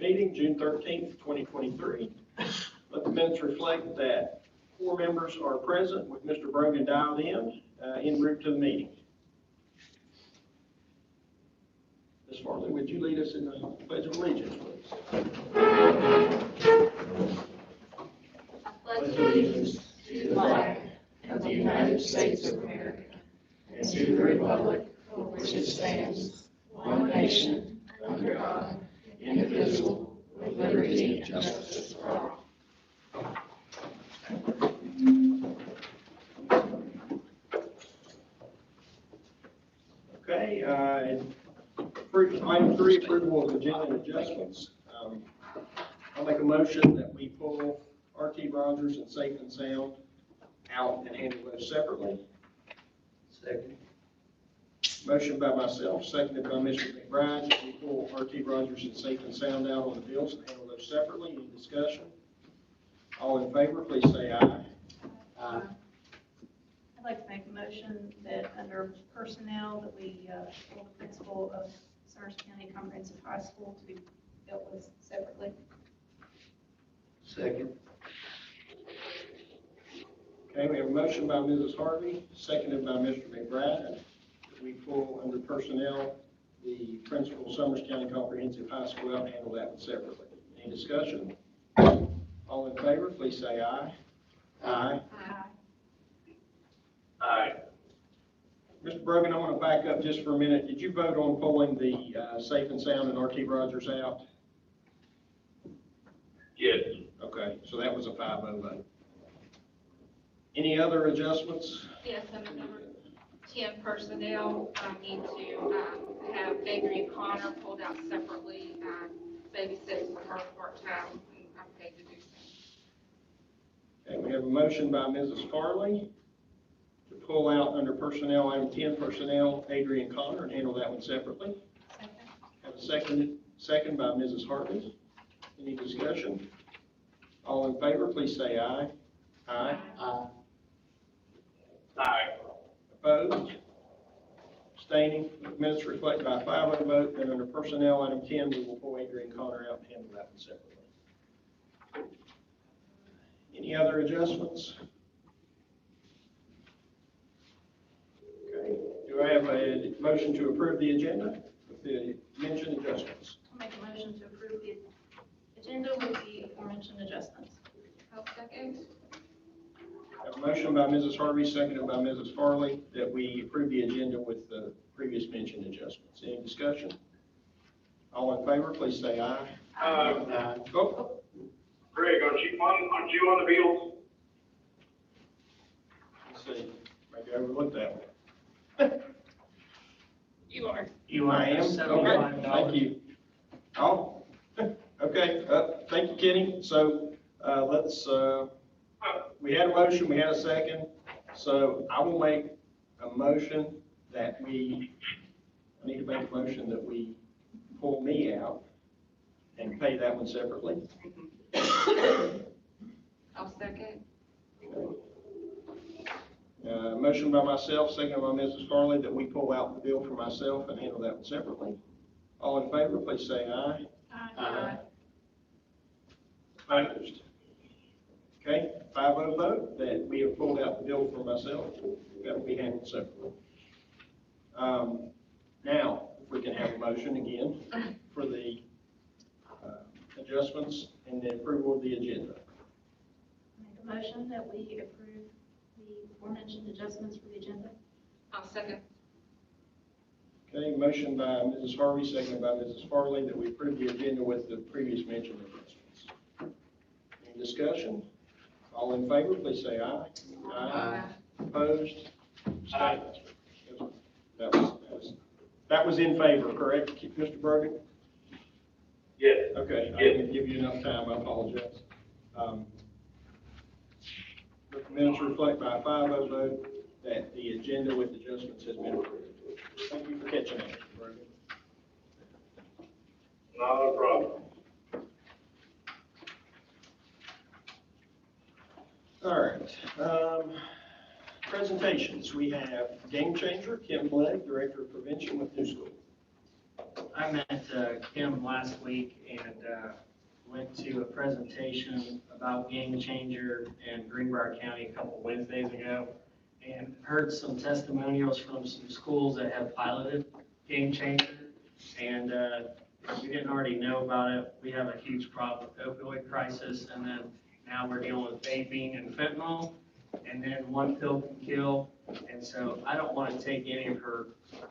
meeting, June 13th, 2023. Let the minutes reflect that 4 members are present with Mr. Brogan dialed en route to the meeting. Ms. Farley, would you lead us in the Pledge of Allegiance, please? I pledge allegiance to the flag of the United States of America and to the republic for which it stands, one nation, under God, indivisible, with liberty and justice for all. Okay, item 3, approval of agenda adjustments. I'll make a motion that we pull R.T. Rogers and Safe and Sound out and handle those separately. Second. Motion by myself, seconded by Mr. McBride, that we pull R.T. Rogers and Safe and Sound out on the bills and handle those separately. Any discussion? All in favor, please say aye. Aye. I'd like to make a motion that under personnel that we pull the principal of Summers County Comprehensive High School to be dealt with separately. Second. Okay, we have a motion by Mrs. Harvey, seconded by Mr. McBride, that we pull under personnel the principal of Summers County Comprehensive High School out and handle that one separately. Any discussion? All in favor, please say aye. Aye. Aye. Mr. Brogan, I want to back up just for a minute. Did you vote on pulling the Safe and Sound and R.T. Rogers out? Yes. Okay, so that was a 5-0 vote. Any other adjustments? Yes, under number 10 personnel, I need to have Adrian Connor pulled out separately, babysits for her part-time, and I'm paid to do so. Okay, we have a motion by Mrs. Farley to pull out under personnel, item 10, personnel, Adrian Connor, and handle that one separately. Second. Have a second by Mrs. Hartley. Any discussion? All in favor, please say aye. Aye. Aye. Aye. Opposed? Abstaining? Minutes reflect by a 5-0 vote. Then under personnel, item 10, we will pull Adrian Connor out and handle that one separately. Any other adjustments? Okay. Do I have a motion to approve the agenda with the mentioned adjustments? I'll make a motion to approve the agenda with the aforementioned adjustments. I'll second. Have a motion by Mrs. Harvey, seconded by Mrs. Farley, that we approve the agenda with the previous mentioned adjustments. Any discussion? All in favor, please say aye. Aye. Oh, Greg, aren't you on the bills? let's see, maybe I overlooked that one. You are. I am? Okay, thank you. Oh, okay, thank you, Kenny. So, we had a motion, we had a second, so I will make a motion that I need to make a motion that we pull me out and pay that one separately. I'll second. Motion by myself, second by Mrs. Farley, that we pull out the bill for myself and handle that one separately. All in favor, please say aye. Aye. Opposed? Okay, 5-0 vote that we have pulled out the bill for myself. That will be handled separately. Now, if we can have a motion again for the adjustments and the approval of the agenda. Make a motion that we approve the aforementioned adjustments for the agenda. I'll second. Okay, motion by Mrs. Harvey, seconded by Mrs. Farley, that we approve the agenda with the previous mentioned adjustments. Any discussion? All in favor, please say aye. Aye. Opposed? Abstained? That was in favor, correct, Mr. Brogan? Yes. Okay, I didn't give you enough time, I apologize. But the minutes reflect by a 5-0 vote that the agenda with adjustments has been approved. Thank you for catching that, Mr. Brogan. Not a problem. All right, presentations. We have Game Changer, Kim Blake, Director of Prevention with New School. I met Kim last week and went to a presentation about Game Changer in Greenbrier County a couple Wednesdays ago, and heard some testimonials from some schools that have piloted Game Changer. And if you didn't already know about it, we have a huge problem with opioid crisis, and then now we're dealing with vaping and fentanyl, and then one pill can kill. And so I don't want to take any of her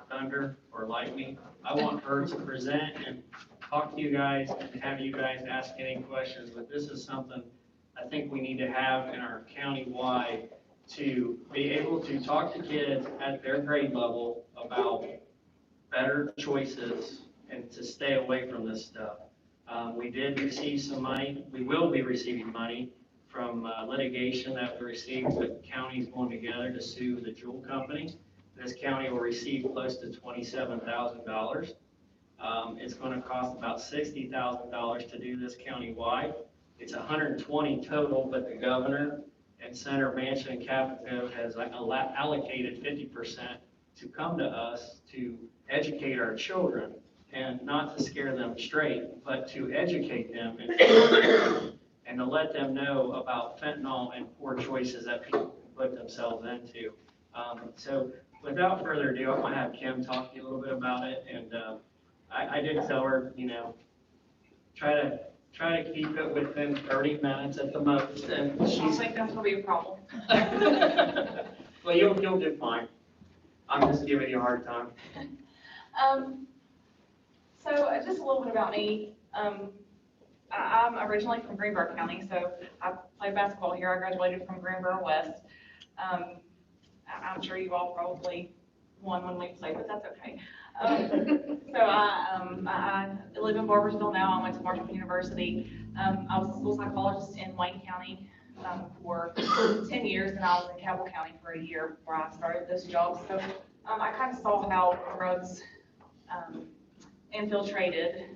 thunder or lightning. I want her to present and talk to you guys and have you guys ask any questions. But this is something I think we need to have in our county-wide to be able to talk to kids at their grade level about better choices and to stay away from this stuff. We did receive some money. We will be receiving money from litigation that we received with counties going together to sue the Juul company. This county will receive close to $27,000. It's going to cost about $60,000 to do this countywide. It's 120 total, but the governor and Senator Manchin and Capito has allocated 50% to come to us to educate our children, and not to scare them straight, but to educate them and to let them know about fentanyl and poor choices that people can put themselves into. So without further ado, I'm going to have Kim talk to you a little bit about it. And I did tell her, you know, try to keep it within 30 minutes at the most. And I don't she's, think that's gonna be a problem. well, you'll do fine. I'm just giving you a hard time. So just a little bit about me. I'm originally from Greenbrier County, so I played basketball here. I graduated from Greenbrier West. I'm sure you all probably won when we played, but that's okay. So I live in Barbersville now. I went to Marshall University. I was a school psychologist in Wayne County for 10 years, and I was in Cabell County for a year before I started this job. So I kind of saw how drugs infiltrated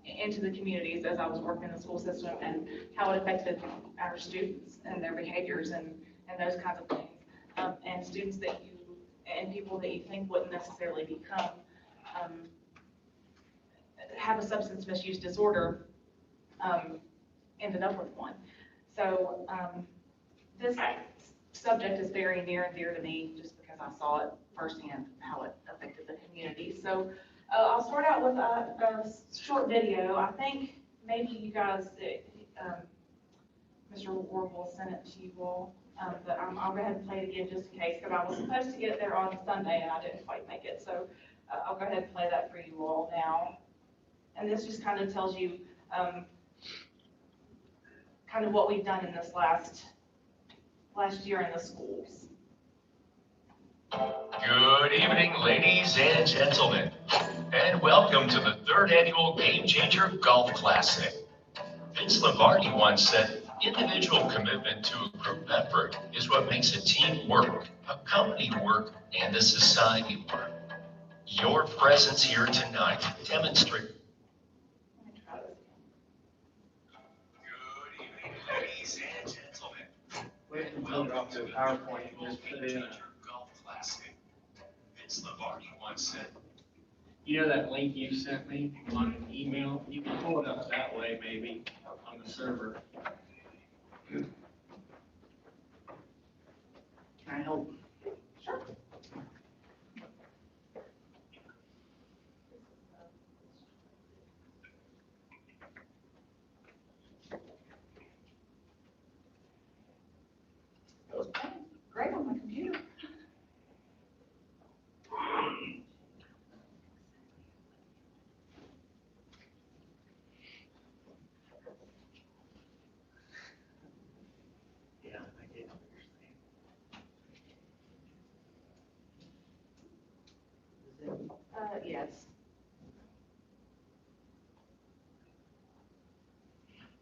into the communities as I was working in the school system, and how it affected our students and their behaviors and those kinds of things. And students that you, and people that you think wouldn't necessarily become, have a substance misuse disorder, ended up with one. So this subject is very near and dear to me just because I saw it firsthand, how it affected the community. So I'll start out with a short video. I think maybe you guys, Mr. Ward will send it to you all, but I'll go ahead and play it again just in case, because I was supposed to get it there on Sunday and I didn't quite make it. So I'll go ahead and play that for you all now. And this just kind of tells you kind of what we've done in this last year in the schools. Good evening, ladies and gentlemen, and welcome to the third annual Game Changer Golf Classic. Vince Lombardi once said, individual commitment to a group effort is what makes a team work, a company work, and a society work. Your presence here tonight demonstrates. Let me try this Good evening, ladies and gentlemen. Wait until you're off to PowerPoint and just put it in. Golf Classic. Vince Lombardi once said, You know that link you sent me on an email? You can pull it up that way maybe on the server. Can I help? Sure. It was great on my computer. Yeah, I get what you're saying. Yes.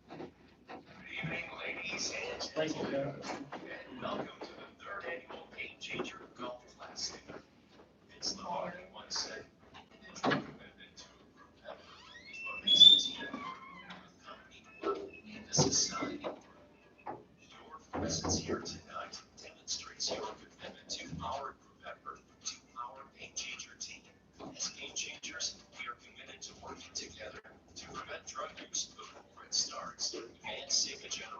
good evening, ladies and Thank you, gentlemen. Jeff. Welcome to the third annual Game Changer Golf Classic. Vince Lombardi once said, individual commitment to a group effort is what makes a team work, a company work, and a society work. Your presence here tonight demonstrates your commitment to our group effort, to our Game Changer team. As Game Changers, we are committed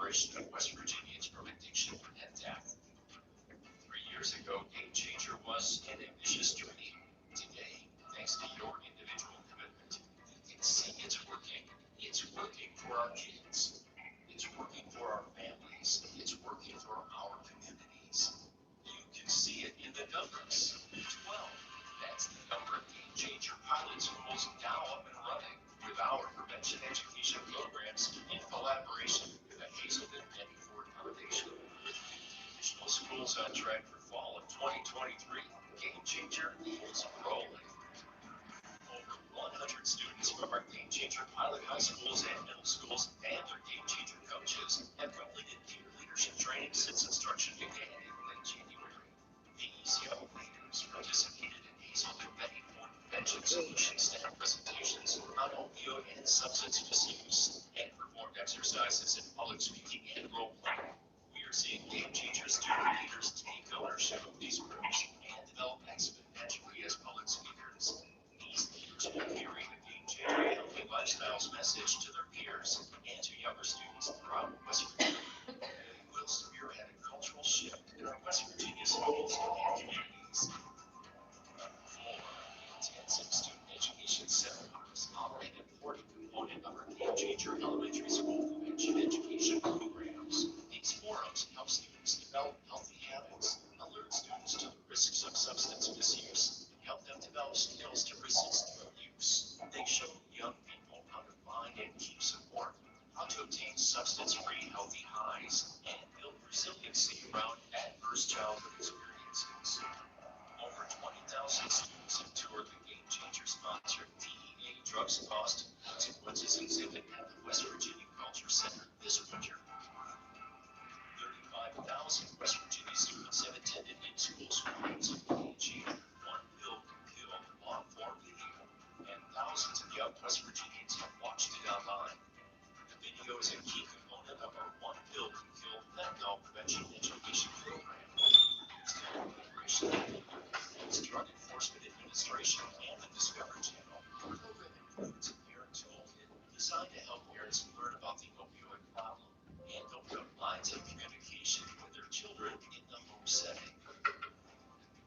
liberation of West Virginians from addiction and death. 3 years ago, Game Changer was an ambitious dream. Today, thanks to your individual commitment, you can see it's working. It's working for our kids. It's working for our families. It's working for our communities. You can see it in the numbers. 12. That's the number of Game Changer pilot schools now up and running with our prevention education programs in collaboration with the Hazelden and Ford Foundation. Additional schools on track for fall of 2023. Game Changer is rolling. Over 100 students from our Game Changer pilot high schools and middle schools and their Game Changer coaches have completed peer leadership training since instruction began in late January. These young leaders participated in Hazelden Betty Ford Prevention Solutions staff presentations on opioid and substance misuse and performed exercises in public speaking and role playing. We are seeing Game Changer student leaders take ownership of these groups and develop exponentially as public speakers. These leaders will carry the Game Changer healthy lifestyles message to their peers and to younger students throughout West Virginia. They will spearhead a cultural shift in our West Virginia schools and communities. 4. Intensive student education seminars are an important component of our Game Changer elementary school prevention education programs. These forums help students develop healthy habits, alert students to the risks of substance misuse, and help them develop skills to resist drug use. They show young people how to find and keep support, how to obtain substance-free healthy highs, and build resiliency around adverse childhood experiences. Over 20,000 students have toured the Game Changer-sponsored DEA Drugs Cost Consequences exhibit at the West Virginia Culture Center this winter. 35,000 West Virginia students have attended in-school screenings of Game Changer One Pill Can Kill long-form video, and thousands of young West Virginians have watched it online. The video is a key component of our One Pill Can Kill fentanyl prevention education program. Collaboration with the Drug Enforcement Administration and the Discovery Channel. The program includes a parent toolkit designed to help parents learn about the opioid problem and open up lines of communication with their children in the home setting.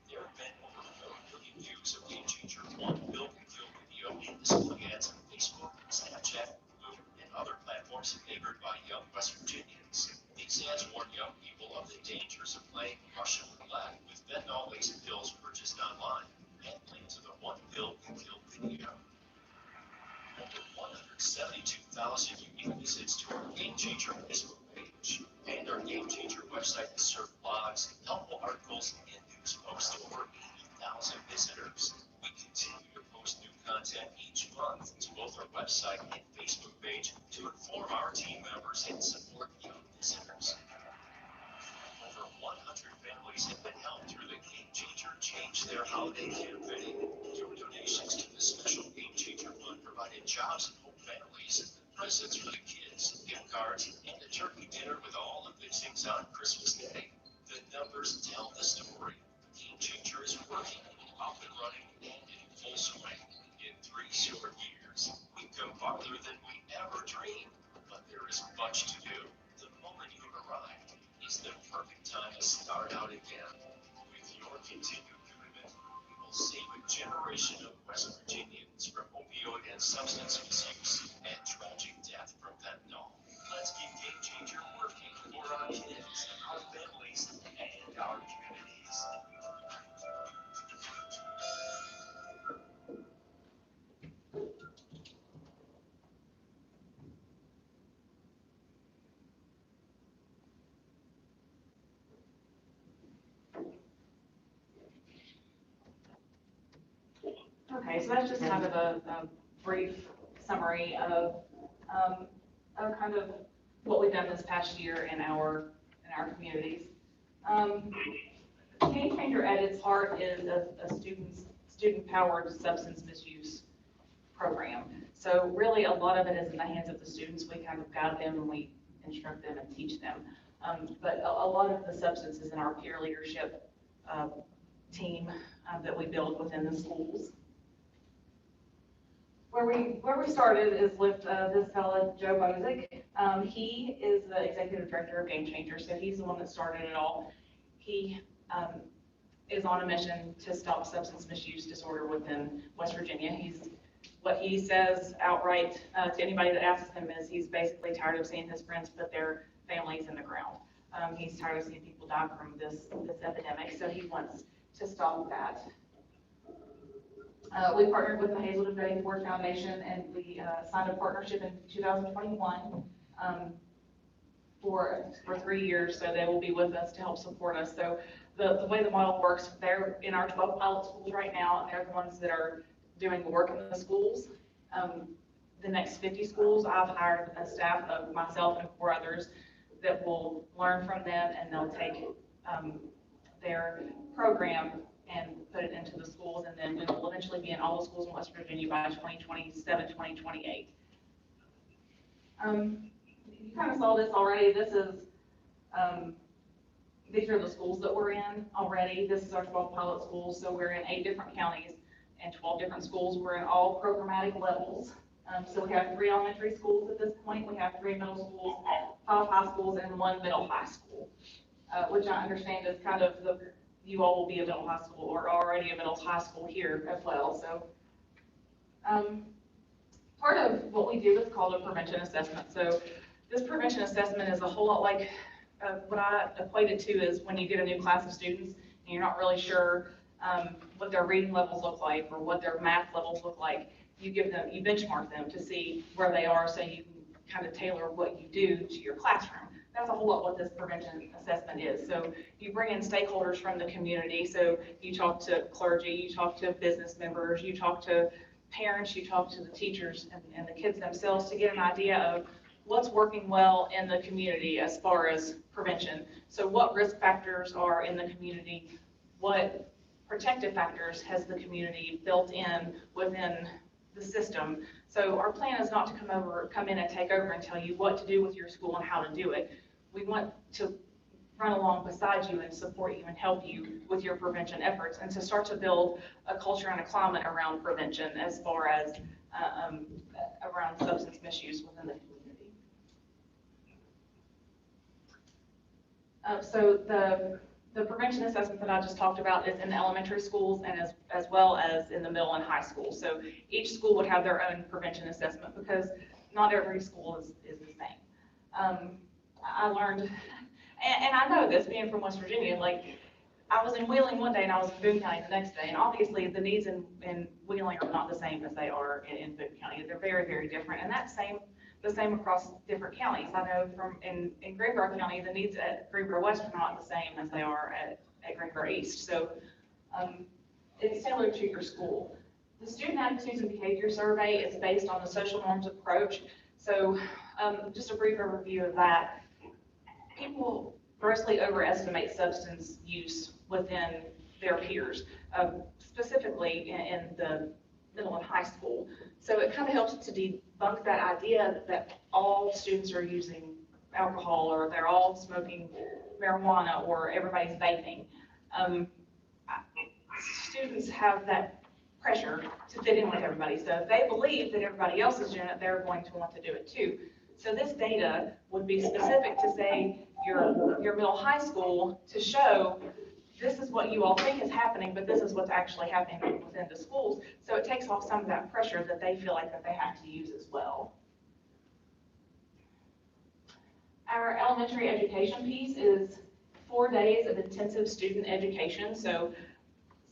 There have been over 4 million views of Game Changer One Pill Can Kill video and display ads on Facebook, Snapchat, Hulu, and other platforms favored by young West Virginians. These ads warn young people of the dangers of playing Russian roulette with fentanyl-laced pills purchased online and link to the One Pill Can Kill video. Over 172,000 unique visits to our Game Changer Facebook page and our Game Changer website has served blogs, helpful articles, and news posts to over 80,000 visitors. We continue to post new content each month to both our website and Facebook page to inform our team members and support young visitors. Over 100 families have been helped through the Game Changer Change Their Holiday campaign. Your donations to the special Game Changer Fund provided jobs and hope families, presents for the kids, gift cards, and a turkey dinner with all the fixings on Christmas Day. The numbers tell the story. Game Changer is working, up and running, and in full swing. In 3 short years, we've come farther than we ever dreamed, but there is much to do. The moment you've arrived is the perfect time to start out again. With your continued commitment, we will save a generation of West Virginians from opioid and substance misuse and tragic death from fentanyl. Let's keep Game Changer working for our kids, our families, and our communities. Okay, so that's just kind of a brief summary of kind of what we've done this past year in our communities. Game Changer at its heart is a student-powered substance misuse program. So really a lot of it is in the hands of the students. We kind of guide them and we instruct them and teach them. But a lot of the substance is in our peer leadership team that we build within the schools. Where we started is with this fellow, Joe Bozick. He is the executive director of Game Changer, so he's the one that started it all. He is on a mission to stop substance misuse disorder within West Virginia. What he says outright to anybody that asks him is he's basically tired of seeing his friends put their families in the ground. He's tired of seeing people die from this epidemic, so he wants to stop that. We partnered with the Hazelden Betty Ford Foundation, and we signed a partnership in 2021 for 3 years, so they will be with us to help support us. So the way the model works, they're in our 12 pilot schools right now, and they're the ones that are doing the work in the schools. The next 50 schools, I've hired a staff of myself and 4 others that will learn from them, and they'll take their program and put it into the schools, and then we will eventually be in all the schools in West Virginia by 2027, 2028. You kind of saw this already. This is, these are the schools that we're in already. This is our 12 pilot schools, so we're in 8 different counties and 12 different schools. We're in all programmatic levels. So we have 3 elementary schools at this point. We have 3 middle schools, 5 high schools, and 1 middle high school, which I understand is kind of you all will be a middle high school or already a middle high school here as well. So part of what we do is called a prevention assessment. So this prevention assessment is a whole lot like what I equate it to is when you get a new class of students and you're not really sure what their reading levels look like or what their math levels look like. You benchmark them to see where they are so you can kind of tailor what you do to your classroom. That's a whole lot what this prevention assessment is. So you bring in stakeholders from the community. So you talk to clergy, you talk to business members, you talk to parents, you talk to the teachers and the kids themselves to get an idea of what's working well in the community as far as prevention. So what risk factors are in the community, what protective factors has the community built in within the system. So our plan is not to come in and take over and tell you what to do with your school and how to do it. We want to run along beside you and support you and help you with your prevention efforts and to start to build a culture and a climate around prevention as far as around substance misuse within the community. So the prevention assessment that I just talked about is in the elementary schools and as well as in the middle and high school. So each school would have their own prevention assessment because not every school is the same. I learned, and I know this being from West Virginia, like I was in Wheeling one day and I was in Boone County the next day, and obviously the needs in Wheeling are not the same as they are in Boone County. They're very, very different, and that's the same across different counties. I know in Greenbrier County, the needs at Greenbrier West are not the same as they are at Greenbrier East. So it's tailored to your school. The Student Attitudes and Behavior Survey is based on the social norms approach. So just a brief overview of that. People grossly overestimate substance use within their peers, specifically in the middle and high school. So it kind of helps to debunk that idea that all students are using alcohol or they're all smoking marijuana or everybody's vaping. Students have that pressure to fit in with everybody. So if they believe that everybody else is doing it, they're going to want to do it too. So this data would be specific to say your middle high school to show this is what you all think is happening, but this is what's actually happening within the schools. So it takes off some of that pressure that they feel like that they have to use as well. Our elementary education piece is 4 days of intensive student education. So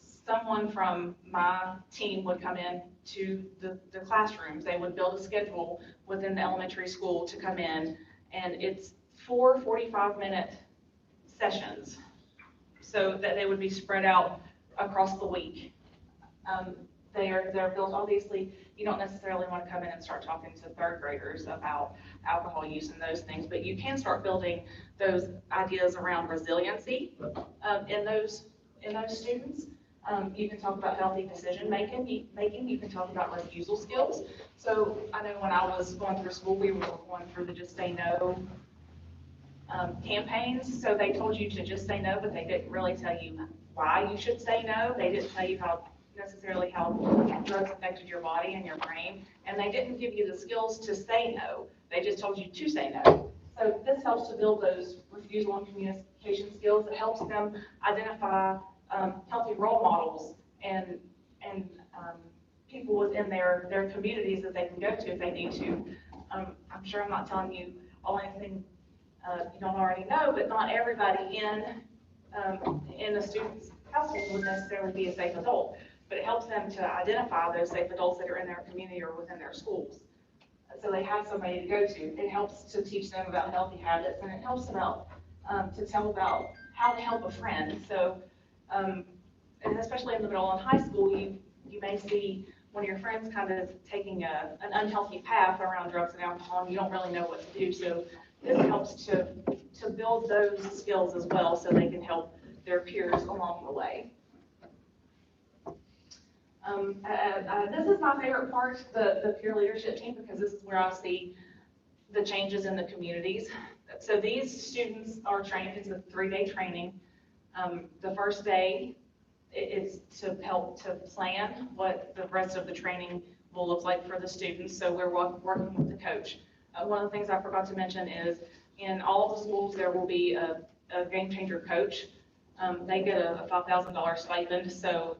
someone from my team would come in to the classrooms. They would build a schedule within the elementary school to come in, and it's 4 45-minute sessions so that they would be spread out across the week. They're built, obviously, you don't necessarily want to come in and start talking to 3rd graders about alcohol use and those things, but you can start building those ideas around resiliency in those students. You can talk about healthy decision making. You can talk about refusal skills. So I know when I was going through school, we were going through the Just Say No campaigns. So they told you to just say no, but they didn't really tell you why you should say no. They didn't tell you how necessarily how drugs affected your body and your brain, and they didn't give you the skills to say no. They just told you to say no. So this helps to build those refusal and communication skills. It helps them identify healthy role models and people within their communities that they can go to if they need to. I'm sure I'm not telling you all anything you don't already know, but not everybody in a student's household would necessarily be a safe adult. But it helps them to identify those safe adults that are in their community or within their schools. So they have somebody to go to. It helps to teach them about healthy habits, and it helps about to tell about how to help a friend. So, and especially in the middle and high school, you may see one of your friends kind of taking an unhealthy path around drugs and alcohol, and you don't really know what to do. So this helps to build those skills as well, so they can help their peers along the way. This is my favorite part, the peer leadership team, because this is where I see the changes in the communities. So these students are trained, it's a 3-day training. The first day is to help to plan what the rest of the training will look like for the students. So we're working with the coach. One of the things I forgot to mention is in all of the schools there will be a game changer coach. They get a $5,000 stipend, so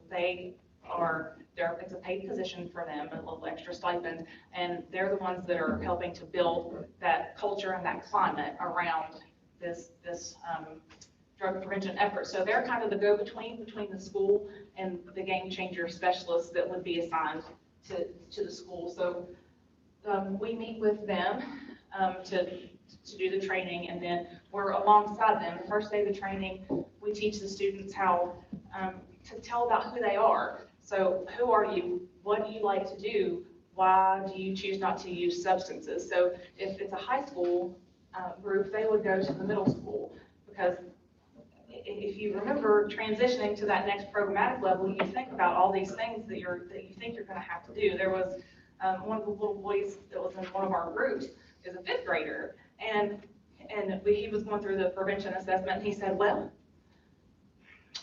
it's a paid position for them, a little extra stipend, and they're the ones that are helping to build that culture and that climate around this drug prevention effort. So they're kind of the go-between between the school and the game changer specialists that would be assigned to the school. So we meet with them to do the training, and then we're alongside them. The first day of the training, we teach the students how to tell about who they are. So who are you? What do you like to do? Why do you choose not to use substances? So if it's a high school group, they would go to the middle school, because if you remember transitioning to that next programmatic level, you think about all these things that you think you're going to have to do. There was one of the little boys that was in one of our groups is a 5th grader, and he was going through the prevention assessment, and he said, well,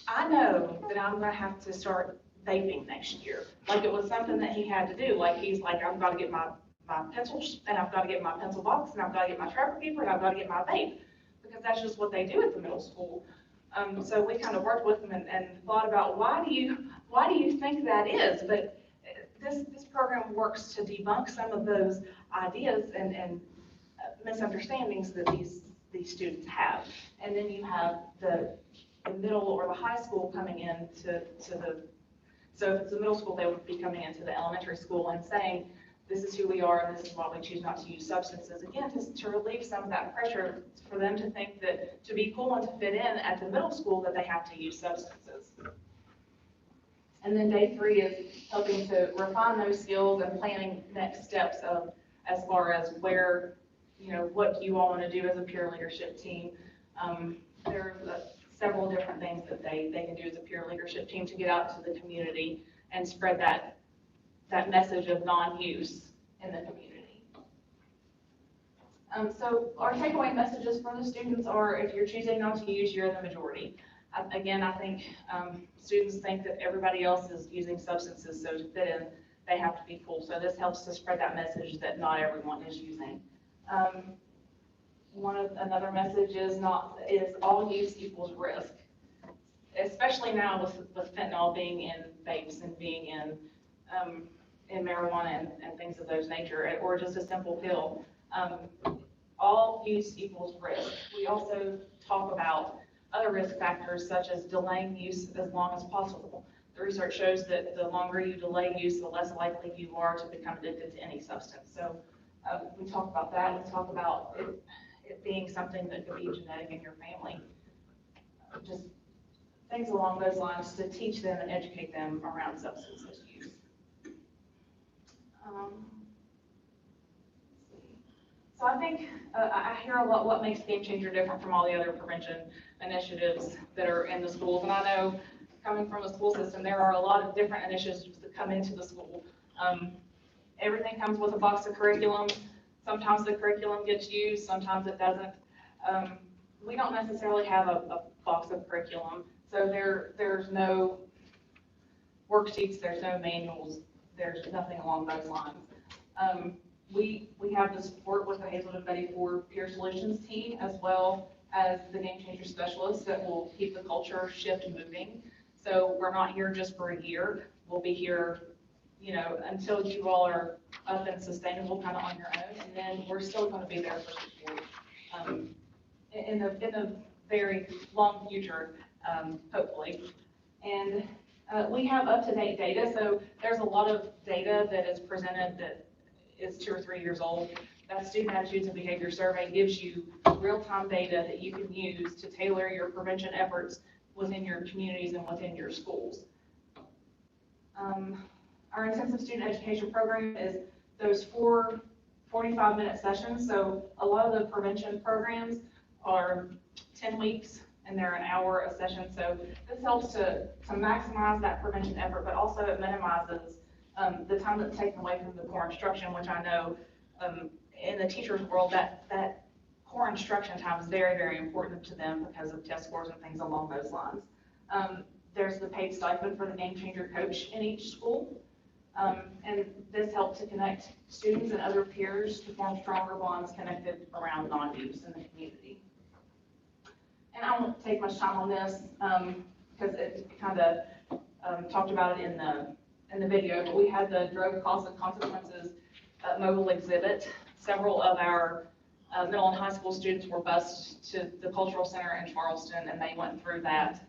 I know that I'm going to have to start vaping next year. Like it was something that he had to do. Like he's like, I've got to get my pencils, and I've got to get my pencil box, and I've got to get my trapper keeper, and I've got to get my vape, because that's just what they do at the middle school. So we kind of worked with them and thought about why do you think that is? But this program works to debunk some of those ideas and misunderstandings that these students have. And then you have the middle or the high school coming in so if it's the middle school, they would be coming into the elementary school and saying, this is who we are, and this is why we choose not to use substances. Again, just to relieve some of that pressure for them to think that to be cool and to fit in at the middle school that they have to use substances. And then day 3 is helping to refine those skills and planning next steps of as far as where, what do you all want to do as a peer leadership team. There are several different things that they can do as a peer leadership team to get out to the community and spread that message of non-use in the community. So our takeaway messages for the students are, if you're choosing not to use, you're in the majority. Again, I think students think that everybody else is using substances, so to fit in, they have to be cool. So this helps to spread that message that not everyone is using. Another message is all use equals risk, especially now with fentanyl being in vapes and being in marijuana and things of those nature, or just a simple pill. All use equals risk. We also talk about other risk factors such as delaying use as long as possible. The research shows that the longer you delay use, the less likely you are to become addicted to any substance. So we talk about that. We talk about it being something that could be genetic in your family. Just things along those lines to teach them and educate them around substance misuse. So I think I hear a lot what makes Game Changer different from all the other prevention initiatives that are in the schools. And I know, coming from a school system, there are a lot of different initiatives that come into the school. Everything comes with a box of curriculum. Sometimes the curriculum gets used, sometimes it doesn't. We don't necessarily have a box of curriculum, so there's no worksheets, there's no manuals, there's nothing along those lines. We have the support with the Hazelden Betty Ford Peer Solutions team, as well as the Game Changer specialists that will keep the culture shift moving. So we're not here just for a year. We'll be here, until you all are up and sustainable kind of on your own, and then we're still going to be there for support in the very long future, hopefully. And we have up-to-date data, so there's a lot of data that is presented that is 2 or 3 years old. That Student Attitudes and Behavior Survey gives you real-time data that you can use to tailor your prevention efforts within your communities and within your schools. Our intensive student education program is those 4 45-minute sessions. So a lot of the prevention programs are 10 weeks and they're an hour a session. So this helps to maximize that prevention effort, but also it minimizes the time that's taken away from the core instruction, which I know in the teacher's world that core instruction time is very, very important to them because of test scores and things along those lines. There's the paid stipend for the Game Changer coach in each school. And this helps to connect students and other peers to form stronger bonds connected around non-use in the community. And I won't take much time on this because it kind of talked about it in the video, but we had the drug costs and consequences mobile exhibit. Several of our middle and high school students were bused to the Cultural Center in Charleston, and they went through that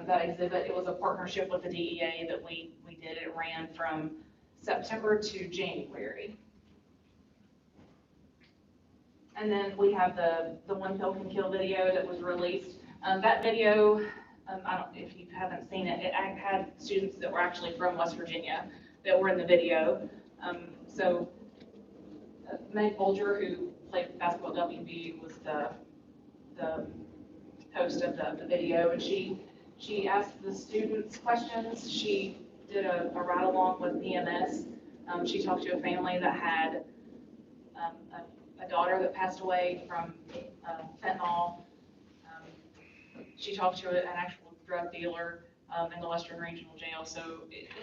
exhibit. It was a partnership with the DEA that we did. It ran from September to January. And then we have the One Pill Can Kill video that was released. That video, if you haven't seen it, it had students that were actually from West Virginia that were in the video. So Meg Bolger, who played basketball at WVU, was the host of the video, and she asked the students questions. She did a ride-along with EMS. She talked to a family that had a daughter that passed away from fentanyl. She talked to an actual drug dealer in the Western Regional Jail. So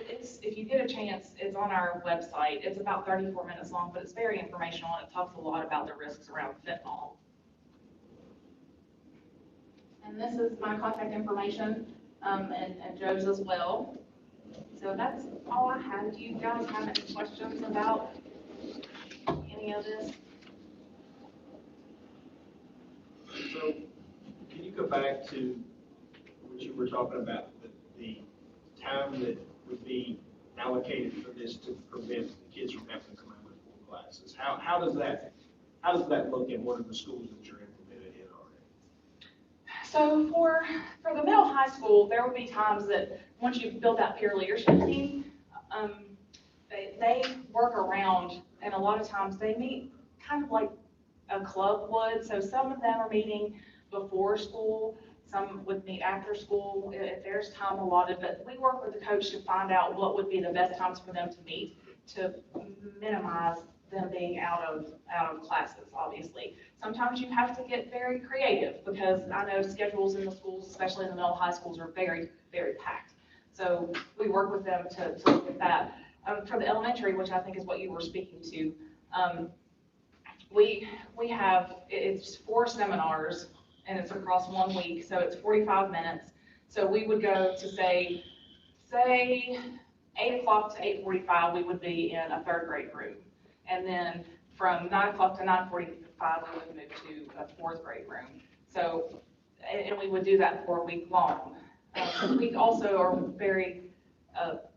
it's if you get a chance, it's on our website. It's about 34 minutes long, but it's very informational, and it talks a lot about the risks around fentanyl. And this is my contact information, and Joe's as well. So that's all I have. Do you guys have any questions about any of this? So, can you go back to what you were talking about, the time that would be allocated for this to prevent the kids from having to come out of classes? How does that look in one of the schools that you're implemented in already? So for the middle high school, there would be times that once you've built that peer leadership team, they work around, and a lot of times they meet kind of like a club would. So some of them are meeting before school, some would meet after school if there's time allotted, but we work with the coach to find out what would be the best times for them to meet to minimize them being out of classes, obviously. Sometimes you have to get very creative because I know schedules in the schools, especially in the middle high schools, are very, very packed. So we work with them to look at that. For the elementary, which I think is what you were speaking to, we have, it's 4 seminars and it's across 1 week, so it's 45 minutes. So we would go to say 8 o'clock to 8:45, we would be in a 3rd grade room. And then from 9 o'clock to 9:45, we would move to a 4th grade room. So, and we would do that for a week long. We also are very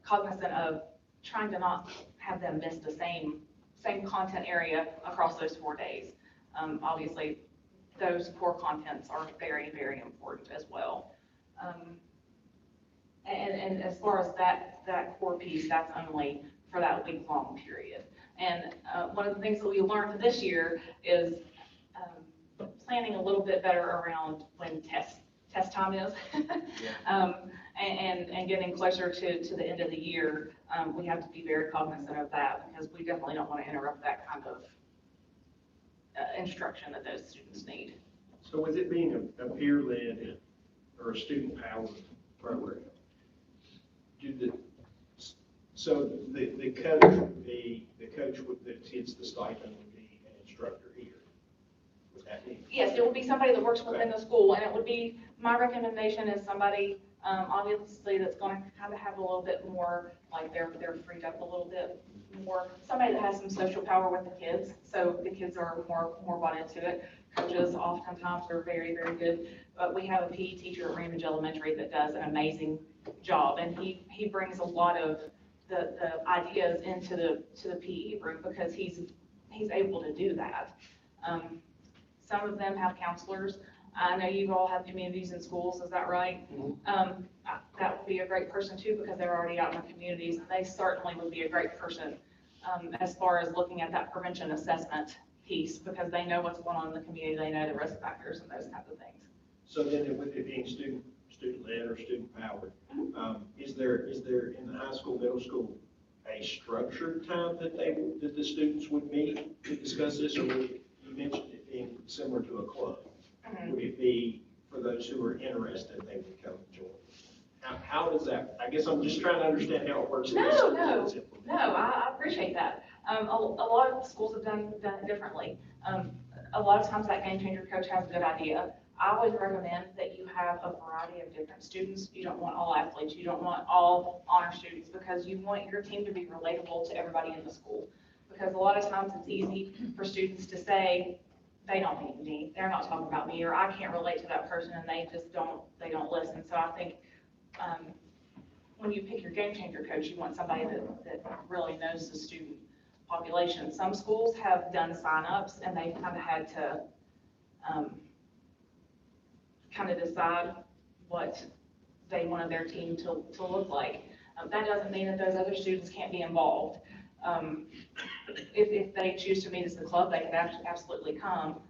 cognizant of trying to not have them miss the same content area across those 4 days. Obviously, those core contents are very, very important as well. And as far as that core piece, that's only for that week-long period. And one of the things that we learned this year is planning a little bit better around when test time is. And getting closer to the end of the year, we have to be very cognizant of that because we definitely don't want to interrupt that kind of instruction that those students need. So with it being a peer-led or a student-powered program, do So the coach that gets the stipend would be an instructor here. Would that be? Yes, it would be somebody that works within the school, and it would be, my recommendation is somebody, obviously, that's going to kind of have a little bit more, like they're freed up a little bit more, somebody that has some social power with the kids, so the kids are more bought into it. Coaches oftentimes are very, very good, but we have a PE teacher at Ramage Elementary that does an amazing job, and he brings a lot of the ideas into the PE room because he's able to do that. Some of them have counselors. I know you all have communities in schools, is that right? That would be a great person too, because they're already out in the communities. They certainly would be a great person as far as looking at that prevention assessment piece, because they know what's going on in the community, they know the risk factors and those kinds of things. So then with it being student-led or student-powered, is there in the high school, middle school, a structured time that the students would meet to discuss this, or you mentioned it being similar to a club? Mhm. Would it be for those who are interested, they would come and join? How does that, I guess I'm just trying to understand how it works. No, I appreciate that. A lot of schools have done it differently. A lot of times that game changer coach has a good idea. I would recommend that you have a variety of different students. You don't want all athletes. You don't want all honor students, because you want your team to be relatable to everybody in the school. Because a lot of times it's easy for students to say, they don't need me, they're not talking about me, or I can't relate to that person, and they just don't listen. So I think when you pick your game changer coach, you want somebody that really knows the student population. Some schools have done sign-ups, and they've kind of had to kind of decide what they wanted their team to look like. That doesn't mean that those other students can't be involved. If they choose to meet as a club, they can absolutely come.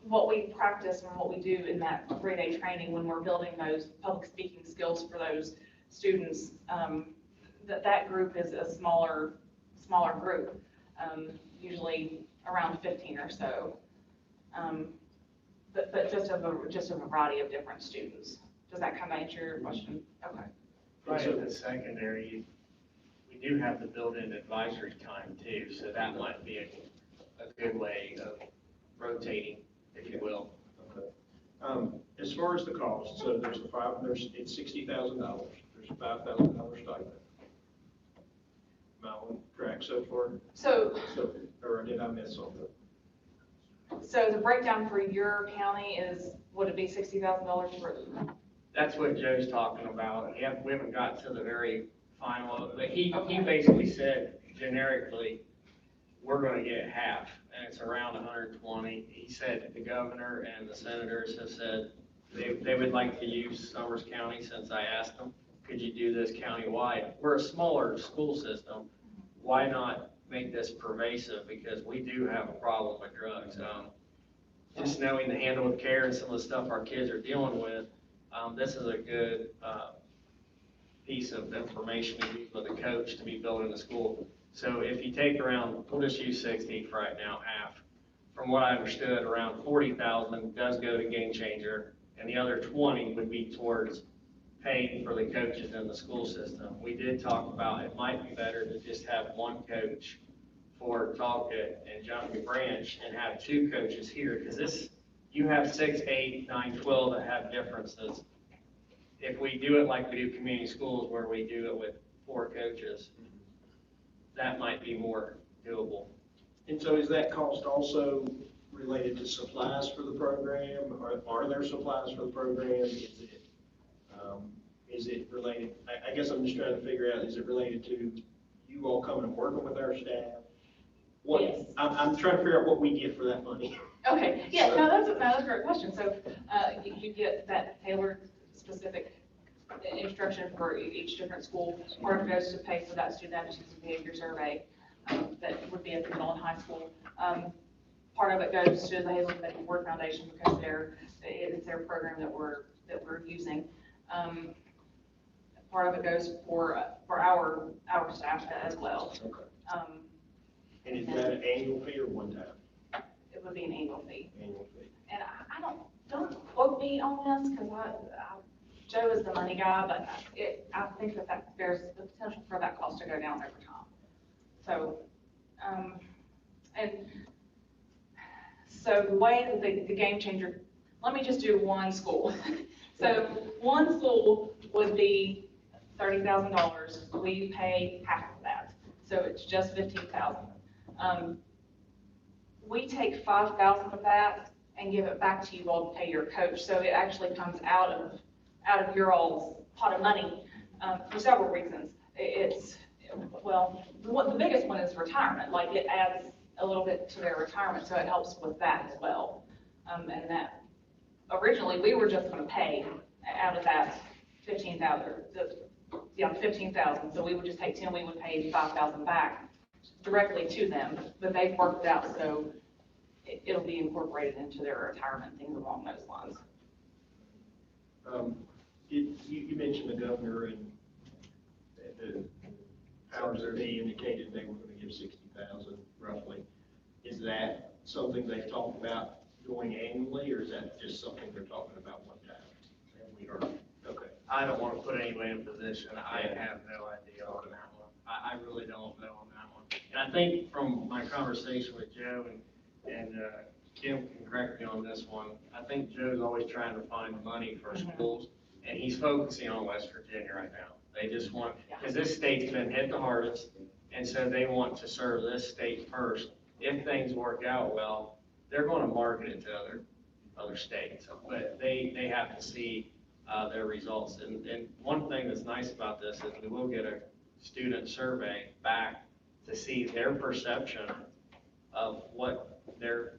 What we practice and what we do in that 3-day training when we're building those public speaking skills for those students, that group is a smaller group, usually around 15 or so. But just a variety of different students. Does that kind of answer your question? Okay. Right at the secondary, we do have the built-in advisory time too, so that might be a good way of rotating, if you will. Okay. As far as the cost, so it's $60,000. There's a $5,000 stipend. Am I on track so far? So Or did I miss something? So the breakdown for your county is, would it be $60,000 for? That's what Joe's talking about. We haven't got to the very final, but he basically said generically, we're gonna get half, and it's around 120. He said the governor and the senators have said they would like to use Summers County, since I asked them, could you do this countywide? We're a smaller school system. Why not make this pervasive? Because we do have a problem with drugs. Just knowing the handle with care and some of the stuff our kids are dealing with, this is a good piece of information to use with a coach to be building the school. So if you take around, we'll just use 60 for right now, half. From what I understood, around 40,000 does go to Game Changer, and the other 20 would be towards paying for the coaches in the school system. We did talk about it might be better to just have one coach for Talcott and Junction Branch and have 2 coaches here, because you have 6, 8, 9, 12 that have differences. If we do it like we do community schools, where we do it with 4 coaches, that might be more doable. And so is that cost also related to supplies for the program? Are there supplies for the program? Is it related, I guess I'm just trying to figure out, is it related to you all coming and working with our staff? Yes. I'm trying to figure out what we get for that money. Okay, yeah, no, that's a great question. So you get that tailored specific instruction for each different school. Part of it goes to pay for that student attitudes and behavior survey that would be at the middle and high school. Part of it goes to the Hazelton Medical Board Foundation, because it's their program that we're using. Part of it goes for our staff as well. Okay. And is that an annual fee or one time? It would be an annual fee. Annual fee. And I don't quote me on this, because Joe is the money guy, but I think that there's the potential for that cost to go down over time. So, and so the way that the game changer, let me just do one school. So one school would be $30,000. We pay half of that, so it's just $15,000. We take $5,000 of that and give it back to you all to pay your coach. So it actually comes out of your all's pot of money for several reasons. The biggest one is retirement. Like, it adds a little bit to their retirement, so it helps with that as well. And that originally we were just going to pay out of that $15,000. So we would just take 10. We would pay 5,000 back directly to them, but they've worked it out so it'll be incorporated into their retirement, things along those lines. You mentioned the governor and the powers that be indicated they were going to give 60,000 roughly. Is that something they've talked about going annually, or is that just something they're talking about one time? Have we heard? Okay. I don't want to put anybody in a position. I have no idea on that one. I really don't know on that one. And I think from my conversation with Joe and Kim can correct me on this one, I think Joe's always trying to find money for schools, and he's focusing on West Virginia right now. They just want, because this state's been hit the hardest, and so they want to serve this state first. If things work out well, they're going to market it to other states, but they have to see their results. And one thing that's nice about this is we will get a student survey back to see their perception of what their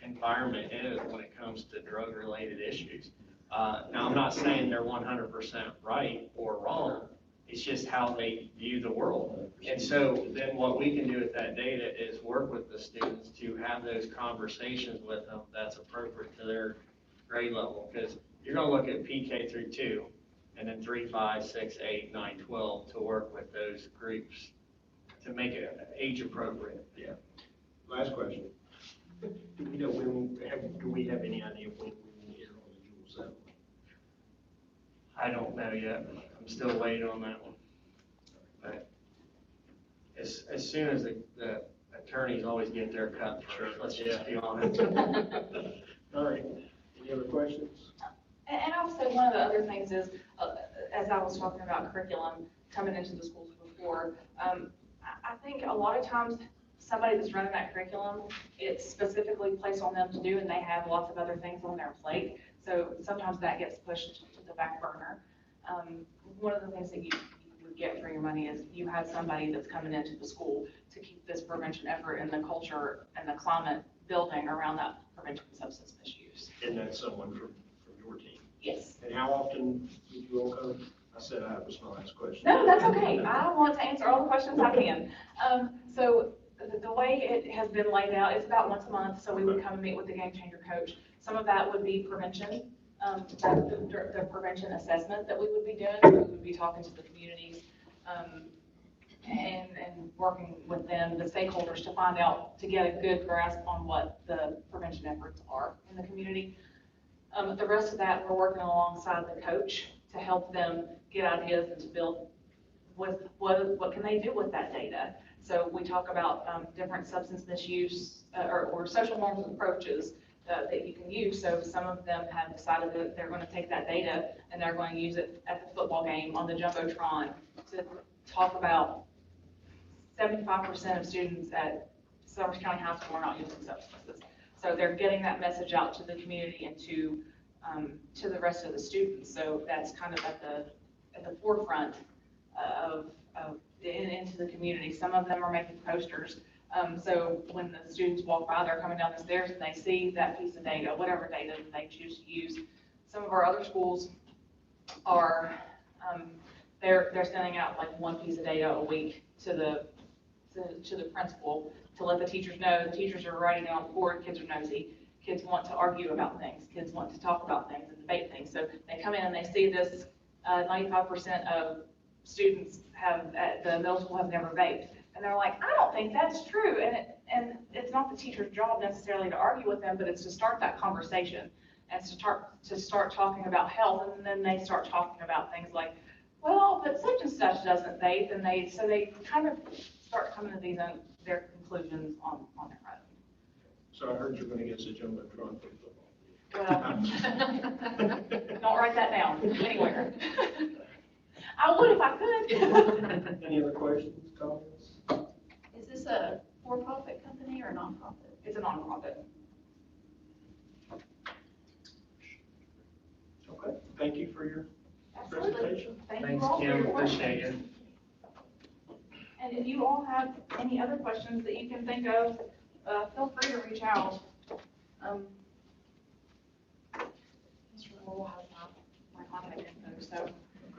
environment is when it comes to drug-related issues. Now, I'm not saying they're 100% right or wrong. It's just how they view the world. And so then what we can do with that data is work with the students to have those conversations with them that's appropriate to their grade level. Because you're going to look at PK through 2, and then 3, 5, 6, 8, 9, 12 to work with those groups to make it age appropriate. Yeah. Last question. Do we know when, do we have any idea when we will hear on the Jewel settlement? I don't know yet. I'm still waiting on that one. But as soon as the attorneys always get their cut first, let's just be honest. All right. Any other questions? And I would say one of the other things is, as I was talking about curriculum coming into the schools before, I think a lot of times somebody that's running that curriculum, it's specifically placed on them to do, and they have lots of other things on their plate. So sometimes that gets pushed to the back burner. One of the things that you would get for your money is you have somebody that's coming into the school to keep this prevention effort and the culture and the climate building around that prevention of substance misuse. And that's someone from your team. Yes. And how often do you all come? I said I was my last question. No, that's okay. I want to answer all the questions I can. So the way it has been laid out, it's about once a month. So we would come and meet with the Game Changer coach. Some of that would be prevention, the prevention assessment that we would be doing. We would be talking to the communities and working with them, the stakeholders, to find out, to get a good grasp on what the prevention efforts are in the community. The rest of that, we're working alongside the coach to help them get ideas and to build with what can they do with that data. So we talk about different substance misuse or social norms and approaches that you can use. So some of them have decided that they're going to take that data and they're going to use it at the football game on the Jumbotron to talk about 75% of students at Summers County High School are not using substances. So they're getting that message out to the community and to the rest of the students. So that's kind of at the forefront of into the community. Some of them are making posters. So when the students walk by, they're coming down the stairs and they see that piece of data, whatever data that they choose to use. Some of our other schools are, they're sending out like one piece of data a week to the principal to let the teachers know. The teachers are writing on the board. Kids are nosy. Kids want to argue about things. Kids want to talk about things and debate things. So they come in and they see this 95% of students at the middle school have never vaped. And they're like, I don't think that's true. And it's not the teacher's job necessarily to argue with them, but it's to start that conversation. and to start talking about health, and then they start talking about things like, well, but such and such doesn't vape, and so they kind of start coming to their conclusions on their own. So I heard you're going to get us a gentleman throwing football. Well, don't write that down anywhere. I would if I could. Any other questions, comments? Is this a for-profit company or a nonprofit? It's a nonprofit. Okay, thank you for your Absolutely. presentation. Thank you Thanks, all for Kim, your appreciate questions. it. And if you all have any other questions that you can think of, feel free to reach out. Mr. Lowell has my contact info, so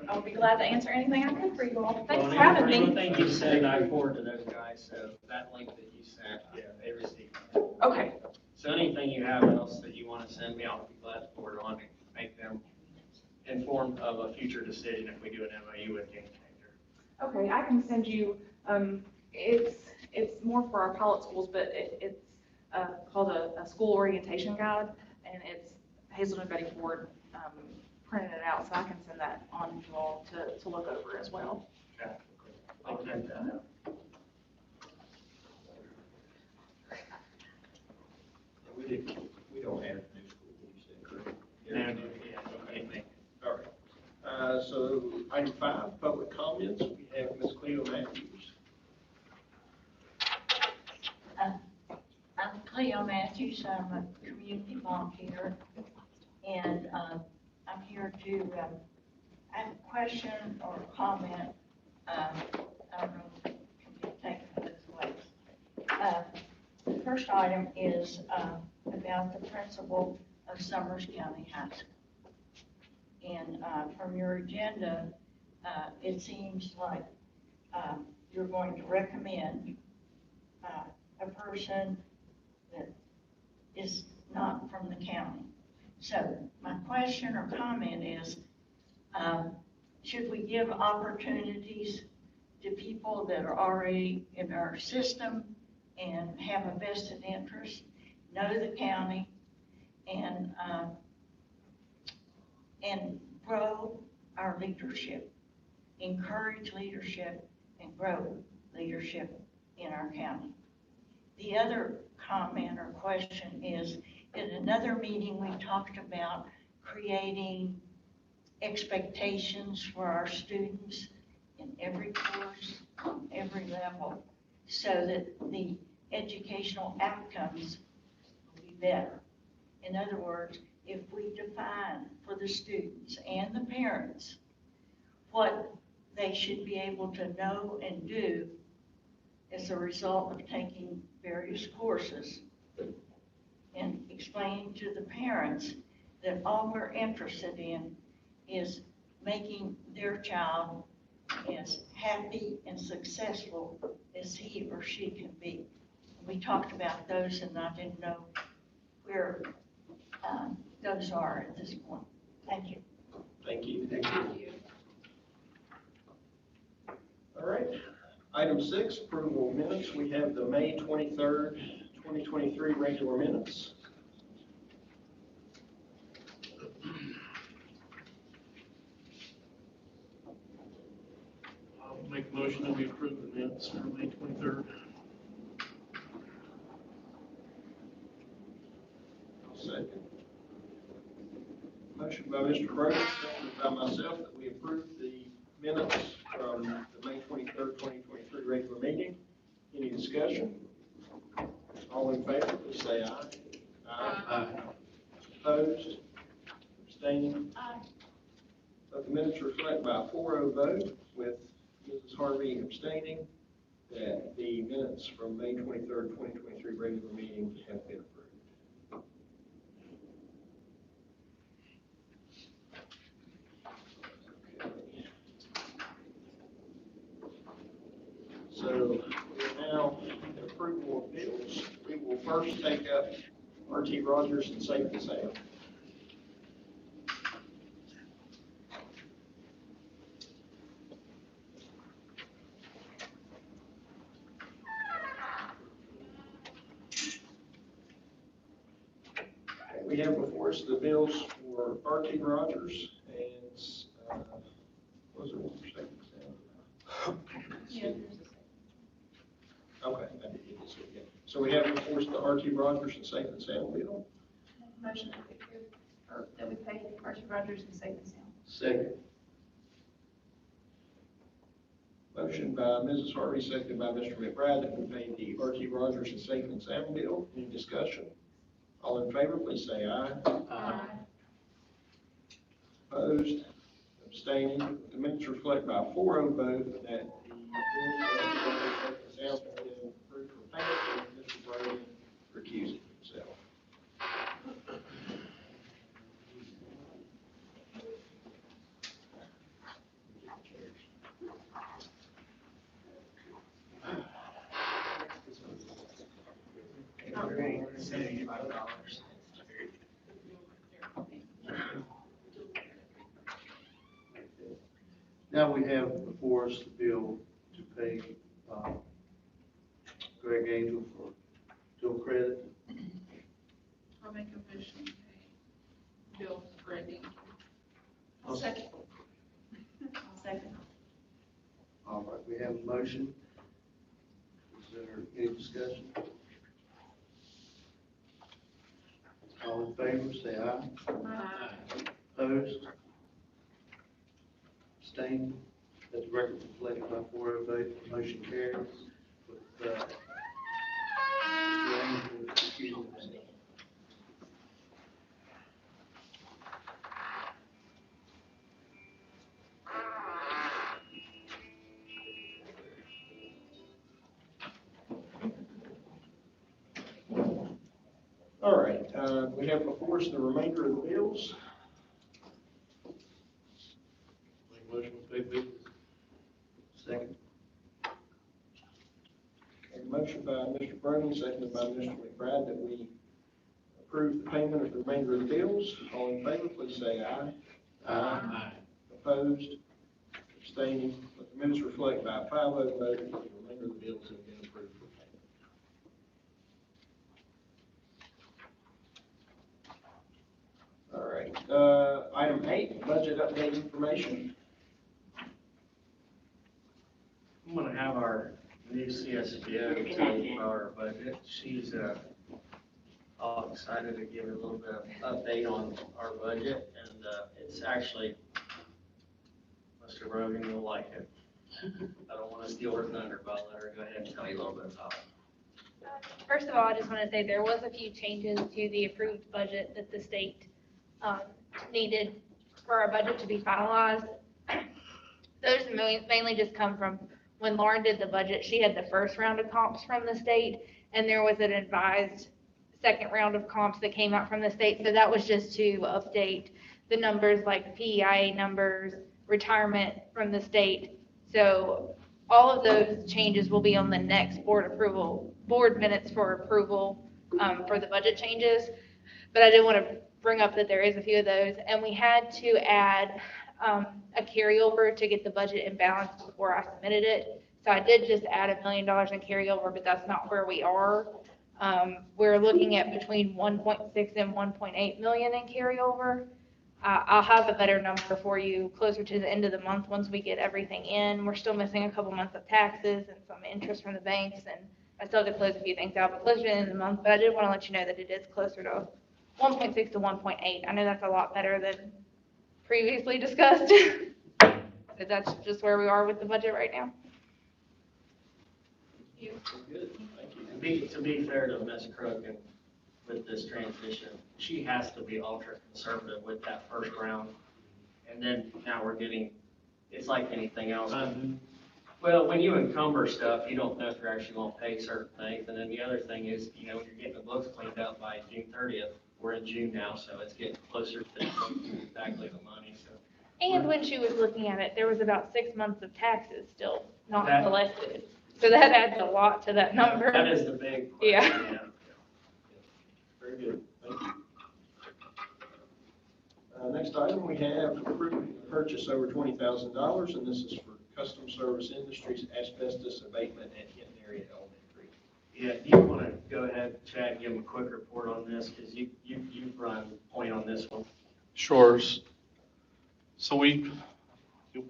I'll be glad to answer anything I can for you all. Thanks for having me. One thing you said, I forwarded to those guys, so that link that you sent, yeah, they received it. Okay, So anything you have else that you want to send me, I'll be glad to forward on and make them informed of a future decision if we do an MOU with Game Changer. okay, I can send you, it's more for our pilot schools, but it's called a school orientation guide, and it's Hazelton and Betty Ford printed it out, so I can send that on to you all to look over as well. Okay. I'll print that out. We don't have new school, you said, correct? No, yeah, anything. All right. So item 5, public comments. We have Ms. Cleo Matthews. I'm Cleo Matthews, I'm a community volunteer, and I'm here to, I have a question or a comment, I don't know if it can be taken both ways. The first item is about the principal of Summers County High School. And from your agenda, it seems like you're going to recommend a person that is not from the county. So my question or comment is, should we give opportunities to people that are already in our system and have a vested interest, know the county, and grow our leadership, encourage leadership, and grow leadership in our county? The other comment or question is, in another meeting, we talked about creating expectations for our students in every course, on every level, so that the educational outcomes will be better. In other words, if we define for the students and the parents what they should be able to know and do as a result of taking various courses, and explaining to the parents that all we're interested in is making their child as happy and successful as he or she can be. We talked about those, and I didn't know where those are at this point. Thank you. Thank you. Thank you. All right. Item 6, approval of minutes. We have the May 23rd, 2023 regular minutes. I'll make a motion that we approve the minutes for May 23rd. I'll second. Motion by Mr. Brogan, seconded by myself, that we approve the minutes from the May 23rd, 2023 regular meeting. Any discussion? All in favor, please say aye. Aye. Opposed? Abstaining? Let the minutes reflect by a 4-0 vote, with Mrs. Harvey abstaining, that the minutes from May 23rd, 2023 regular meeting have been approved. So we are now at approval of bills. We will first take up R.T. Rogers and Safe and Sound. we have before us the bills for R.T. Rogers and, what was it, one for second sound? Yeah, there's a second. Okay, I did get this again. So we have before us the R.T. Rogers and Safe and Sound bill. Motion that we approve, or that we pay R.T. Rogers and Safe and Sound. Second. Motion by Mrs. Harvey, seconded by Mr. McBride, that we pay the R.T. Rogers and Safe and Sound bill. Any discussion? All in favor, please say aye. Aye. Opposed, abstaining. The minutes reflect by a 4-0 vote that the bills for R.T. Rogers and Safe and Sound have been approved for payment, and Mr. Brady recusing himself. $75. Now we have before us the bill to pay Greg Angel for dual credit. I'll make a motion to pay Bill Grady. I'll Second. I'll second. All right, we have a motion. Is there any discussion? All in favor, say aye. Opposed? Abstained? Let the record reflect by 4-0 vote, the motion carries with, Mr. Angel recusing himself. All right, we have before us the remainder of the bills. Make a motion to pay bills. Second. A motion by Mr. Brony, seconded by Mr. McBride, that we approve the payment of the remainder of the bills. All in favor, please say aye. Aye. Opposed, abstaining. Let the minutes reflect by a 5-0 vote that the remainder of the bills have been approved for payment. All right, item 8, budget update information. I'm gonna have our new CSBO tell our budget. She's, all excited to give a little bit of update on our budget, and, it's actually, Mr. Rogan, you'll like it. I don't wanna steal her thunder, but I'll let her go ahead and tell you a little bit about it. First of all, I just want to say there was a few changes to the approved budget that the state needed for our budget to be finalized. Those mainly just come from when Lauren did the budget, she had the first round of comps from the state, and there was an advised second round of comps that came out from the state. So that was just to update the numbers like PEIA numbers, retirement from the state. So all of those changes will be on the next board minutes for approval for the budget changes. But I did want to bring up that there is a few of those, and we had to add a carryover to get the budget in balance before I submitted it. So I did just add $1 million in carryover, but that's not where we are. We're looking at between 1.6 and 1.8 million in carryover. I'll have a better number for you closer to the end of the month once we get everything in. We're still missing a couple months of taxes and some interest from the banks, and I still have to close a few things out, but closer to the end of the month. But I did want to let you know that it is closer to 1.6 to 1.8. I know that's a lot better than previously discussed, but that's just where we are with the budget right now. Good, thank you. To be fair to Ms. Crook, and with this transition, she has to be ultra conservative with that first round. And then now we're getting, it's like anything else. Well, when you encumber stuff, you don't know if you're actually going to pay certain things. And then the other thing is, when you're getting the books cleaned up by June 30th, we're in June now, so it's getting closer to exactly the money, so. And when she was looking at it, there was about 6 months of taxes still not That- collected. So that adds a lot to that number. That is the big part. Yeah. Very good, thank you. Next item, we have approved purchase over $20,000, and this is for Custom Service Industries asbestos abatement at Hinton Area Elementary. Yeah, do you want to go ahead, Chad, give them a quick report on this, because you've Ron point on this one. Sure. So we've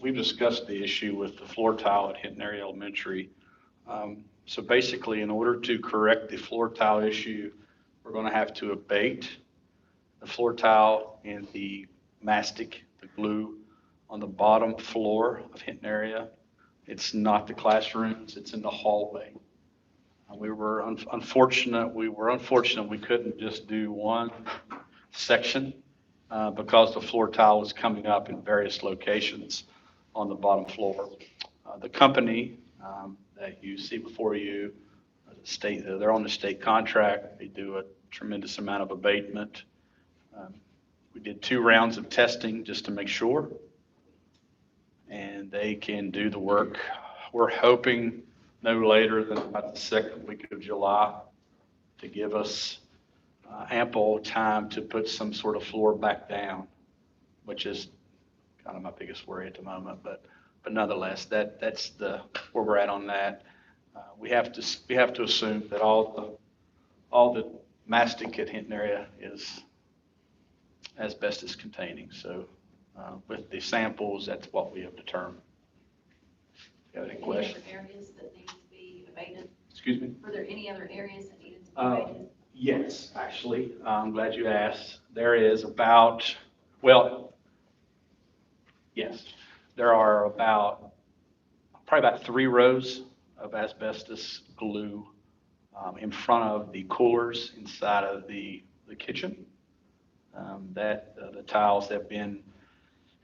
discussed the issue with the floor tile at Hinton Area Elementary. So basically, in order to correct the floor tile issue, we're going to have to abate the floor tile and the mastic, the glue on the bottom floor of Hinton Area. It's not the classrooms, it's in the hallway. We were unfortunate we couldn't just do one section because the floor tile was coming up in various locations on the bottom floor. The company that you see before you, they're on the state contract. They do a tremendous amount of abatement. We did 2 rounds of testing just to make sure, and they can do the work. We're hoping no later than about the 2nd week of July to give us ample time to put some sort of floor back down, which is kind of my biggest worry at the moment. But nonetheless, that's where we're at on that. We have to assume that all the mastic at Hinton Area is asbestos containing. So with the samples, that's what we have determined. You have any questions? Any other areas that need to be abated? Excuse me? Were there any other areas that needed to be abated? Yes, actually. I'm glad you asked. There is about, well, yes, there are probably about 3 rows of asbestos glue in front of the coolers inside of the kitchen. The tiles have been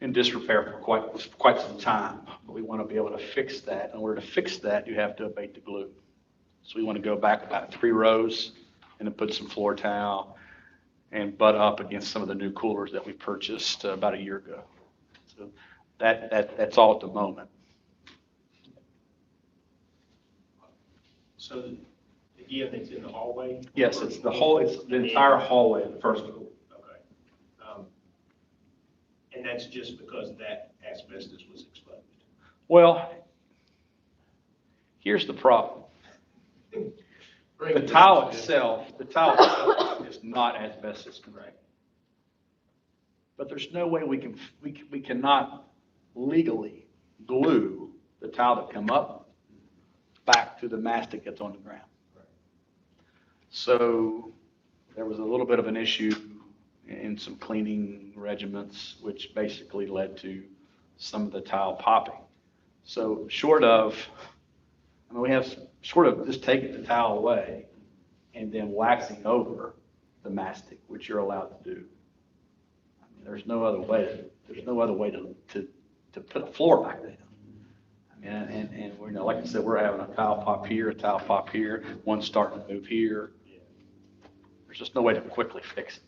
in disrepair for quite some time, but we want to be able to fix that. In order to fix that, you have to abate the glue. So we want to go back about 3 rows and then put some floor tile and butt up against some of the new coolers that we purchased about a year ago. So that's all at the moment. So again, it's in the hallway? Yes, it's the entire hallway of the first floor. Okay. And that's just because that asbestos was exposed? Well, here's the problem. The tile itself is not asbestos correct. But there's no way we cannot legally glue the tile that come up back to the mastic that's on the ground. So there was a little bit of an issue in some cleaning regimens, which basically led to some of the tile popping. So short of just taking the tile away and then waxing over the mastic, which you're allowed to do. I mean, there's no other way to put the floor back down. I mean, and we're, like I said, we're having a tile pop here, one starting to move here. There's just no way to quickly fix it.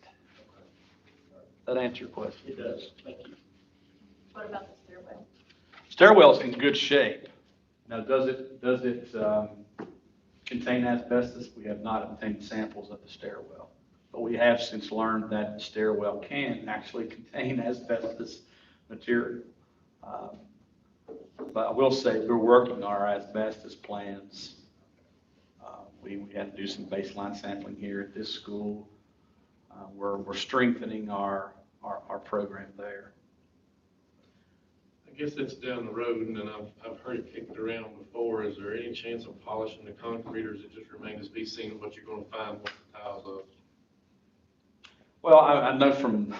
That answer your question? It does. Thank you. What about the stairwell? Stairwell's in good shape. Now, does it contain asbestos? We have not obtained samples of the stairwell, but we have since learned that the stairwell can actually contain asbestos material. But I will say we're working on our asbestos plans. We had to do some baseline sampling here at this school. We're strengthening our program there. I guess that's down the road, and I've heard it kicked around before. Is there any chance of polishing the concrete, or does it just remains to be seen what you're going to find once the tile's up? Well, I know from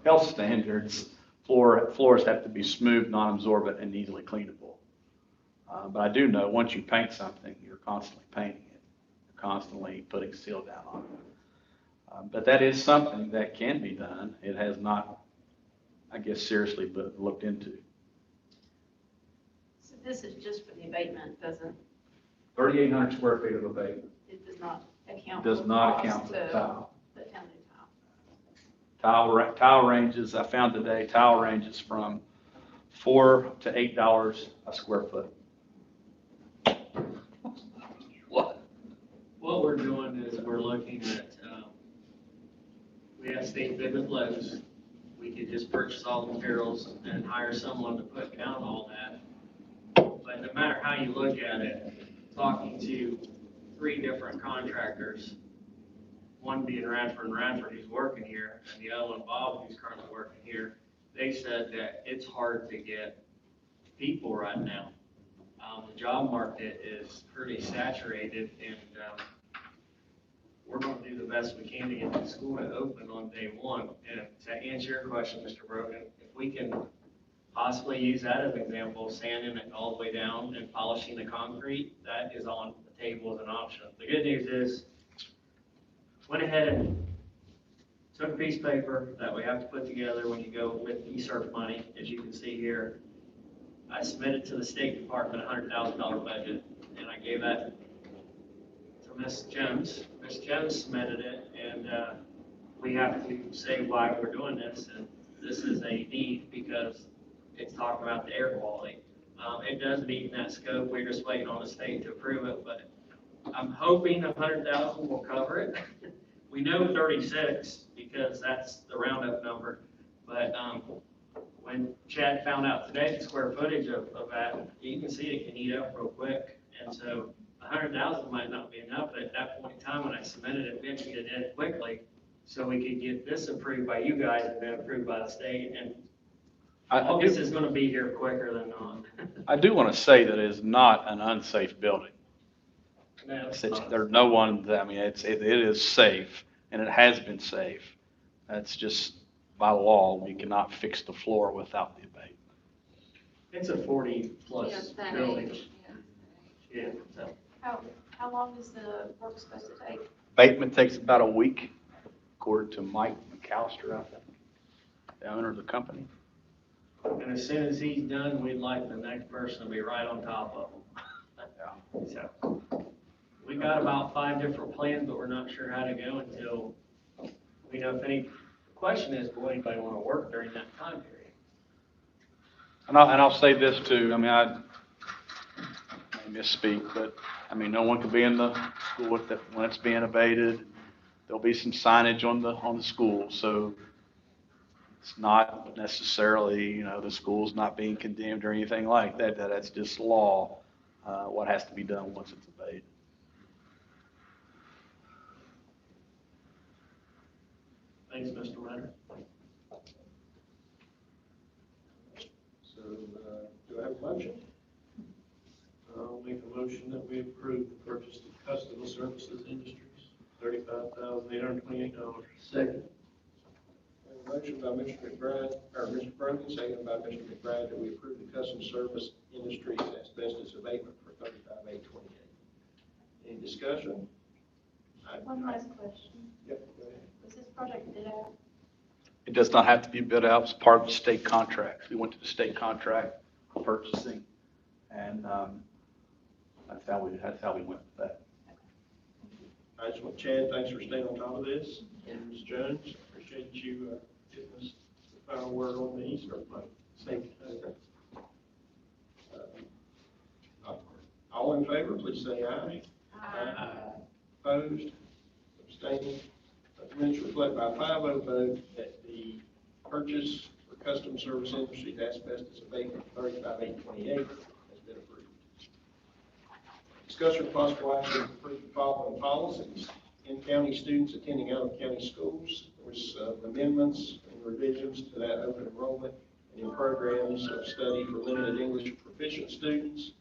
health standards, floors have to be smooth, non-absorbent, and easily cleanable. But I do know once you paint something, you're constantly painting it. You're constantly putting seal down on it. But that is something that can be done. It has not, I guess, seriously looked into. So this is just for the abatement, doesn't, 3,800 square feet of abatement. it does not account. Does for not cost account for the to tile. Put down new tile. Tile ranges, I found today, tile ranges from $4 to $8 a square foot. What? What we're doing is we're looking at, we have state bid with Lowe's. We could just purchase all the materials and hire someone to put down all that. But no matter how you look at it, talking to 3 different contractors, one being Radford and Radford, who's working here, and the other one, Bob, who's currently working here, they said that it's hard to get people right now. The job market is pretty saturated, and we're going to do the best we can to get the school to open on day one. And to answer your question, Mr. Brogan, if we can possibly use that as an example, sanding it all the way down and polishing the concrete, that is on the table as an option. The good news is, went ahead and took a piece of paper that we have to put together when you go with ESSER money, as you can see here. I submitted to the State Department a $100,000 budget, and I gave that to Ms. Jones. Ms. Jones submitted it, and we have to say why we're doing this, and this is a need because it's talking about the air quality. It does meet in that scope. We're just waiting on the state to approve it, but I'm hoping 100,000 will cover it. We know 36 because that's the roundup number, but when Chad found out today the square footage of that, you can see it can eat up real quick, and so 100,000 might not be enough, but at that point in time when I submitted it, we had to get it in quickly so we could get this approved by you guys and then approved by the state, and August is going to be here quicker than not. I do want to say that it is not an unsafe building. No, There's no one, I mean, it is safe, and it has been safe. That's just, by law, we cannot fix the floor without the abatement. it's a 40-plus building. Yeah, so. How long is the work supposed to take? Abatement takes about a week, according to Mike McAllister, I think, the owner of the company. And as soon as he's done, we'd like the next person to be right on top of him. So, we got about 5 different plans, but we're not sure how to go until we know if any, the question is, will anybody want to work during that time period? And I'll say this too, I mean, I may misspeak, but, I mean, no one could be in the school when it's being abated. There'll be some signage on the school, so it's not necessarily, the school's not being condemned or anything like that. That's just law, what has to be done once it's abated. Thanks, Mr. Renner. So, do I have a motion? I'll make a motion that we approve the purchase of Custom Services Industries, $35,828. Second. A motion by Mr. McBride, or Mr. Brogan, seconded by Mr. McBride, that we approve the Custom Service Industries asbestos abatement for $35,828. Any discussion? One last question. Yep, go ahead. Was this project bid out? It does not have to be bid out, it's part of the state contract. We went to the state contract for purchasing, and that's how we went with that. I just want, Chad, thanks for staying on top of this, and Ms. Jones, appreciate you giving us the final word on the ESSER money. Safety. All in favor, please say aye. Aye. Opposed, abstaining. Minutes reflect by a 5-0 vote that the purchase for Custom Service Industries asbestos abatement $35,828 has been approved. Discussion of possible action to approve the following policies. In-county students attending out-of-county schools. There was amendments and revisions to that open enrollment and in programs of study for limited English proficient students,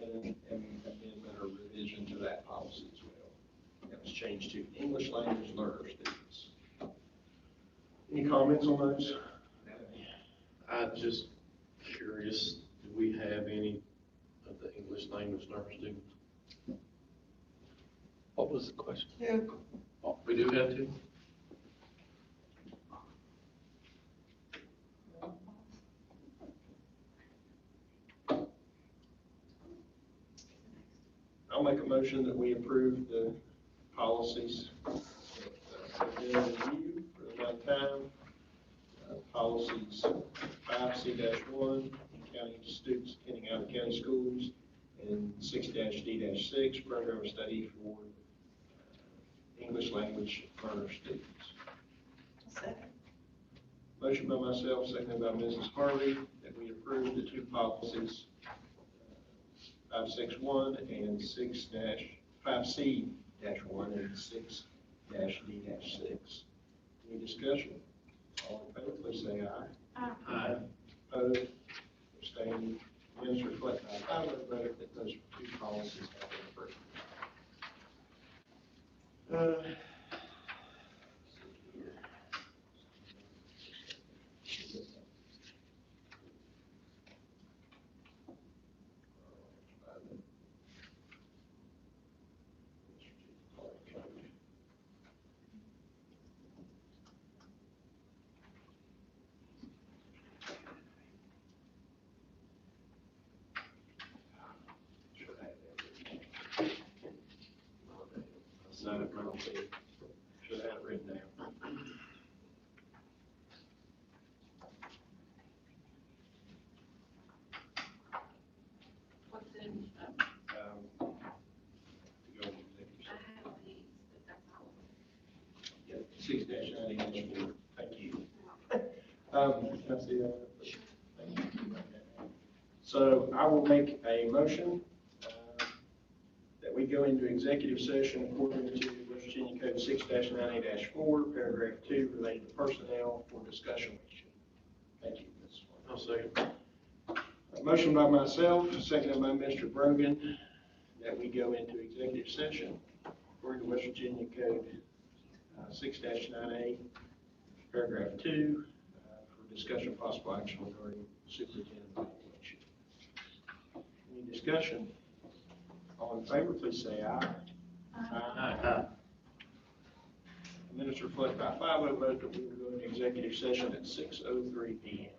and an amendment or revision to that policy as well. That was changed to English language learner students. Any comments on those? I'm just curious, do we have any of the English language learner students? What was the question? Oh, we do have two? I'll make a motion that we approve the policies that have been reviewed for the one time. Policies 5C-1, county students attending out-of-county schools, and 6-D-6, program of study for English language learner students. Second. Motion by myself, seconded by Mrs. Harvey, that we approve the two policies, 561 and 5C-1 and 6 D-6. Any discussion? All in favor, please say aye. Aye. Opposed, abstaining, minutes reflect by 5-0 vote that those two policies have been approved. Sign it wrong. Should have it written down. What's in, To go into executive I session. have these, but that's all. Yeah, 6-90-4, thank you. Can I see that? Thank you. So I will make a motion that we go into executive session according to West Virginia Code 6-98-4, paragraph 2, related to personnel for discussion. Thank you, Ms. I'll second. A motion by myself, seconded by Mr. Brogan, that we go into executive session according to West Virginia Code 6-9A, paragraph 2, for discussion of possible action regarding superintendent evaluation. Any discussion? All in favor, please say aye. Aye. Minutes reflect by 5-0 vote that we will go into executive session at 6:03 PM.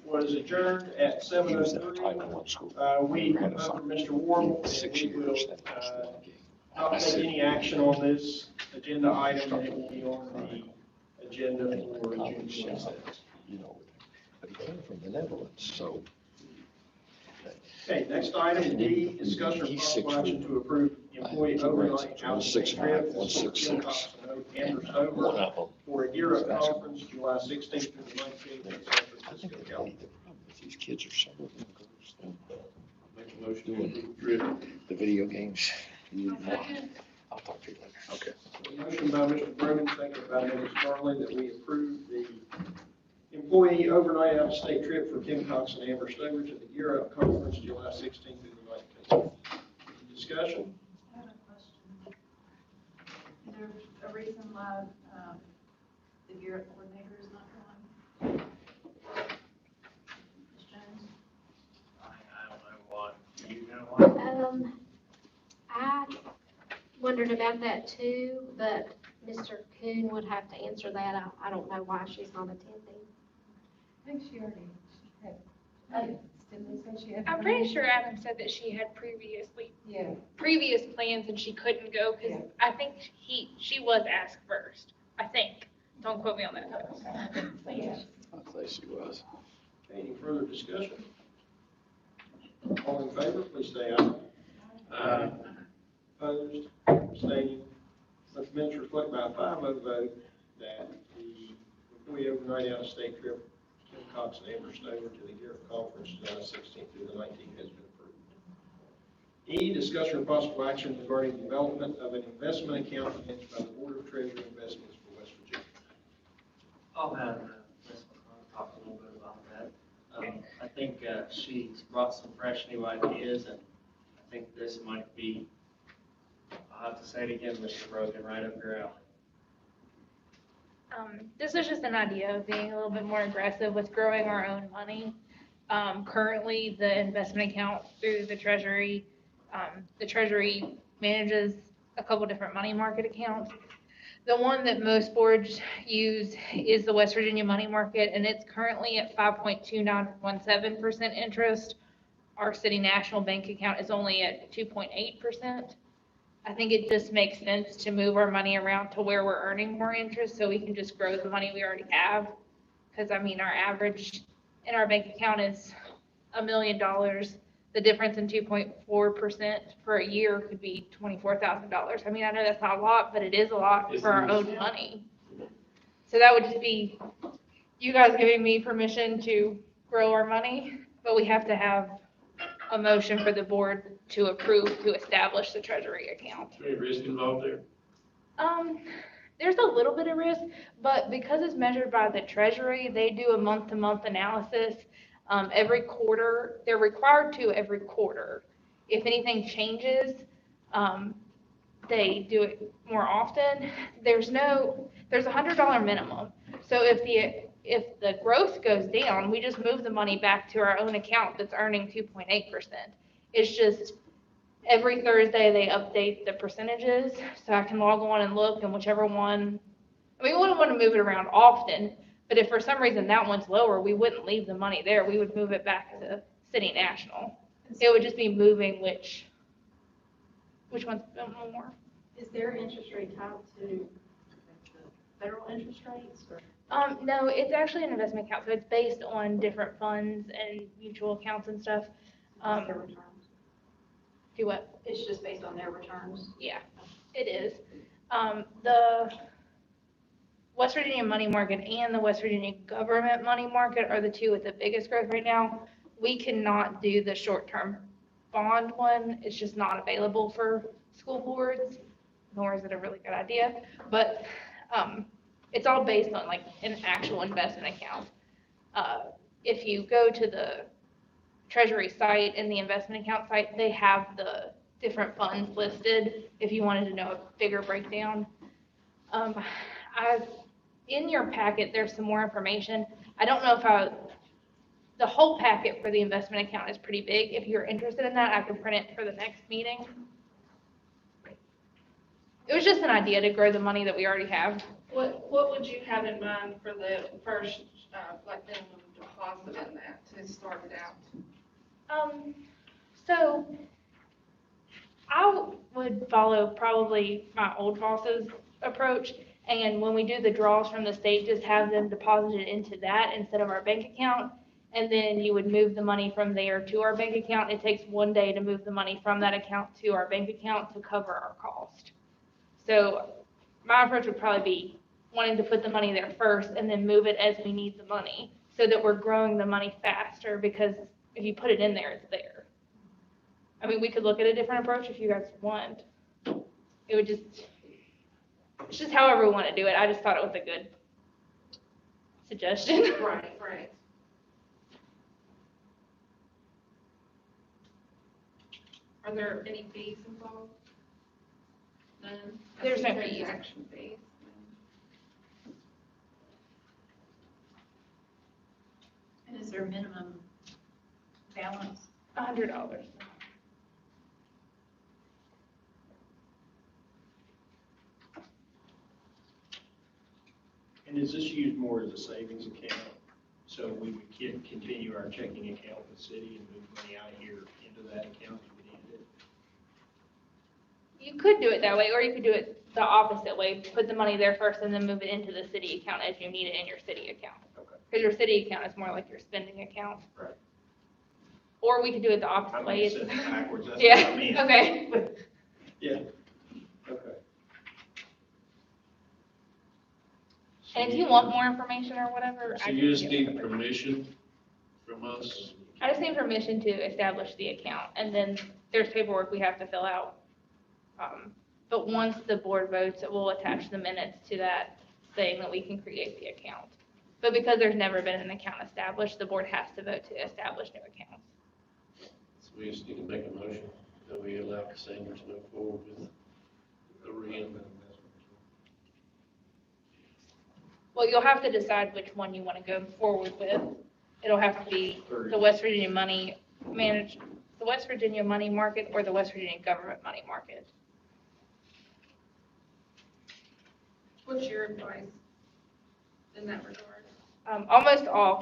was adjourned at 7:03. We have over Mr. Warble, and we will not take any action on this agenda item, and it will be on the agenda for June 27th. But he came from the Netherlands, so. Okay, next item, D, discussion of possible action to approve employee overnight out-of-state trip for Kim Cox and Amber Stover for a Gear Up conference, July 16th through the 19th in San Francisco, California. These kids are some of them girls. Make a motion to approve the trip. The video games. I'll talk to you later. Okay. Motion by Mr. Brogan, second by Mrs. Starling, that we approve the employee overnight out-of-state trip for Kim Cox and Amber Stover to the Gear Up Conference, July 16th through the 19th. Any discussion? I have a question. Is there a reason why the Gear Up coordinator is not going? Ms. Jones? I don't know what, do you know what? I wondered about that too, but Mr. Kuhn would have to answer that. I don't know why she's not attending. I think she already had, didn't they say she had? I'm pretty sure Adam said that she had Yeah. previous plans and she couldn't go because Yeah. I think she was asked first. I think. Don't quote me on that. Yeah. I think she was. Okay, any further discussion? All in favor, please say aye. Opposed, abstaining. Let the minutes reflect by a 5-0 vote that the employee overnight out-of-state trip, Kim Cox and Amber Stover to the Gear Up Conference, July 16th through the 19th has been approved. E, discussion of possible action regarding the development of an investment account managed by the Board of Treasury Investments for West Virginia. I'll have Ms. McClung talk a little bit about that. I think she's brought some fresh new ideas, and I think this might be, I'll have to say it again, Mr. Brogan, right up your alley. This was just an idea of being a little bit more aggressive with growing our own money. Currently, the investment account through the Treasury manages a couple different money market accounts. The one that most boards use is the West Virginia Money Market, and it's currently at 5.2917% interest. Our City National Bank account is only at 2.8%. I think it just makes sense to move our money around to where we're earning more interest so we can just grow the money we already have. Because, I mean, our average in our bank account is $1 million. The difference in 2.4% for a year could be $24,000. I mean, I know that's not a lot, but it is a lot for our own money. So that would just be you guys giving me permission to grow our money, but we have to have a motion for the board to approve to establish the Treasury account. Is there any risk involved there? There's a little bit of risk, but because it's measured by the Treasury, they do a month-to-month analysis. Every quarter, they're required to every quarter. If anything changes, they do it more often. There's a $100 minimum. So if the growth goes down, we just move the money back to our own account that's earning 2.8%. It's just every Thursday they update the percentages, so I can log on and look, and whichever one, I mean, we wouldn't want to move it around often, but if for some reason that one's lower, we wouldn't leave the money there. We would move it back to City National. It would just be moving which one's more. Is their interest rate tied to the federal interest rates or? No, it's actually an investment account, so it's based on different funds and mutual accounts and stuff. Their returns? Do what? It's just based on their returns? Yeah, it is. The West Virginia money market and the West Virginia government money market are the two with the biggest growth right now. We cannot do the short-term bond one. It's just not available for school boards, nor is it a really good idea. But it's all based on like an actual investment account. If you go to the Treasury site and the investment account site, they have the different funds listed if you wanted to know a bigger breakdown. In your packet, there's some more information. I don't know if the whole packet for the investment account is pretty big. If you're interested in that, I can print it for the next meeting. It was just an idea to grow the money that we already have. What would you have in mind for the first, like minimum deposit in that to start it out? So I would follow probably my old boss's approach. And when we do the draws from the state, just have them deposit it into that instead of our bank account. And then you would move the money from there to our bank account. It takes 1 day to move the money from that account to our bank account to cover our cost. So my approach would probably be wanting to put the money there first and then move it as we need the money so that we're growing the money faster, because if you put it in there, it's there. I mean, we could look at a different approach if you guys want. It would just, it's just however we want to do it. I just thought it was a good suggestion. Right, right. Are there any fees involved? None? There's no That's a fees. transaction fees. And is there a minimum balance? $100. And is this used more as a savings account? So we would continue our checking account with the city and move money out of here into that account if we needed it? You could do it that way, or you could do it the opposite way. Put the money there first and then move it into the city account as you need it in your city account. Okay. Because your city account is more like your spending account. Right. Or we could do it the I opposite mean, way. it's backwards, that's what Yeah, I meant. okay. Yeah, okay. And if you want more information or whatever, So I can you just give need it. permission from us? I just need permission to establish the account, and then there's paperwork we have to fill out. But once the board votes, it will attach the minutes to that saying that we can create the account. But because there's never been an account established, the board has to vote to establish new accounts. So we just need to make a motion that we allow Cassandra to move forward with the reinvestment. Well, you'll have to decide which one you want to go forward with. It'll have to be the West Virginia money the West Virginia money market or the West Virginia government money market. What's your advice in that regard? Almost all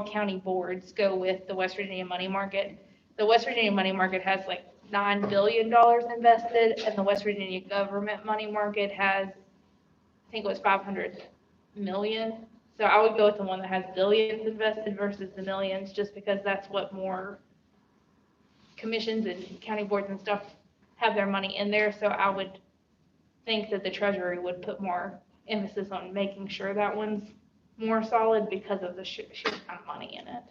county boards go with the West Virginia money market. The West Virginia money market has like $9 billion invested, and the West Virginia government money market has, I think it was 500 million. So I would go with the one that has billions invested versus the millions, just because that's what more commissions and county boards and stuff have their money in there. So I would think that the Treasury would put more emphasis on making sure that one's more solid because of the sheer amount of money in it.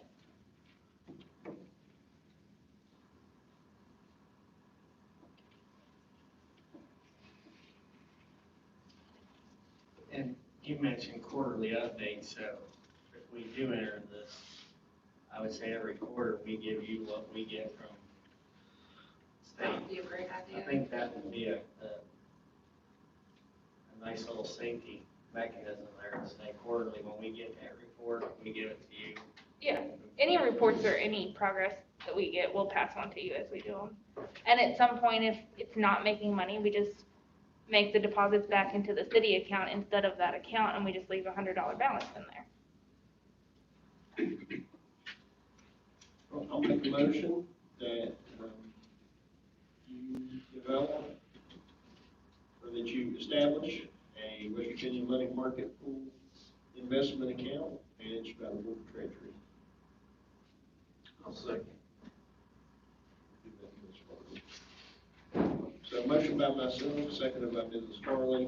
And you mentioned quarterly updates, so if we do enter this, I would say every quarter we give you what we get from That would state. be a great I idea. think that would be a nice little safety mechanism there to say quarterly, when we get that report, we give it to you. Yeah, any reports or any progress that we get, we'll pass on to you as we do them. And at some point, if it's not making money, we just make the deposits back into the city account instead of that account, and we just leave $100 balance in there. Well, I'll make a motion that you develop, or that you establish a West Virginia money market pool investment account managed by the Board of Treasury. I'll second. So motion by myself, seconded by Mrs. Farley,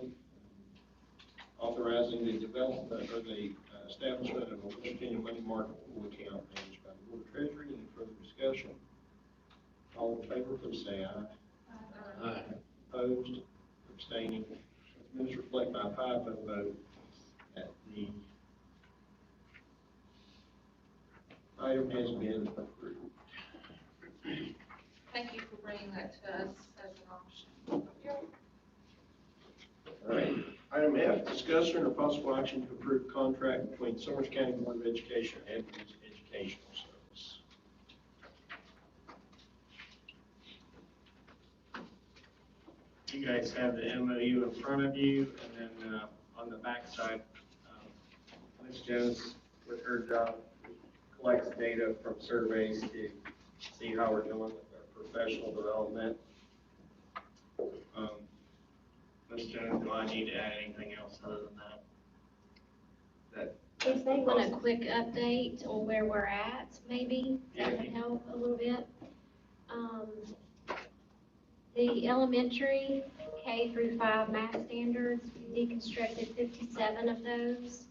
authorizing the development or the establishment of a West Virginia money market pool account managed by the Board of Treasury. Any further discussion? All in favor, please say aye. Aye. Opposed, abstaining. Minutes reflect by a 5-0 vote that the item has been approved. Thank you for bringing that to us as an option. All right. Item F, discussion or possible action to approve contract between Summers County Board of Education and Edwards Educational Service. You guys have the MOU in front of you, and then on the back side, Ms. Jones with her job, collects data from surveys to see how we're doing with our professional development. Ms. Jones, do I need to add anything else other than that? If they want a quick update on where we're at, maybe, that would help a little bit. The elementary K through 5 math standards, we deconstructed 57 of those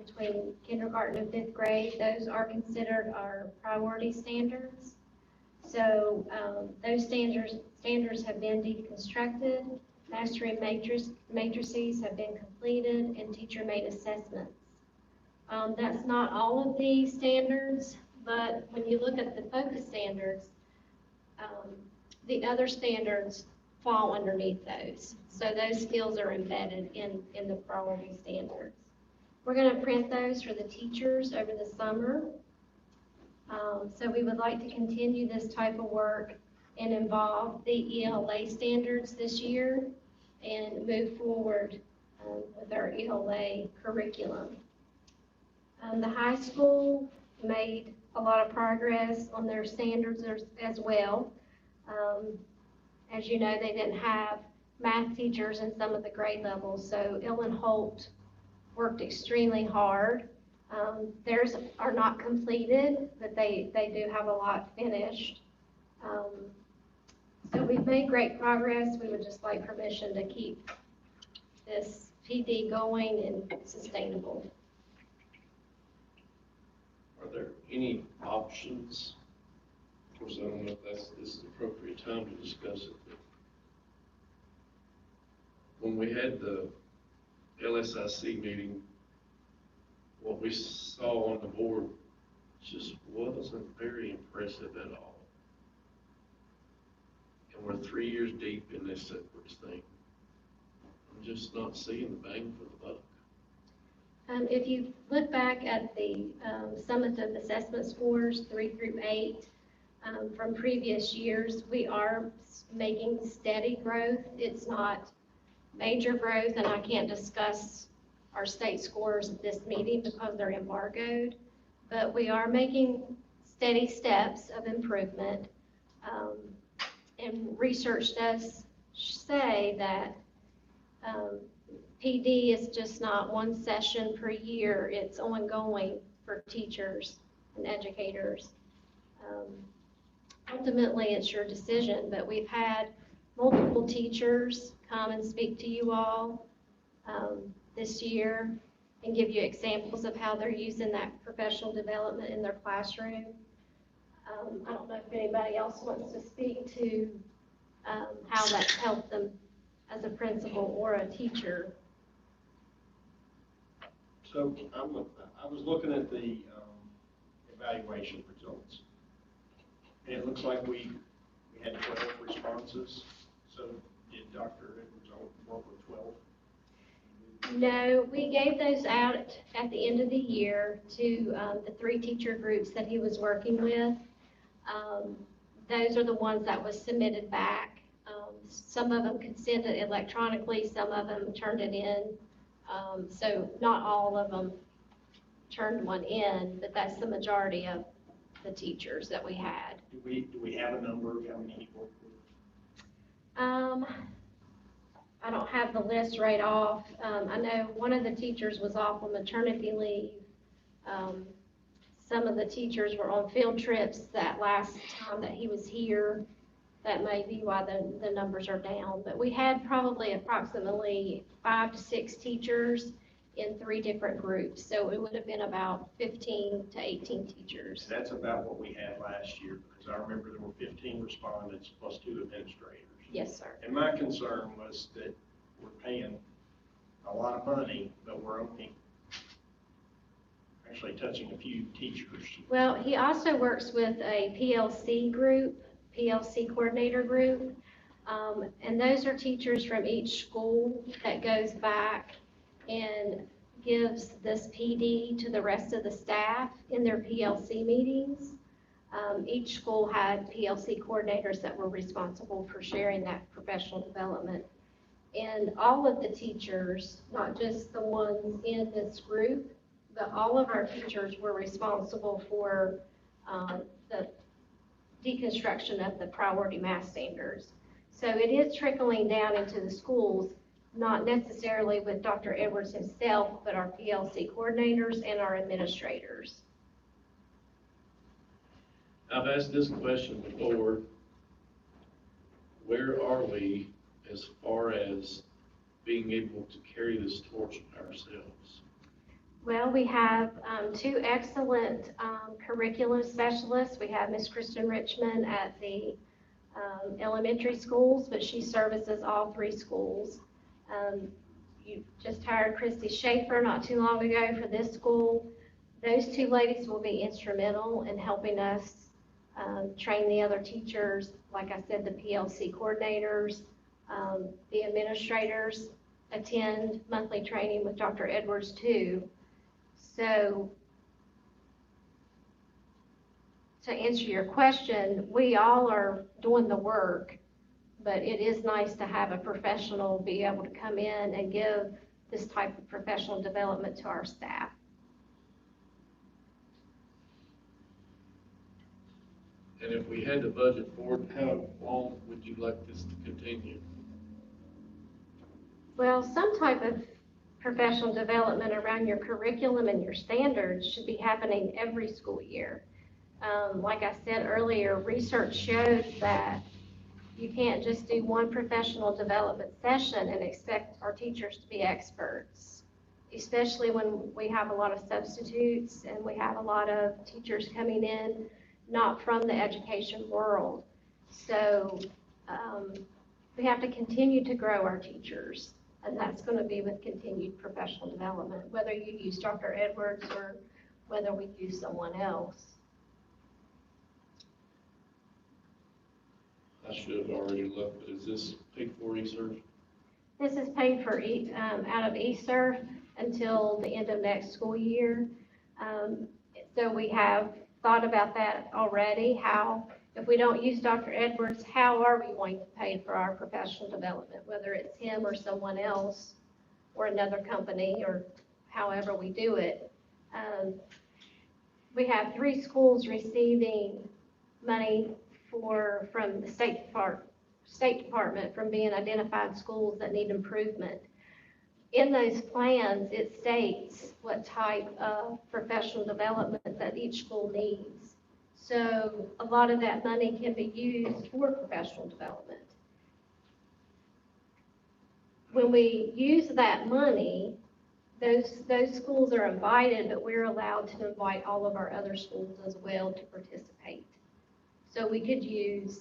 between kindergarten and 5th grade. Those are considered our priority standards. So those standards have been deconstructed, mastery matrices have been completed, and teacher-made assessments. That's not all of these standards, but when you look at the focus standards, the other standards fall underneath those. So those skills are embedded in the priority standards. We're going to print those for the teachers over the summer. So we would like to continue this type of work and involve the ELA standards this year and move forward with our ELA curriculum. The high school made a lot of progress on their standards as well. As you know, they didn't have math teachers in some of the grade levels, so Ellen Holt worked extremely hard. Theirs are not completed, but they do have a lot finished. So we've made great progress. We would just like permission to keep this PD going and sustainable. Are there any options? Of course, I don't know if this is the appropriate time to discuss it, but when we had the LSIC meeting, what we saw on the board just wasn't very impressive at all. And we're 3 years deep in this thing. I'm just not seeing the bang for the buck. If you look back at the summative assessment scores, 3 through 8, from previous years, we are making steady growth. It's not major growth, and I can't discuss our state scores at this meeting because they're embargoed, but we are making steady steps of improvement. And research does say that PD is just not one session per year, it's ongoing for teachers and educators. Ultimately, it's your decision, but we've had multiple teachers come and speak to you all this year and give you examples of how they're using that professional development in their classroom. I don't know if anybody else wants to speak to how that's helped them as a principal or a teacher. So I was looking at the evaluation results, and it looks like we had 12 responses. So did Dr. Edwards work with 12? No, we gave those out at the end of the year to the 3 teacher groups that he was working with. Those are the ones that was submitted back. Some of them could send it electronically, some of them turned it in. So not all of them turned one in, but that's the majority of the teachers that we had. Do we have a number of how many he worked with? I don't have the list right off. I know one of the teachers was off on maternity leave. Some of the teachers were on field trips that last time that he was here. That may be why the numbers are down. But we had probably approximately 5 to 6 teachers in 3 different groups. So it would have been about 15 to 18 teachers. That's about what we had last year, because I remember there were 15 respondents plus 2 administrators. Yes, sir. And my concern was that we're paying a lot of money, but we're only actually touching a few teachers. Well, he also works with a PLC group, PLC coordinator group, and those are teachers from each school that goes back and gives this PD to the rest of the staff in their PLC meetings. Each school had PLC coordinators that were responsible for sharing that professional development. And all of the teachers, not just the ones in this group, but all of our teachers were responsible for the deconstruction of the priority math standards. So it is trickling down into the schools, not necessarily with Dr. Edwards himself, but our PLC coordinators and our administrators. I've asked this question before. Where are we as far as being able to carry this torch ourselves? Well, we have two excellent curriculum specialists. We have Miss Kristen Richmond at the elementary schools, but she services all three schools. You just hired Christy Schaefer not too long ago for this school. Those two ladies will be instrumental in helping us train the other teachers. Like I said, the PLC coordinators, the administrators attend monthly training with Dr. Edwards too. So to answer your question, we all are doing the work, but it is nice to have a professional be able to come in and give this type of professional development to our staff. And if we had the budget for it, how long would you like this to continue? Well, some type of professional development around your curriculum and your standards should be happening every school year. Like I said earlier, research shows that you can't just do one professional development session and expect our teachers to be experts, especially when we have a lot of substitutes and we have a lot of teachers coming in not from the education world. So we have to continue to grow our teachers, and that's going to be with continued professional development, whether you use Dr. Edwards or whether we use someone else. I should have already looked, but is this paid for research? This is paid for out of ESSER until the end of next school year. So we have thought about that already, how if we don't use Dr. Edwards, how are we going to pay for our professional development, whether it's him or someone else or another company or however we do it. We have 3 schools receiving money from the State Department from being identified schools that need improvement. In those plans, it states what type of professional development that each school needs. So a lot of that money can be used for professional development. When we use that money, those schools are invited, but we're allowed to invite all of our other schools as well to participate. So we could use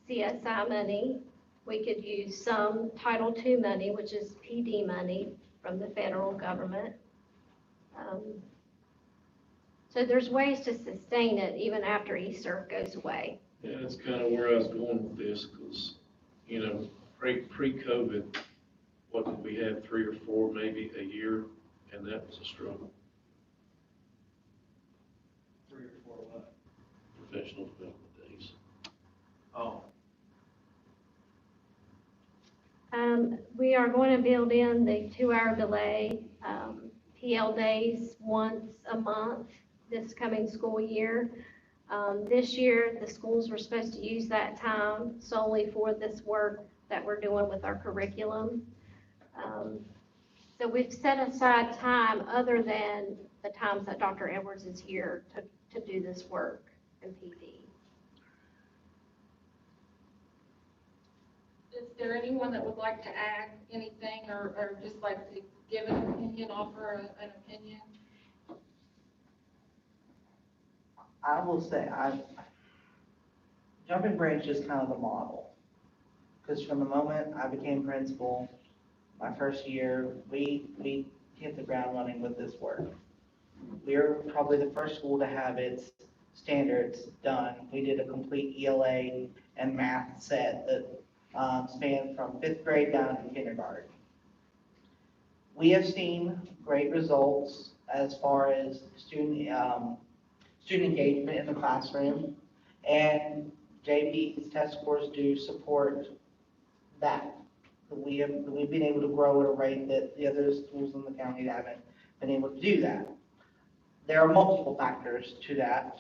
CSI money. We could use some Title II money, which is PD money from the federal government. So there's ways to sustain it even after ESSER goes away. Yeah, that's kind of where I was going with this, because, you know, pre-COVID, what did we have, 3 or 4 maybe a year, and that was a struggle. 3 or 4 what? Professional development days. Oh. We are going to build in the 2-hour delay PL days once a month this coming school year. This year, the schools were supposed to use that time solely for this work that we're doing with our curriculum. So we've set aside time other than the times that Dr. Edwards is here to do this work in PD. Is there anyone that would like to add anything or just like to give an opinion, offer an opinion? I will say, Jumping Branch is kind of the model. Because from the moment I became principal, my first year, we hit the ground running with this work. We're probably the first school to have its standards done. We did a complete ELA and math set that spanned from 5th grade down to kindergarten. We have seen great results as far as student engagement in the classroom, and JP's test scores do support that. We've been able to grow at a rate that the other schools in the county haven't been able to do that. There are multiple factors to that,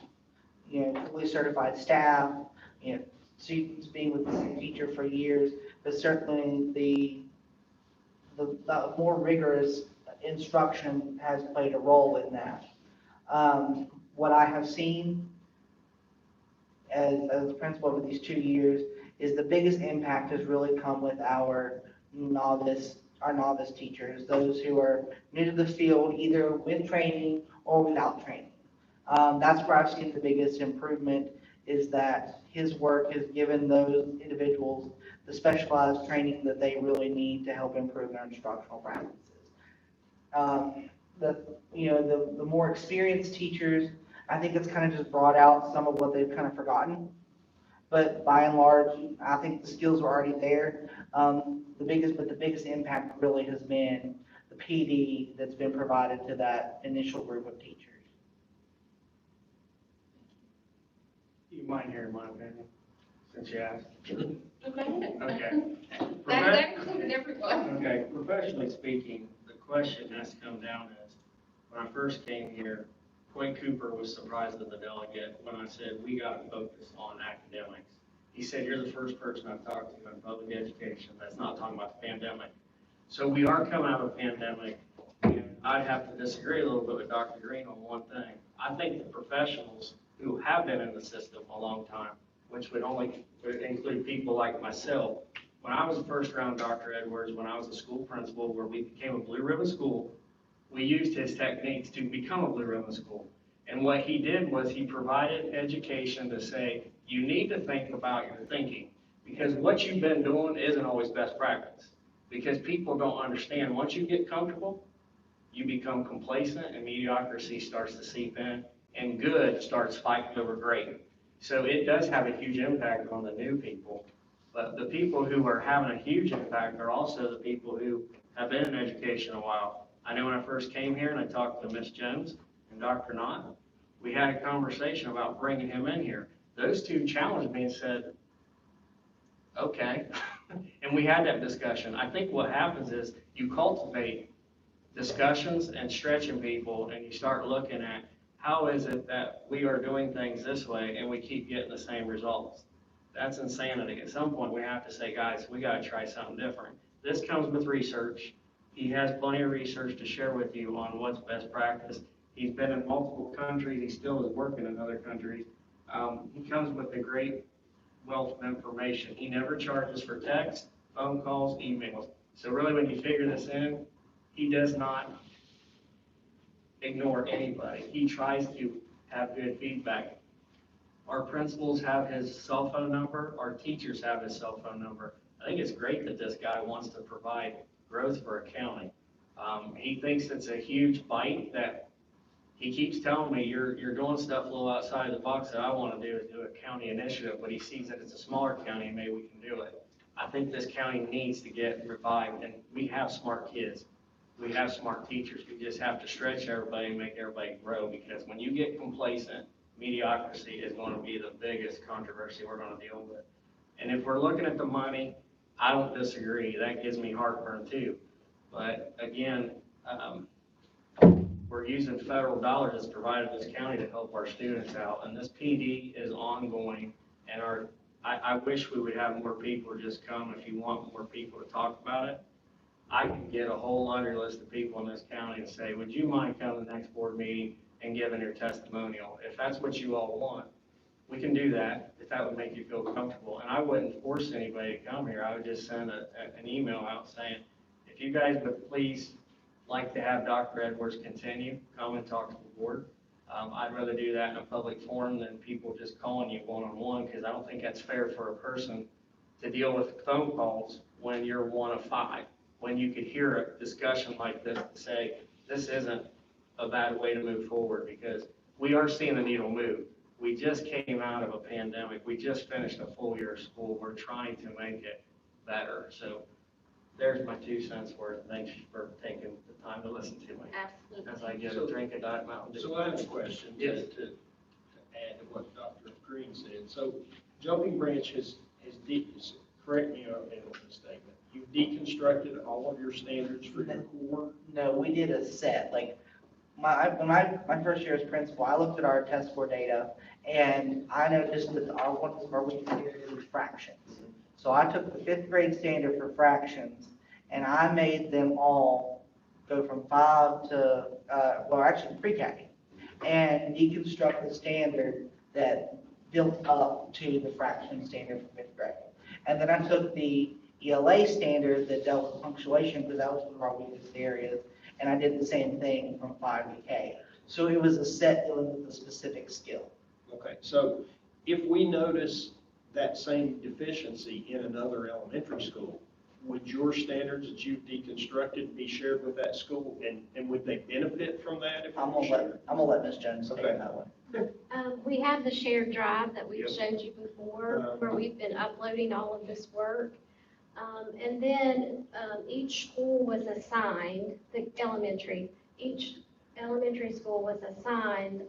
fully certified staff, students being with the same teacher for years, but certainly the more rigorous instruction has played a role in that. What I have seen as a principal over these 2 years is the biggest impact has really come with our novice teachers, those who are new to the field, either with training or without training. That's where I've seen the biggest improvement, is that his work has given those individuals the specialized training that they really need to help improve their instructional practices. The more experienced teachers, I think it's kind of just brought out some of what they've kind of forgotten. But by and large, I think the skills are already there. The biggest impact really has been the PD that's been provided to that initial group of teachers. You mind hearing my opinion, since you asked? Okay. Okay. That included everyone. Okay, professionally speaking, the question has to come down is, when I first came here, Quinn Cooper was surprised as a delegate when I said, we got to focus on academics. He said, you're the first person I've talked to in public education that's not talking about the pandemic. So we are coming out of a pandemic, and I'd have to disagree a little bit with Dr. Green on one thing. I think the professionals who have been in the system a long time, which would include people like myself. When I was first around Dr. Edwards, when I was a school principal where we became a Blue Ribbon school, we used his techniques to become a Blue Ribbon school. And what he did was he provided education to say, you need to think about your thinking, because what you've been doing isn't always best practice. Because people don't understand, once you get comfortable, you become complacent and mediocrity starts to seep in, and good starts fighting over great. So it does have a huge impact on the new people. But the people who are having a huge impact are also the people who have been in education a while. I know when I first came here and I talked to Ms. Jones and Dr. Knott, we had a conversation about bringing him in here. Those two challenged me and said, okay. And we had that discussion. I think what happens is you cultivate discussions and stretching people, and you start looking at how is it that we are doing things this way and we keep getting the same results. That's insanity. At some point we have to say, guys, we got to try something different. This comes with research. He has plenty of research to share with you on what's best practice. He's been in multiple countries. He still is working in other countries. He comes with a great wealth of information. He never charges for text, phone calls, emails. So really when you figure this in, he does not ignore anybody. He tries to have good feedback. Our principals have his cell phone number. Our teachers have his cell phone number. I think it's great that this guy wants to provide growth for a county. He thinks it's a huge bite that he keeps telling me, you're doing stuff a little outside of the box that I want to do is do a county initiative, but he sees that it's a smaller county and maybe we can do it. I think this county needs to get revived, and we have smart kids. We have smart teachers. We just have to stretch everybody and make everybody grow, because when you get complacent, mediocrity is going to be the biggest controversy we're going to deal with. And if we're looking at the money, I don't disagree. That gives me heartburn too. But again, we're using federal dollars that's provided this county to help our students out. And this PD is ongoing. And I wish we would have more people just come if you want more people to talk about it. I can get a whole laundry list of people in this county and say, would you mind coming to the next board meeting and giving your testimonial? If that's what you all want, we can do that, if that would make you feel comfortable. And I wouldn't force anybody to come here. I would just send an email out saying, if you guys would please like to have Dr. Edwards continue, come and talk to the board. I'd rather do that in a public forum than people just calling you one-on-one, because I don't think that's fair for a person to deal with phone calls when you're one of five. When you could hear a discussion like this and say, this isn't a bad way to move forward, because we are seeing the needle move. We just came out of a pandemic. We just finished a full year of school. We're trying to make it better. So there's my 2 cents worth. Thanks for taking the time to listen to me. Absolutely. As I get a drink of Diet Mountain Dew. So I have a question Yes. to add to what Dr. Green said. So Jumping Branch has correct me if I'm making a statement. You've deconstructed all of your standards for your core. No, we did a set, like, my first year as principal, I looked at our test score data, and I noticed that one of our weakest areas was fractions. So I took the fifth grade standard for fractions, and I made them all go from 5 to, well, actually pre-K, and deconstruct the standard that built up to the fraction standard for fifth grade. And then I took the ELA standard that dealt with punctuation, because that was one of our weakest areas, and I did the same thing from 5 to K. So it was a set dealing with a specific skill. Okay, so if we notice that same deficiency in another elementary school, would your standards that you've deconstructed be shared with that school, and would they benefit from that? If I'm gonna let Ms. Jones take Okay. that one. We have the shared drive that we've Yep. showed you before, Uh-huh. where we've been uploading all of this work. And then each school was assigned, each elementary school was assigned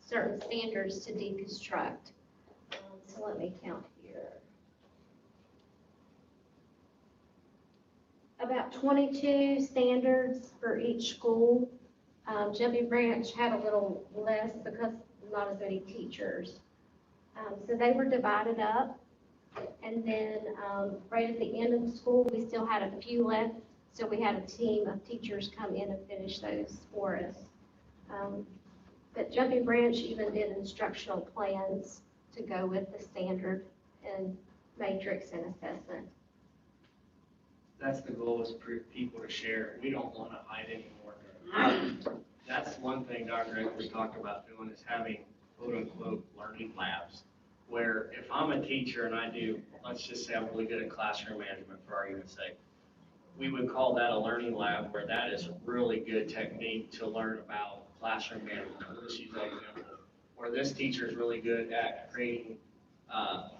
certain standards to deconstruct. So let me count here. About 22 standards for each school. Jumping Branch had a little less because not as many teachers. So they were divided up. And then right at the end of the school, we still had a few left. So we had a team of teachers come in and finish those for us. But Jumping Branch even did instructional plans to go with the standard and matrix and assessment. That's the goal, is for people to share. We don't want to hide anymore. That's one thing Dr. Edwards talked about doing, is having quote-unquote learning labs, where if I'm a teacher and I do, let's just say I'm really good at classroom management for argument's sake, we would call that a learning lab, where that is really good technique to learn about classroom management. Let's use that example, where this teacher is really good at creating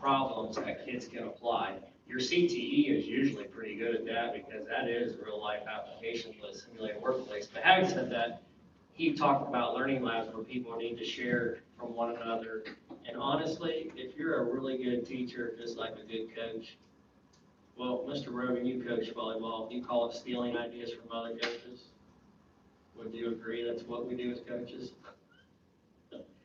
problems that kids can apply. Your CTE is usually pretty good at that, because that is real life application with a simulated workplace. But having said that, he talked about learning labs where people need to share from one another. And honestly, if you're a really good teacher, just like a good coach, well, Mr. Rogan, you coach volleyball, you call it stealing ideas from other coaches? Would you agree that's what we do as coaches?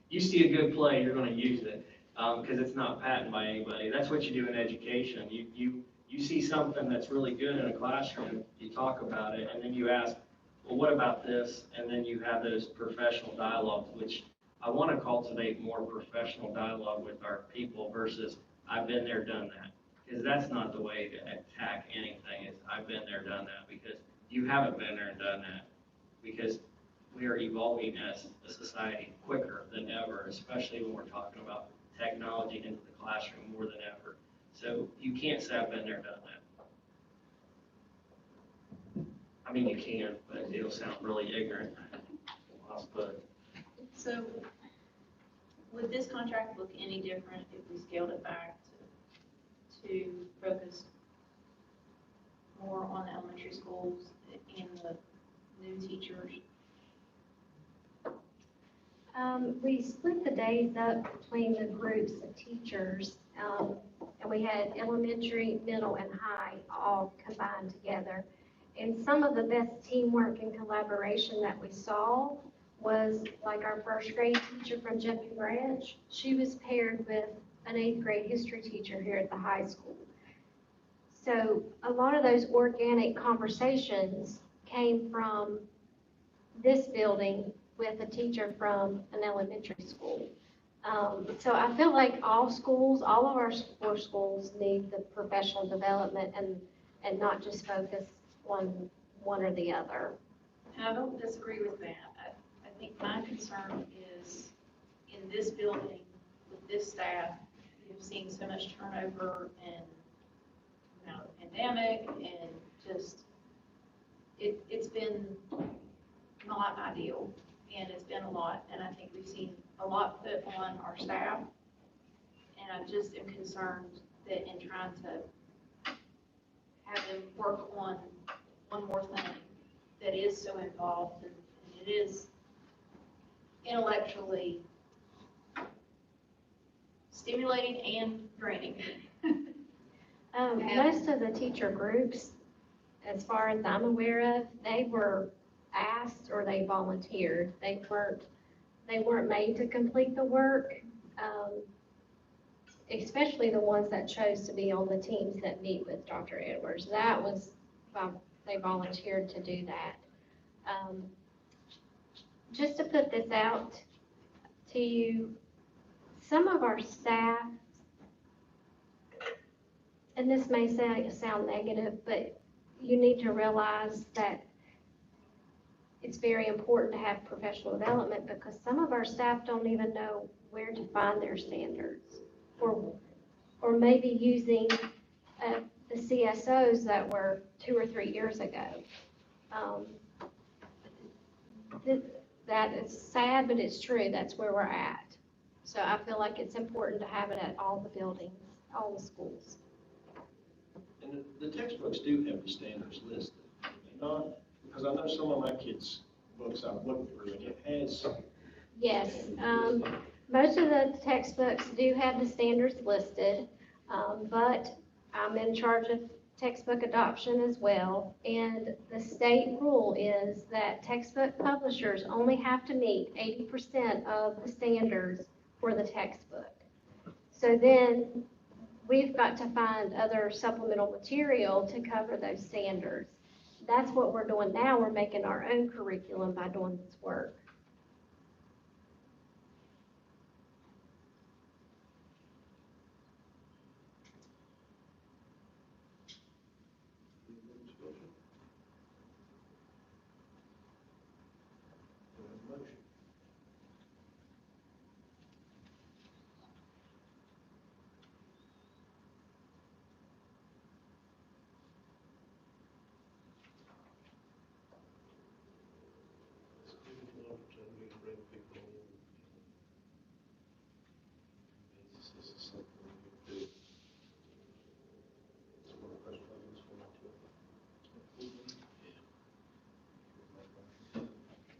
You see a good play, you're going to use it, because it's not patented by anybody. That's what you do in education. You see something that's really good in a classroom, you talk about it, and then you ask, well, what about this? And then you have those professional dialogues, which I want to cultivate more professional dialogue with our people versus I've been there, done that. Because that's not the way to attack anything, is I've been there, done that, because you haven't been there and done that. Because we are evolving as a society quicker than ever, especially when we're talking about technology into the classroom more than ever. So you can't say I've been there, done that. I mean, you can, but it'll sound really ignorant. But So would this contract look any different if we scaled it back to focus more on the elementary schools and the new teachers? We split the days up between the groups of teachers, and we had elementary, middle, and high all combined together. And some of the best teamwork and collaboration that we saw was like our first grade teacher from Jumping Branch. She was paired with an 8th grade history teacher here at the high school. So a lot of those organic conversations came from this building with a teacher from an elementary school. So I feel like all of our 4 schools need the professional development and not just focus on one or the other. And I don't disagree with that. I think my concern is in this building with this staff, you've seen so much turnover and now the pandemic, and just it's been not ideal, and it's been a lot, and I think we've seen a lot put on our staff, and I just am concerned that in trying to have them work on one more thing that is so involved, and it is intellectually stimulating and draining. Most of the teacher groups, as far as I'm aware of, they were asked or they volunteered. They weren't made to complete the work, especially the ones that chose to be on the teams that meet with Dr. Edwards. That was, they volunteered to do that. Just to put this out to you, some of our staff, and this may sound negative, but you need to realize that it's very important to have professional development because some of our staff don't even know where to find their standards, or maybe using the CSOs that were 2 or 3 years ago. That is sad, but it's true. That's where we're at. So I feel like it's important to have it at all the buildings, all the schools. And the textbooks do have the standards listed, do they not? Because I know some of my kids' books I've looked through, and it has. Yes, most of the textbooks do have the standards listed, but I'm in charge of textbook adoption as well. And the state rule is that textbook publishers only have to meet 80% of the standards for the textbook. So then we've got to find other supplemental material to cover those standards. That's what we're doing now. We're making our own curriculum by doing this work.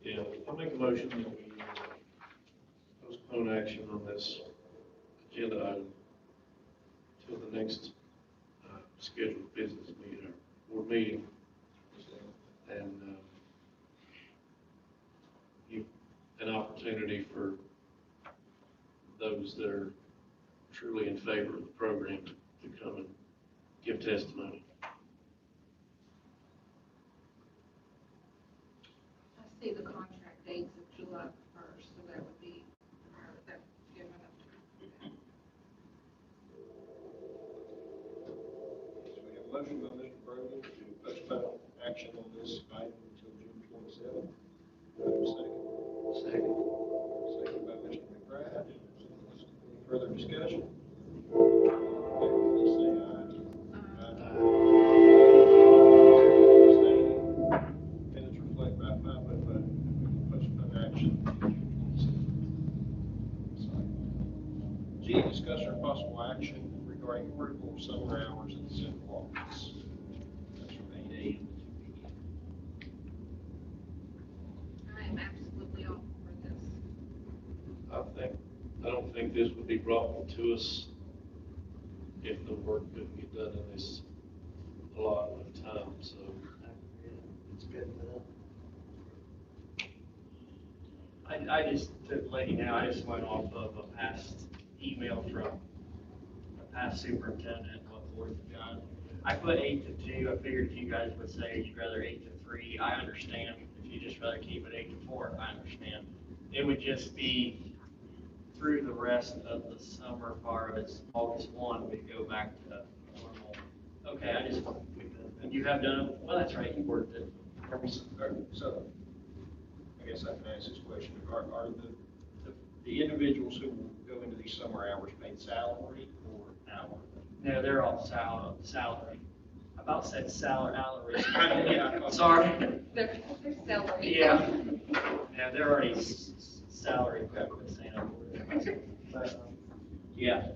Yeah, I'll make a motion that we postpone action on this agenda item till the next scheduled business meeting or board meeting. And give an opportunity for those that are truly in favor of the program to come and give testimony. I see the contract dates of July 1st, so that would be, that would give enough time. So we have a motion by Mr. Brogan to postpone action on this item until June 27th. Do I have a second? Second by Mr. McBride. Any further discussion? All in favor, please say aye. Abstaining. Minutes reflect by 5-0 vote. Postpone action. G, discussion or possible action regarding approval of summer hours at the central office. That's from 8 a.m. to 2 p.m. I am absolutely all for this. I don't think this would be brought to us if the work couldn't get done in this allotment of time, so. It's good for them. I just, to let you know, I just went off of a past email from a past superintendent, what board have done. I put 8 to 2. I figured if you guys would say you'd rather 8 to 3, I understand. If you just rather keep it 8 to 4, I understand. It would just be through the rest of the summer part, it's August 1, we go back to normal. Okay, I just, you have done it, well, that's right, you worked it. So, I guess I can ask this question. Are the individuals who will go into these summer hours paid salary or hourly? No, they're all salary. I about said salary. Yeah. Sorry. They're salary. Yeah. Yeah, they're already salary. Yeah,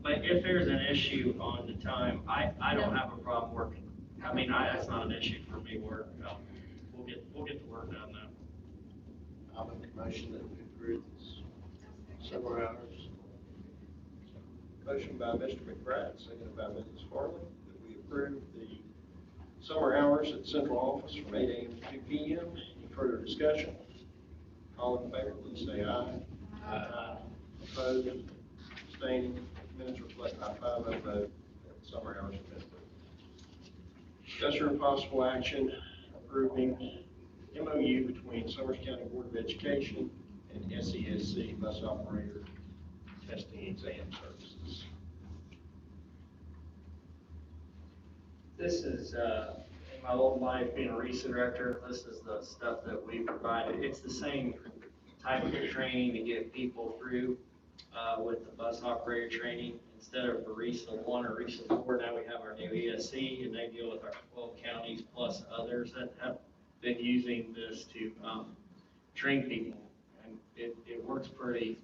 but if there's an issue on the time, I don't have a problem working. I mean, that's not an issue for me work. We'll get the work done though. I'll make a motion that we approve this summer hours. Motion by Mr. McBride, seconded by Mrs. Farley, that we approve the summer hours at the central office from 8 a.m. to 2 p.m. Any further discussion? All in favor, please say aye. Aye. Opposed, abstaining, minutes reflect by 5-0 vote that summer hours have been approved. Discussion and possible action approving MOU between Summers County Board of Education and SESC bus operator testing exam services. This is, in my old life being a RESA director, this is the stuff that we provided. It's the same type of training to get people through with the bus operator training. Instead of a RESA 1 or RESA 4, now we have our new ESC, and they deal with our 12 counties plus others that have been using this to train people. And it works pretty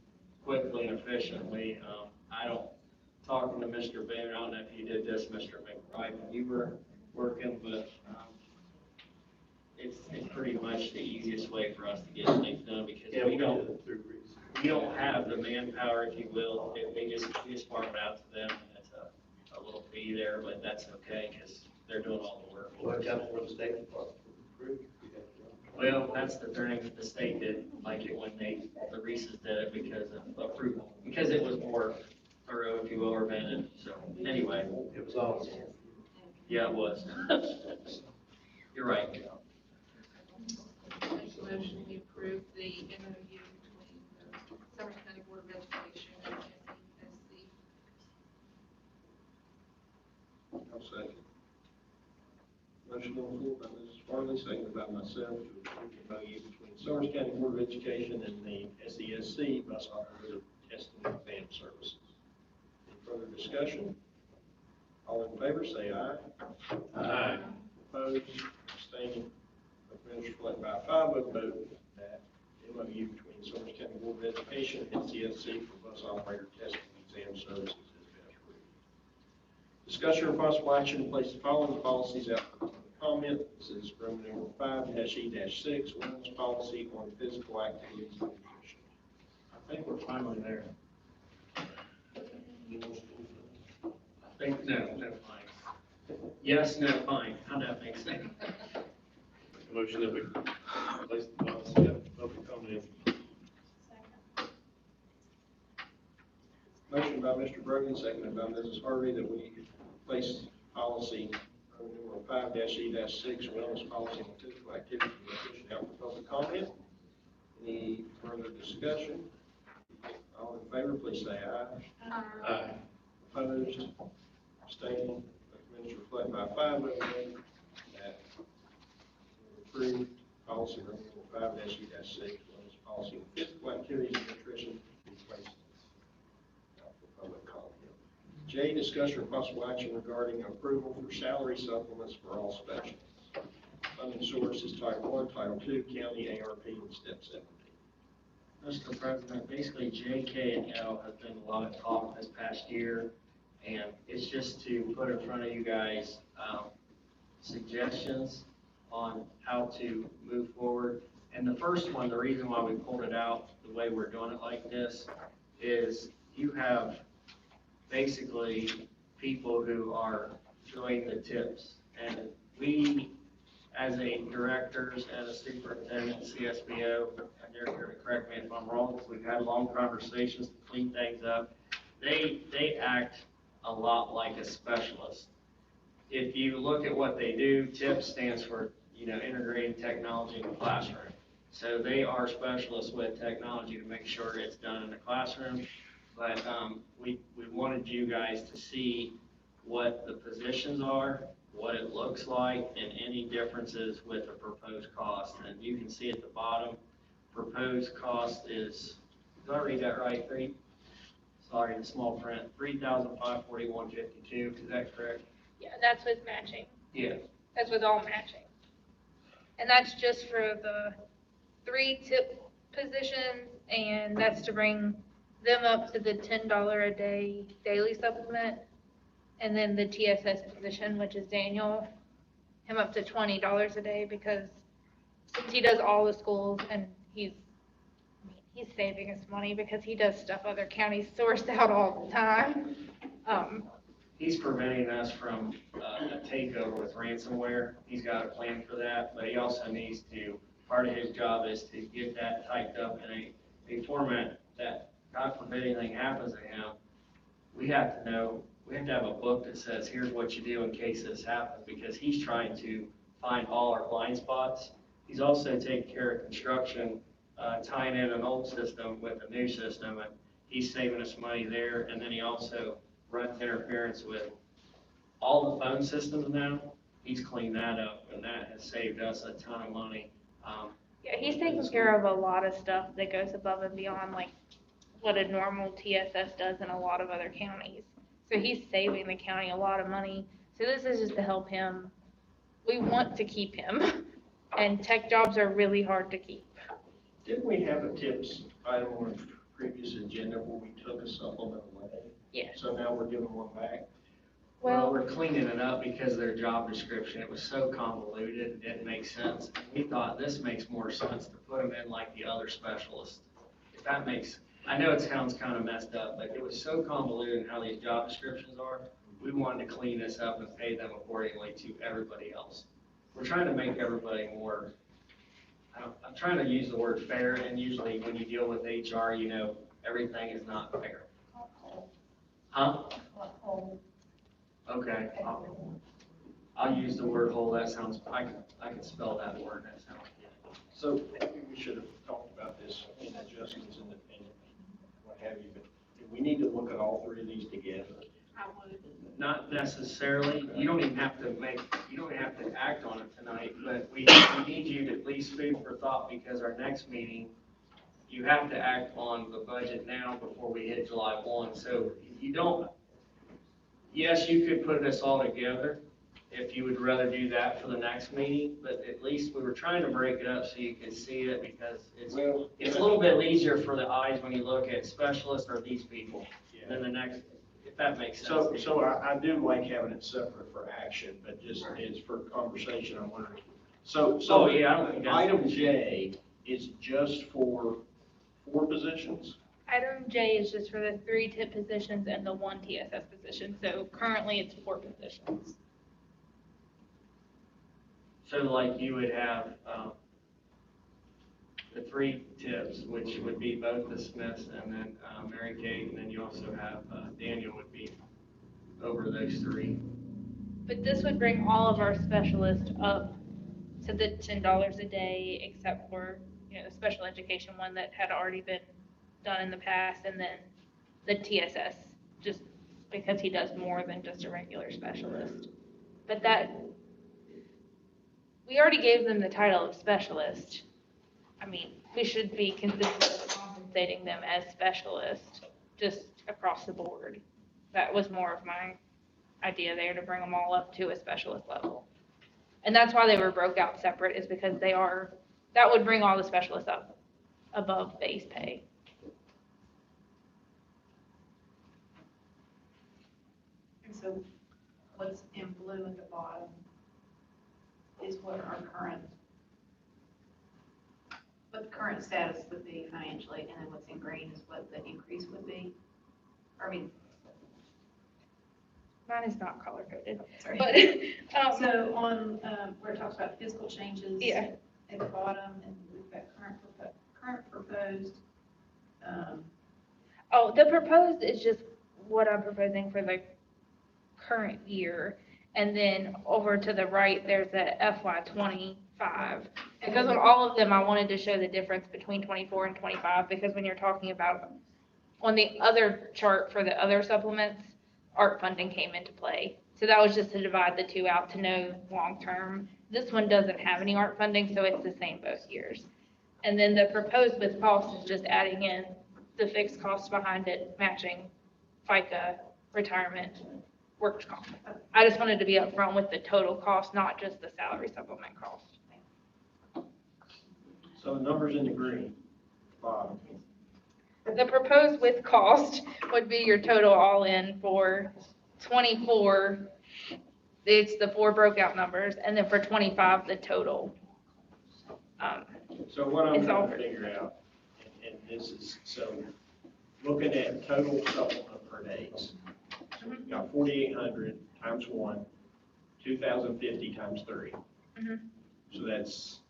quickly and efficiently. Talking to Mr. Banner, I don't know if you did this, Mr. McBride, when you were working, but it's pretty much the easiest way for us to get things done because we don't have the manpower, if you will. We just farm it out to them, and it's a little fee there, but that's okay because they're doing all the work. What about for the State Department approved? Well, that's the thing, the state didn't like it when the Reese's did it because of approval, because it was more thorough, if you will, or vetted. So anyway. It was awesome. Yeah, it was. You're right. Make a motion to approve the MOU between the Summers County Board of Education and SESC. I'll second. Motion on the floor by Mrs. Farley, seconded by myself to approve the MOU between Summers County Board of Education and the SESC bus operator testing exam services. Any further discussion? All in favor, say aye. Aye. Opposed, abstaining, minutes reflect by a 5-0 vote that MOU between Summers County Board of Education and SESC for bus operator testing exam services has been approved. Discussion or possible action to place the following policies out for comment. This is Roman number 5-E-6, wellness policy on physical activities and nutrition. I think we're finally there. No, fine. Yes, no, fine. How'd that make sense? Motion that we place the policy up for public comment. Motion by Mr. Brogan, seconded by Mrs. Harvey, that we place policy number 5-E-6, wellness policy on physical activity and nutrition out for public comment. Any further discussion? All in favor, please say aye. Aye. Opposed, abstaining, minutes reflect by a 5-0 vote that approved policy number 5-E-6, wellness policy on physical activities and nutrition be placed out for public comment. J, discussion or possible action regarding approval for salary supplements for all specialists. Funding source is Title 1, Title 2, County ARP, and Step 17. Mr. President, basically JK and L has been a lot of talk this past year, and it's just to put in front of you guys suggestions on how to move forward. And the first one, the reason why we pulled it out the way we're doing it like this, is you have basically people who are doing the tips. And we, as a directors and a superintendent, CSBO, and they're here to correct me if I'm wrong, because we've had long conversations to clean things up. They act a lot like a specialist. If you look at what they do, TIPS stands for, integrating technology in the classroom. So they are specialists with technology to make sure it's done in the classroom. But we wanted you guys to see what the positions are, what it looks like, and any differences with the proposed cost. And you can see at the bottom, proposed cost is, did I read that right, Preet? Sorry, the small print, $3,541.52, is that correct? Yeah, that's with matching. Yeah. That's with all matching. And that's just for the 3 tip positions, and that's to bring them up to the $10 a day daily supplement. And then the TSS position, which is Daniel, him up to $20 a day, because since he does all the schools and he's saving us money because he does stuff other counties source out all the time. He's preventing us from a takeover with ransomware. He's got a plan for that, but he also needs to part of his job is to get that typed up in a format that, God forbid anything happens to him, we have to know, we have to have a book that says, here's what you do in case this happens, because he's trying to find all our blind spots. He's also taking care of construction, tying in an old system with a new system, and he's saving us money there. And then he also runs interference with all the phone systems now. He's cleaned that up, and that has saved us a ton of money. Yeah, he's taking care of a lot of stuff that goes above and beyond, like what a normal TSS does in a lot of other counties. So he's saving the county a lot of money. So this is just to help him. We want to keep him, and tech jobs are really hard to keep. Didn't we have a tips item on a previous agenda where we took a supplement away? Yeah. So now we're giving one back? Well, we're cleaning it up because their job description, it was so convoluted, it didn't make sense. We thought this makes more sense to put them in like the other specialists. If that makes, I know it sounds kind of messed up, but it was so convoluted in how these job descriptions are. We wanted to clean this up and pay them accordingly to everybody else. We're trying to make everybody more, I'm trying to use the word fair, and usually when you deal with HR, you know, everything is not fair. Huh? Okay, I'll use the word whole, that sounds, I can spell that word, that sounds good. So maybe we should have talked about this in adjustments and what have you, but do we need to look at all three of these together? I would. Not necessarily, you don't even have to act on it tonight, but we need you to at least food for thought, because our next meeting, you have to act on the budget now before we hit July 1, so you don't, yes, you could put this all together if you would rather do that for the next meeting, but at least we were trying to break it up so you could see it, because it's a little bit easier for the eyes when you look at specialists or these people than the next, if that makes sense. So I do like having it separate for action, but just as for conversation, I'm wondering. So yeah, I don't think that's- item J is just for 4 positions? Item J is just for the 3 tip positions and the 1 TSS position. So currently it's 4 positions. So like you would have, the 3 tips, which would be both the Smiths and then, Mary Kate, and then you also have, Daniel would be over those 3. But this would bring all of our specialists up to the $10 a day, except for, you know, the special education one that had already been done in the past, and then the TSS, just because he does more than just a regular specialist. But that, we already gave them the title of specialist. I mean, we should be consistently compensating them as specialists, just across the board. That was more of my idea there, to bring them all up to a specialist level. And that's why they were broke out separate, is because they are, that would bring all the specialists up above base pay. And so what's in blue at the bottom is what our current, what the current status would be financially, and then what's in green is what the increase would be. I mean, Mine is not color coded, sorry. but, So on, where it talks about fiscal changes. Yeah. At the bottom, and we've got current proposed, oh, the proposed is just what I'm proposing for the current year. And then over to the right, there's a FY25. Because on all of them, I wanted to show the difference between 24 and 25, because when you're talking about, on the other chart for the other supplements, art funding came into play. So that was just to divide the 2 out to know long-term. This one doesn't have any art funding, so it's the same both years. And then the proposed with cost is just adding in the fixed costs behind it, matching FICA, retirement, workers' comp. I just wanted to be upfront with the total cost, not just the salary supplement cost. So the numbers in the green, bottom. The proposed with cost would be your total all-in for 24. It's the 4 broke out numbers, and then for 25, the total. So what I'm It's all trying to figure out, and this is, so looking at total supplement per days. So we've got 4,800 times 1, 2,050 times 3. Mhm. So that's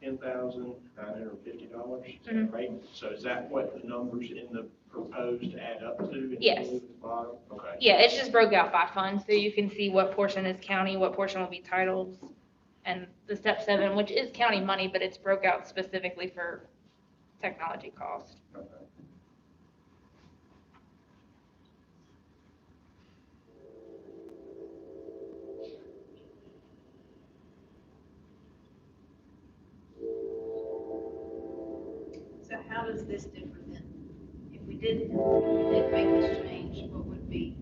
$10,950, is that Mhm. right? So is that what the numbers in the proposed add up to? in Yes. blue at the bottom? Okay. Yeah, it's just broke out by fund, so you can see what portion is county, what portion will be titles. And the step 7, which is county money, but it's broke out specifically for technology cost. Okay. So how does this differ then? If we did make this change, what would be?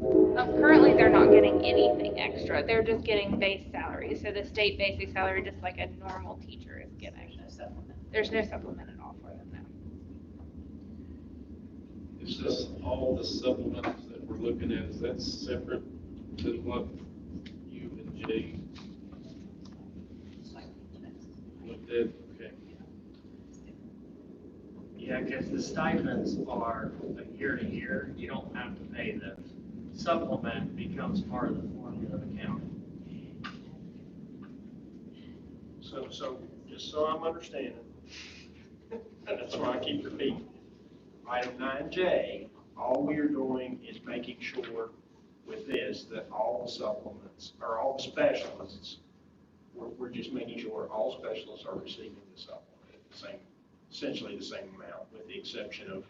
Currently, they're not getting anything extra. They're just getting base salary. So the state basic salary, just like a normal teacher is getting. No supplement. There's no supplement at all for them now. Is this all the supplements that we're looking at, is that separate to what you and Jay looked at? Okay. Yeah, because the stipends are a year to year, you don't have to pay those. Supplement becomes part of the formula of accounting. So, just so I'm understanding, and that's why I keep repeating, item 9J, all we're doing is making sure with this that all the supplements, or all the specialists, we're just making sure all specialists are receiving the supplement at the same, essentially the same amount, with the exception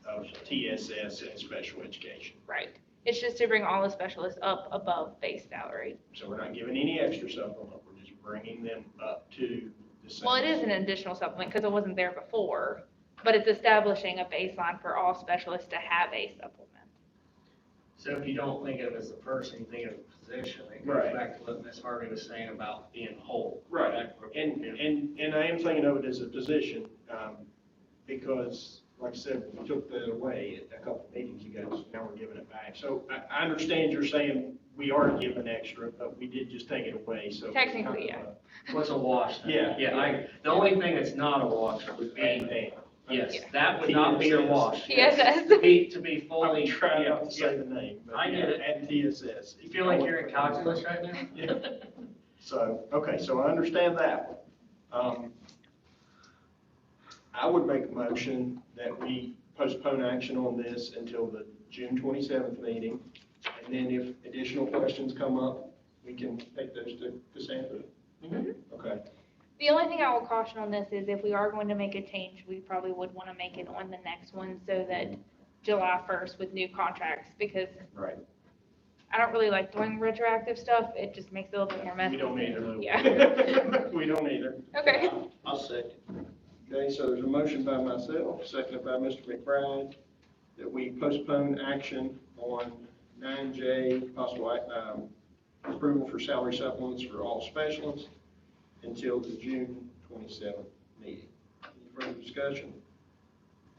of TSS and special education. Right. It's just to bring all the specialists up above base salary. So we're not giving any extra supplement, we're just bringing them up to the same. Well, it is an additional supplement because it wasn't there before, but it's establishing a baseline for all specialists to have a supplement. So if you don't think of it as a person, you think of a position. It goes Right. back to what Ms. Harvey was saying about being whole. Right, and I am thinking of it as a position, because, like I said, we took that away at a couple of meetings ago, so now we're giving it back. So I understand you're saying we are giving extra, but we did just take it away, so. Technically, yeah. What's a wash? then? Yeah. Yeah, the only thing that's not a wash would be, And, yes, Yeah. that would not be a wash. TSS. To be fully. I'm trying not yeah, to say yeah. the name, but. I get it. And TSS. You feel like you're in calculus right now? Yeah. So, okay, so I understand that one. I would make a motion that we postpone action on this until the June 27th meeting. And then if additional questions come up, we can take those to Cassandra. Mhm. Okay, The only thing I will caution on this is if we are going to make a change, we probably would want to make it on the next one so that July 1st with new contracts, because right. I don't really like doing retroactive stuff. It just makes it a little bit more messy. We don't either. Yeah. We don't either. Okay. I'll second. Okay, so there's a motion by myself, seconded by Mr. McBride, that we postpone action on 9J, possible approval for salary supplements for all specialists until the June 27th meeting. Any further discussion?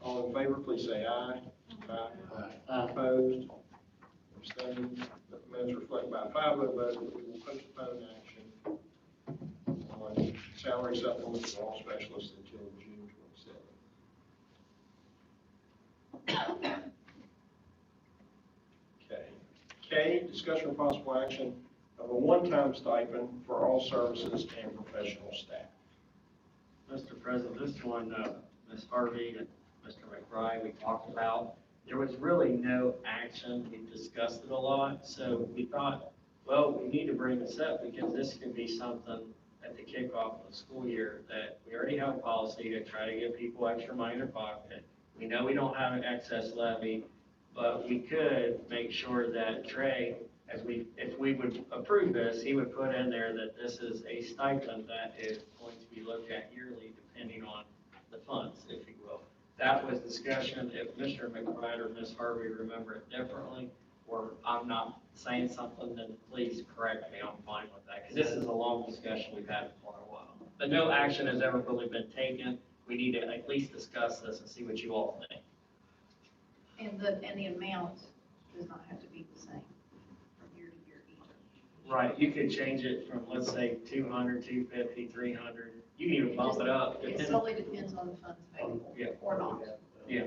All in favor, please say aye. Aye. Opposed? Abstained? Let the minutes reflect by a 5-0 vote that we will postpone action on salary supplements for all specialists until June 27th. Okay. K, discussion of possible action of a one-time stipend for all services and professional staff. Mr. President, this one, Ms. Harvey and Mr. McBride, we talked about, there was really no action. We discussed it a lot, so we thought, well, we need to bring this up because this can be something at the kickoff of the school year that we already have a policy to try to give people extra money in their pocket. We know we don't have an excess levy, but we could make sure that Trey, if we would approve this, he would put in there that this is a stipend that is going to be looked at yearly depending on the funds, if you will. That was discussion. If Mr. McBride or Ms. Harvey remember it differently, or I'm not saying something, then please correct me. I'm fine with that, because this is a long discussion we've had for quite a while. But no action has ever really been taken. We need to at least discuss this and see what you all think. And the amount does not have to be the same from year to year either. Right, you could change it from, let's say, 200, 250, 300. You can even bump it up. It solely depends on the funds available Yeah. or not. Yeah.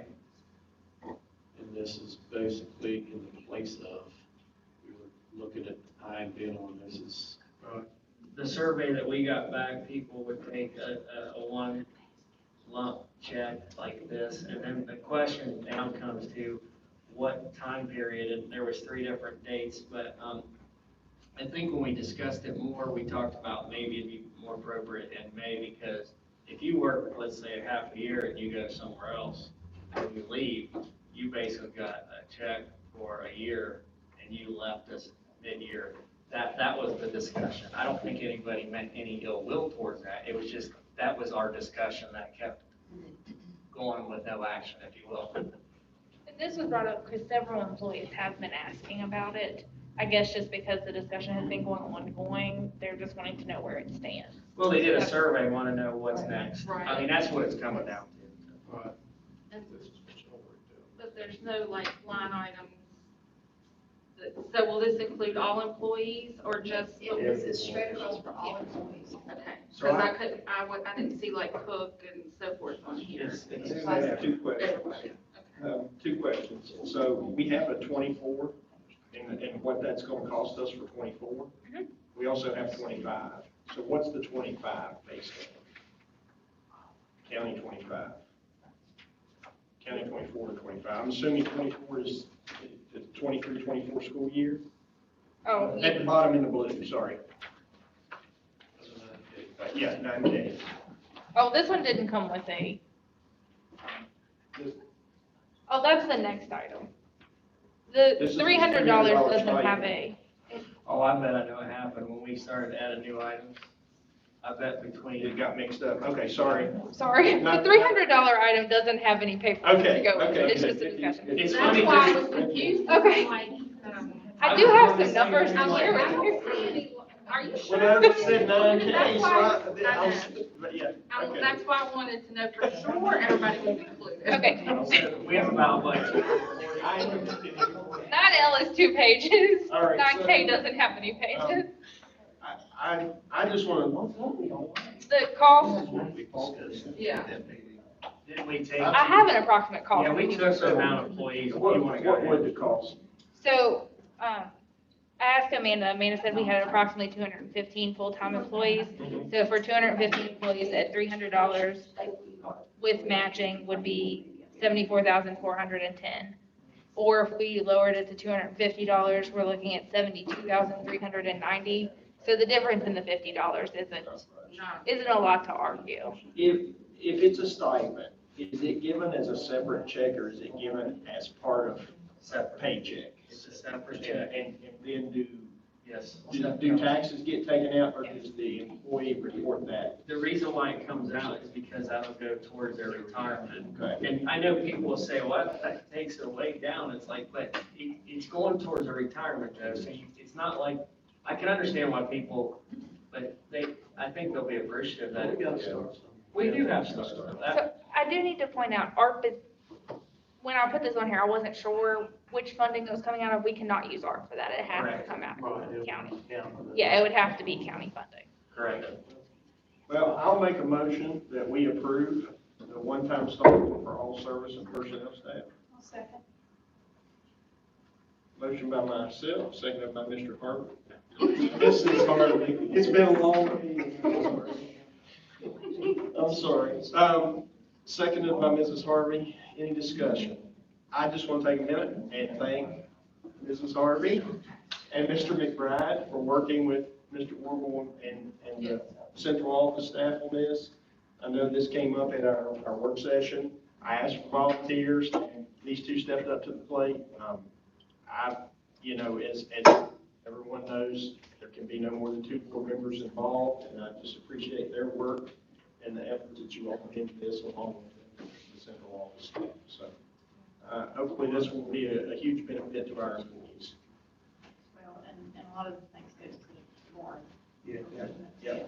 And this is basically in the place of, we were looking at I and Ben on this is the survey that we got back, people would take a one lump check like this, and then the question now comes to what time period, and there was 3 different dates, but, I think when we discussed it more, we talked about maybe it'd be more appropriate in May, because if you work, let's say, a half a year and you go somewhere else and you leave, you basically got a check for a year and you left us mid-year. That was the discussion. I don't think anybody meant any ill will towards that. It was just, that was our discussion that kept going with no action, if you will. And this was brought up because several employees have been asking about it. I guess just because the discussion has been ongoing, they're just wanting to know where it stands. Well, they did a survey, want to know what's next. Right. I mean, that's what it's coming down to. Right. And- But there's no like line items. So will this include all employees or just? This is straight across for all employees. Okay, So because I didn't see like cook and so forth on here. I have 2 questions. Everybody. 2 questions. So we have a 24, and what that's gonna cost us for 24. We also have 25. So what's the 25 based on? County 25. County 24 and 25. I'm assuming 24 is the 23, 24 school year? Oh, At the bottom in the blue, sorry. Yeah, 9 days. oh, this one didn't come with a, oh, that's the next item. The This is the $300 $300 doesn't have stipend. Oh, I bet I know what happened when we started adding new items. I bet It between, got mixed up. Okay, sorry. sorry, the Not- $300 item doesn't have any paperwork to Okay, go with okay. it. It's just a discussion. it's That's funny, why I because was confused. Okay. Like, I do have some numbers I'm to like, share I with you. don't see any, are you sure? Well, no, it said 9K, That's so why, I was, but yeah, okay. that's why I wanted to know for sure everybody was included. Okay, we have about like, I am- 9L is 2 pages, All right, 9K doesn't have any pages. I just want to, The cost, Yeah. didn't we take? I have an approximate cost. Yeah, we took the amount of employees. If you what wanna go would ahead. the cost? So, I asked Amanda, Amanda said we had approximately 215 full-time employees. So for 215 employees at $300 with matching would be $74,410. Or if we lowered it to $250, we're looking at $72,390. So the difference in the $50 isn't a lot to argue. If it's a stipend, is it given as a separate check or is it given as part of Separate. paycheck? It's a separate And check. then Yes. do taxes get taken out or does the employee report that? The reason why it comes out is because that'll go towards their retirement. Okay. And I know people will say, well, that takes it way down. It's like, but it's going towards a retirement though. So it's not like, I can understand why people, but I think they'll be appreciative that. We gotta start somewhere. We do have stuff. That, So I do need to point out, ARP is, when I put this on here, I wasn't sure which funding it was coming out of. We cannot use ARP for that. It has to Correct. come out Right, of it'll county. count. Yeah, it would have to be county funding. correct. Well, I'll make a motion that we approve the one-time stipend for all service and personnel staff. I'll second. Motion by myself, seconded by Mr. Harvey. Mrs. Harvey, it's been a long meeting. I'm sorry. Seconded by Mrs. Harvey. Any discussion? I just want to take a minute and thank Mrs. Harvey and Mr. McBride for working with Mr. Warble and the central office staff on this. I know this came up at our work session. I asked for volunteers, and these 2 stepped up to the plate. As everyone knows, there can be no more than 2 board members involved, and I just appreciate their work and the effort that you all put into this along with the central office staff. So, hopefully this will be a huge benefit to our employees. Well, and a lot of the things go to Lauren. Yeah.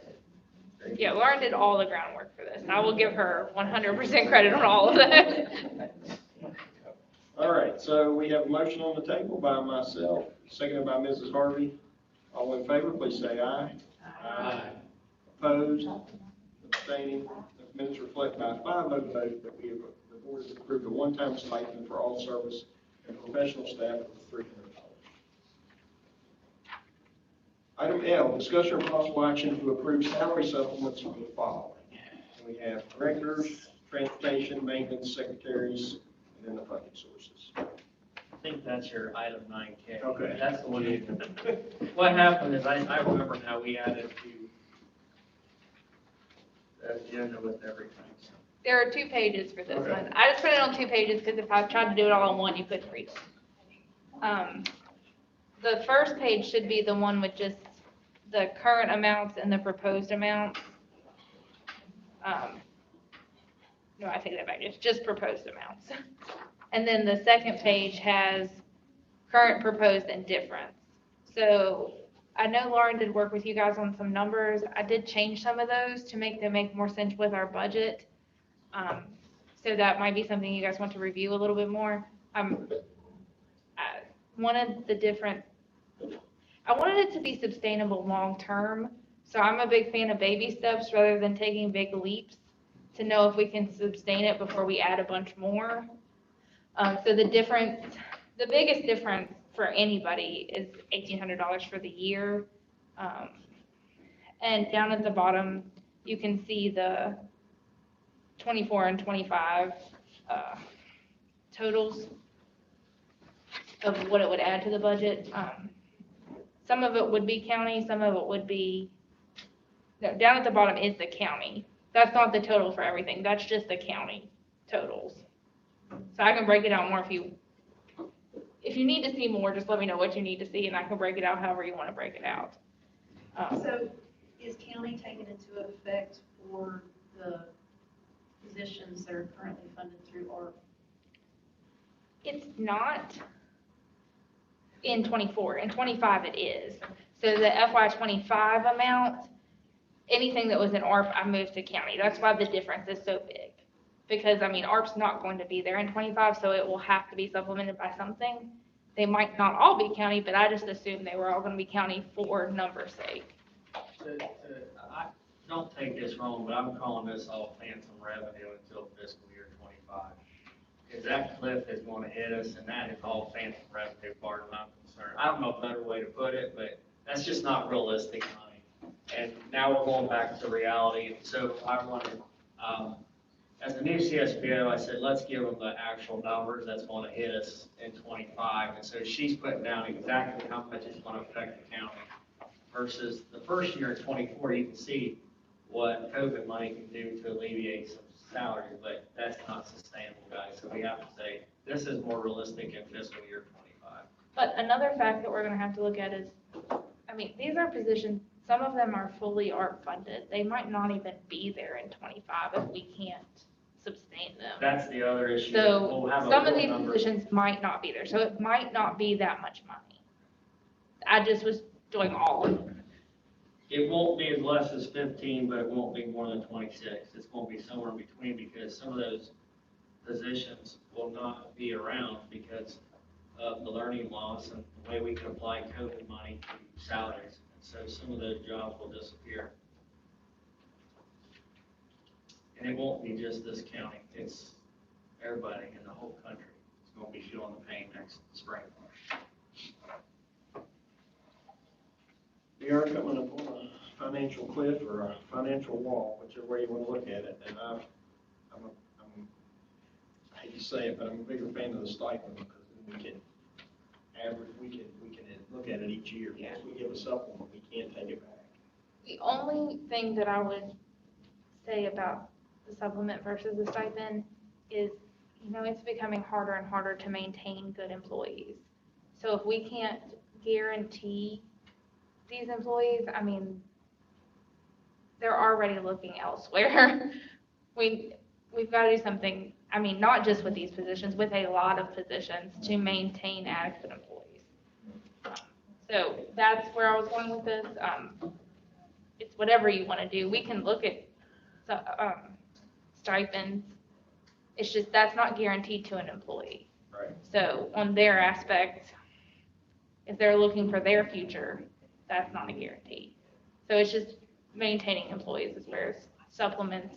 Yeah, Lauren did all the groundwork for this. I will give her 100% credit on all of that. All right, so we have a motion on the table by myself, seconded by Mrs. Harvey. All in favor, please say aye. Aye. Opposed, abstaining, the minutes reflect by a 5-0 vote that the board has approved a one-time stipend for all service and professional staff of $300. Item Item L, discussion of possible action to approve salary supplements for the following. We have directors, transportation, maintenance, secretaries, and then the funding sources. I think that's your item 9K. Okay. That's the one you, what happened is I remember how we added to the agenda with everything. So. There are 2 pages for this Okay. one. I just put it on 2 pages because if I tried to do it all on one, you couldn't read it. The first page should be the one with just the current amounts and the proposed amounts. No, I take that back. It's just proposed amounts. And then the second page has current, proposed, and difference. So I know Lauren did work with you guys on some numbers. I did change some of those to make them make more sense with our budget. So that might be something you guys want to review a little bit more. I wanted it to be sustainable long-term. So I'm a big fan of baby steps rather than taking big leaps to know if we can sustain it before we add a bunch more. So the biggest difference for anybody is $1,800 for the year. And down at the bottom, you can see the 24 and 25 totals of what it would add to the budget. Some of it would be county, some of it would be, no, down at the bottom is the county. That's not the total for everything, that's just the county totals. So I can break it out more if you need to see more, just let me know what you need to see and I can break it out however you want to break it out. So is county taken into effect for the positions that are currently funded through ARP? It's not in 24, in 25 it is. So the FY 25 amount, anything that was in ARP, I moved to county. That's why the difference is so big. Because, I mean, ARP's not going to be there in 25, so it will have to be supplemented by something. They might not all be county, but I just assumed they were all going to be county for number's sake. I don't take this wrong, but I'm calling this all phantom revenue until fiscal year 25. Because that cliff is going to hit us, and that is all phantom revenue, far as I'm concerned. I don't know a better way to put it, but that's just not realistic money. And now we're going back to reality. So I wanted, as a new CSPO, I said, let's give them the actual numbers that's going to hit us in 25. And so she's putting down exactly how much it's going to affect the county. Versus the first year in 24, you can see what COVID money can do to alleviate some salaries, but that's not sustainable, guys. So we have to say, this is more realistic in fiscal year 25. But another fact that we're going to have to look at is, I mean, these are positions, some of them are fully ARP funded. They might not even be there in 25 if we can't sustain them. That's the other issue. So We'll have a some of real these number. positions might not be there, so it might not be that much money. I just was doing all of them. It won't be as less as 15, but it won't be more than 26. It's going to be somewhere in between because some of those positions will not be around because of the learning loss and the way we can apply COVID money to salaries. And so some of those jobs will disappear. And it won't be just this county. It's everybody in the whole country. It's going to be feeling the pain next spring. We are coming up on a financial cliff or a financial wall, whichever way you want to look at it. And I hate to say it, but I'm a bigger fan of the stipend because then we can look at it each year. Once we give a supplement, we can't take it back. The only thing that I would say about the supplement versus the stipend is, you know, it's becoming harder and harder to maintain good employees. So if we can't guarantee these employees, I mean, they're already looking elsewhere. We've got to do something, I mean, not just with these positions, with a lot of positions to maintain adequate employees. So that's where I was going with this. It's whatever you want to do. We can look at stipends. It's just, that's not guaranteed to an employee. Right. So on their aspect, if they're looking for their future, that's not a guarantee. So it's just maintaining employees is where supplements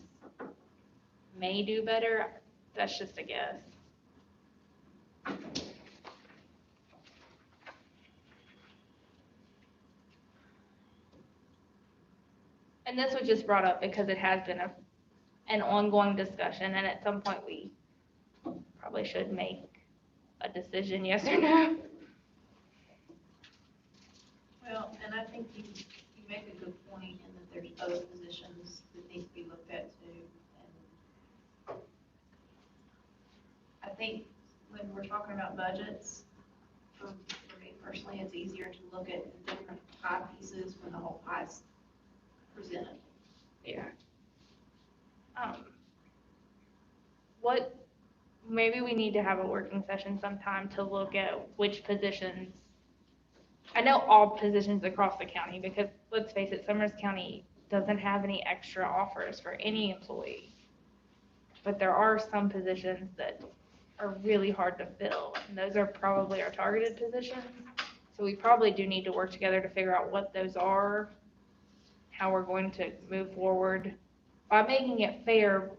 may do better. That's just a guess. And this was just brought up because it has been an ongoing discussion, and at some point we probably should make a decision, yes or no. Well, and I think you make a good point in that there's other positions that need to be looked at too. And I think when we're talking about budgets, for me personally, it's easier to look at different pie pieces when the whole pie's presented. Yeah. Maybe we need to have a working session sometime to look at which positions. I know all positions across the county, because let's face it, Summers County doesn't have any extra offers for any employee. But there are some positions that are really hard to fill, and those are probably our targeted positions. So we probably do need to work together to figure out what those are, how we're going to move forward by making it fair.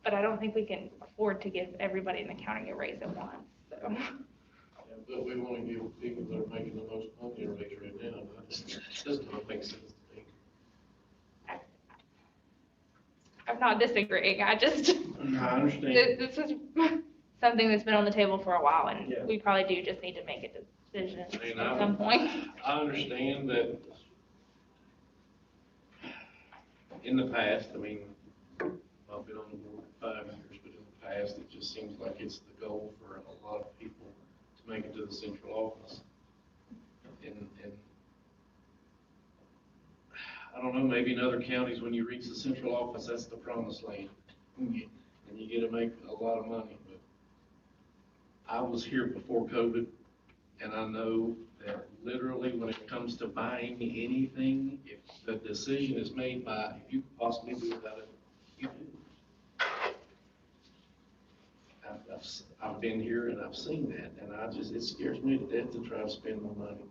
But I don't think we can afford to give everybody in the county a raise at once, so. Yeah, but we want to give people that are making the most money a raise right now. That just doesn't make sense to me. I'm not disagreeing, I just, I understand. this is something that's been on the table for a while, and Yeah. we probably do just need to make a decision I mean, at some point. I understand that in the past, I mean, I've been on the board for 5 years, but in the past, it just seems like it's the goal for a lot of people to make it to the central office. And I don't know, maybe in other counties, when you reach the central office, that's the promised land. And you get to make a lot of money. But I was here before COVID, and I know that literally when it comes to buying anything, if the decision is made by, if you could possibly do without it, you do. I've been here and I've seen that, and it scares me to death to try to spend my money.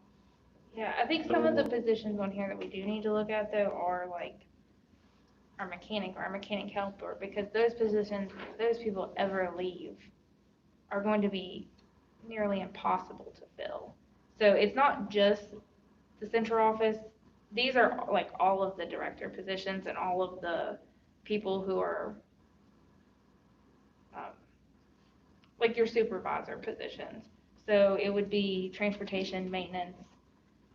Yeah, I think some of the positions on here that we do need to look at though are like our mechanic or our mechanic helper, because those positions, if those people ever leave, are going to be nearly impossible to fill. So it's not just the central office. These are like all of the director positions and all of the people who are like your supervisor positions. So it would be transportation, maintenance,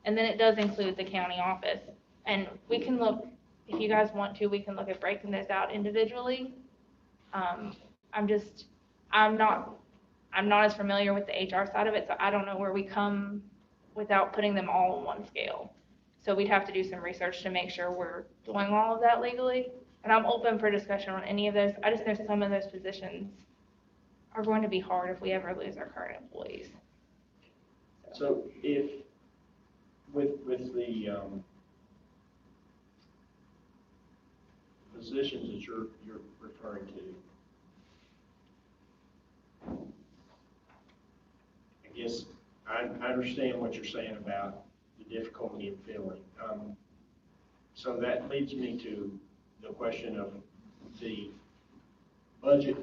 and then it does include the county office. And we can look, if you guys want to, we can look at breaking those out individually. I'm not as familiar with the HR side of it, so I don't know where we come without putting them all on one scale. So we'd have to do some research to make sure we're doing all of that legally. And I'm open for discussion on any of those. I just know some of those positions are going to be hard if we ever lose our current employees. So if, with the positions that you're referring to, I guess I understand what you're saying about the difficulty in filling. So that leads me to the question of the budget.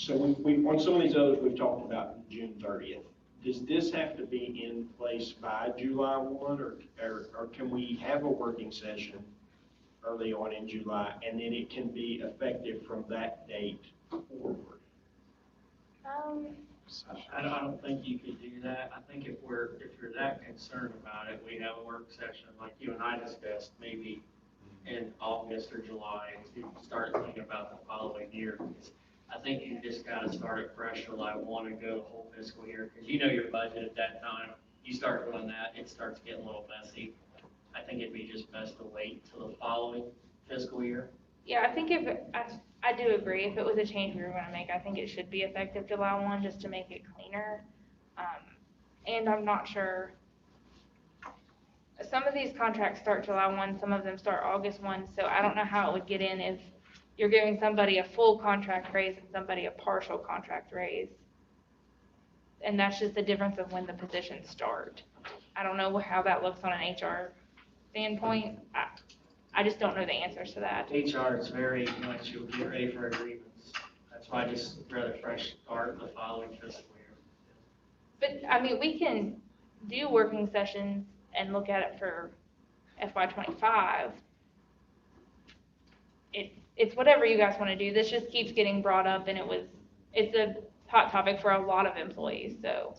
On some of these others we've talked about June 30th. Does this have to be in place by July 1, or can we have a working session early on in July, and then it can be effective from that date forward? I don't think you could do that. I think if you're that concerned about it, we have a work session like you and I discussed, maybe in August or July, and to start thinking about the following year. I think you just gotta start it fresh July 1 and go the whole fiscal year, because you know your budget at that time. You start doing that, it starts getting a little messy. I think it'd be just best to wait till the following fiscal year. Yeah, I think I do agree. If it was a change we were going to make, I think it should be effective July 1 just to make it cleaner. And I'm not sure. Some of these contracts start July 1, some of them start August 1, so I don't know how it would get in if you're giving somebody a full contract raise and somebody a partial contract raise. And that's just the difference of when the positions start. I don't know how that looks on an HR standpoint. I just don't know the answers to that. HR is very much, you'll get ready for agreements. That's why I just rather fresh start the following fiscal year. But, I mean, we can do working sessions and look at it for FY '25. It's whatever you guys want to do. This just keeps getting brought up, and it's a hot topic for a lot of employees, so.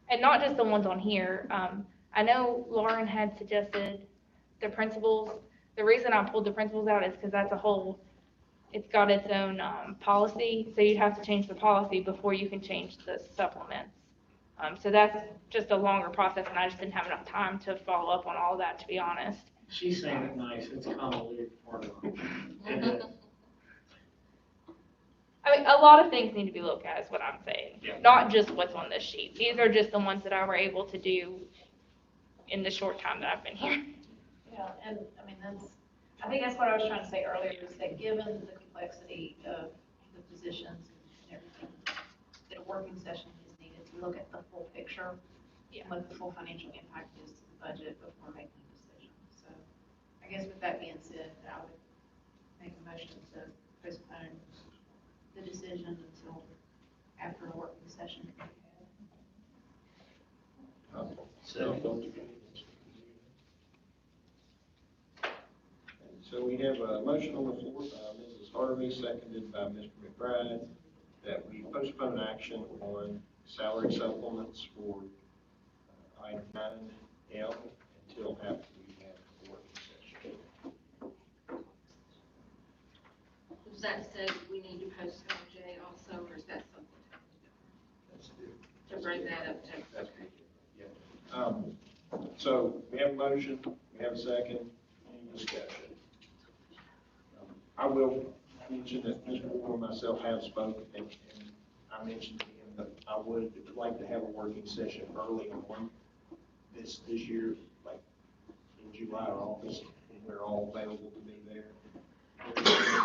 And not just the ones on here. I know Lauren had suggested the principals. The reason I pulled the principals out is because that's it's got its own policy, so you'd have to change the policy before you can change the supplements. So that's just a longer process, and I just didn't have enough time to follow up on all that, to be honest. She's saying it nice, it's convoluted formula. I mean, a lot of things need to be looked at, is what I'm saying. Yeah. Not just what's on this sheet. These are just the ones that I were able to do in the short time that I've been here. Yeah, and I mean, I think that's what I was trying to say earlier, is that given the complexity of the positions and everything, that a working session is needed to look at the full picture, and what the full financial impact is to the budget before making a decision. So I guess with that being said, I would make a motion to postpone the decision until after a working session can be had. So we have a motion on the floor by Mrs. Harvey, seconded by Mr. McBride, that we postpone action on salary supplements for item 9L until after we have the working session. Does that say we need to postpone J also, or is that something That's good. to bring that up to? That's good. Yeah. So we have a motion, we have a second, any discussion? I will mention that Mr. Ward and myself have spoken, and I mentioned to him that I would like to have a working session early on this year, like in July or August, when we're all available to be there.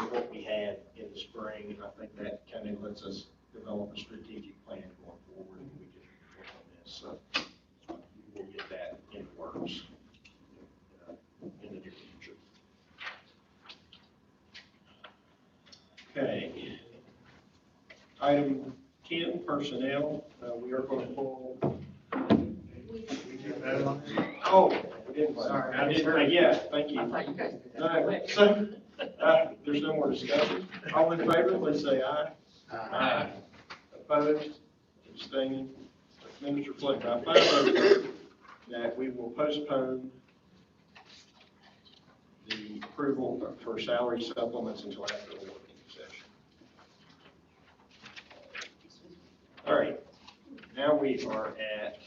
What we had in the spring, and I think that kind of lets us develop a strategic plan going forward, and we can work on this. So we'll get that in the works in the near future. Okay. Item 10, personnel. We are going to pull. Oh, we didn't. Sorry, I didn't. Yeah, thank you. I thought you guys did that. No, so, there's no more discussion. All in favor, please say aye. Aye. Opposed, abstaining. Minutes reflect by 5 votes that we will postpone the approval for salary supplements until after the working session. All right, now we are at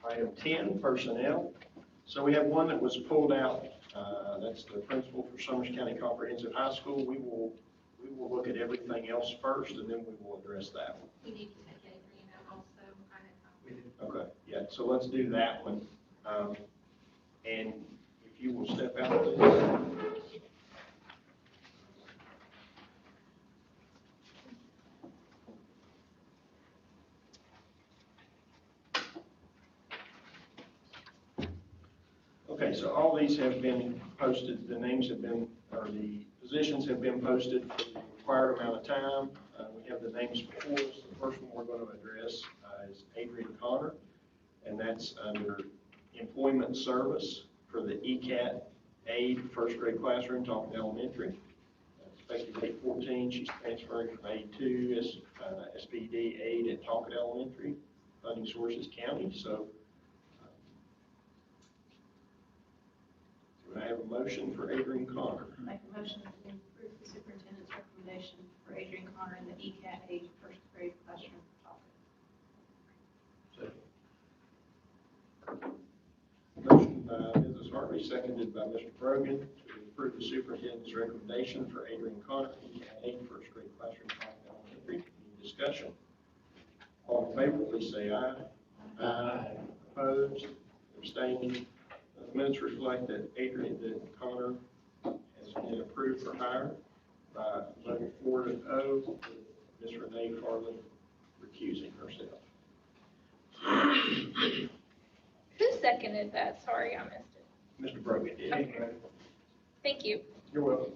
item 10, personnel. So we have one that was pulled out. That's the principal for Summers County Comprehensive High School. We will look at everything else first, and then we will address that one. We need to take Adrian out also. Okay, yeah, so let's do that one. And if you will step out, please. Okay, so all these have been posted, the names have been, or the positions have been posted for the required amount of time. We have the names before us. The first one we're going to address is Adrian Connor, and that's under employment service for the ECAT aide first grade classroom, Talcott Elementary. Effective 8/14, she's transferring from aide to SPD aide at Talcott Elementary. Funding source is county, so do I have a motion for Adrian Connor? Make a motion that we approve the superintendent's recommendation for Adrian Connor in the ECAT aide first grade classroom topic. Motion by Mrs. Harvey, seconded by Mr. Brogan, to approve the superintendent's recommendation for Adrian Connor, ECAT aide first grade classroom topic elementary. Any discussion? All in favor, please say aye. Aye. Opposed? Abstaining? The minutes reflect that Adrian Connor has been approved for hire by vote 4-0, with Ms. Renee Farley recusing herself. Who seconded that? Sorry, I missed it. Mr. Brogan did. Okay. Thank you. You're welcome.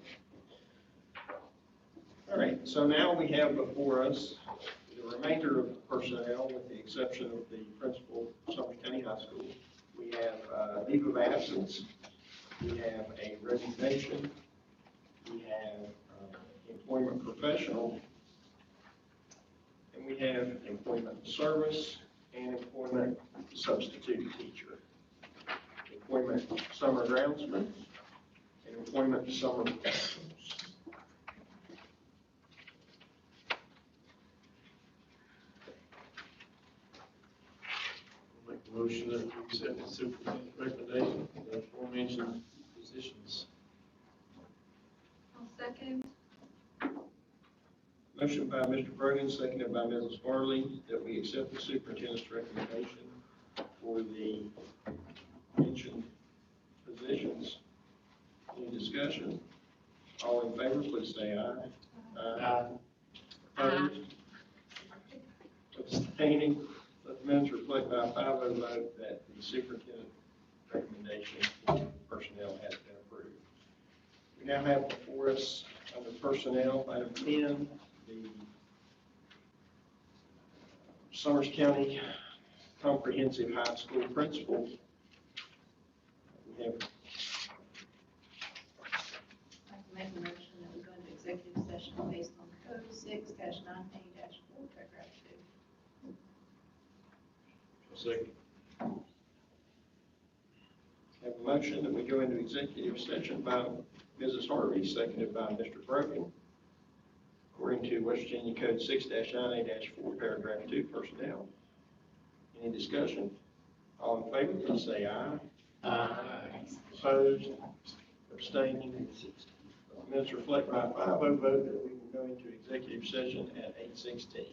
All right, so now we have before us the remainder of personnel, with the exception of the principal of Summers County High School, we have leave of absence, we have a resignation, we have employment professional, and we have employment service and employment substitute teacher, employment summer groundsman, and employment summer professionals. I'll make a motion that we accept the superintendent's recommendation for the aforementioned positions. I'll second. Motion by Mr. Brogan, seconded by Mrs. Farley, that we accept the superintendent's recommendation for the mentioned positions. Any discussion? All in favor, please say aye. Aye. Opposed? Abstaining? Let the minutes reflect by a 5-0 vote that the superintendent recommendation for personnel has been approved. We now have before us, under personnel, item 10, the Summers County Comprehensive High School principal. We have, I can make a motion that we go into executive session based on code 6-9A-4, paragraph 2. Second. have a motion that we go into executive session by Mrs. Harvey, seconded by Mr. Brogan. According to West Virginia Code 6-9A-4, paragraph 2, personnel. Any discussion? All in favor, please say aye. Aye. Opposed? Abstaining? Minutes reflect by a 5-0 vote that we will go into executive session at 8:16.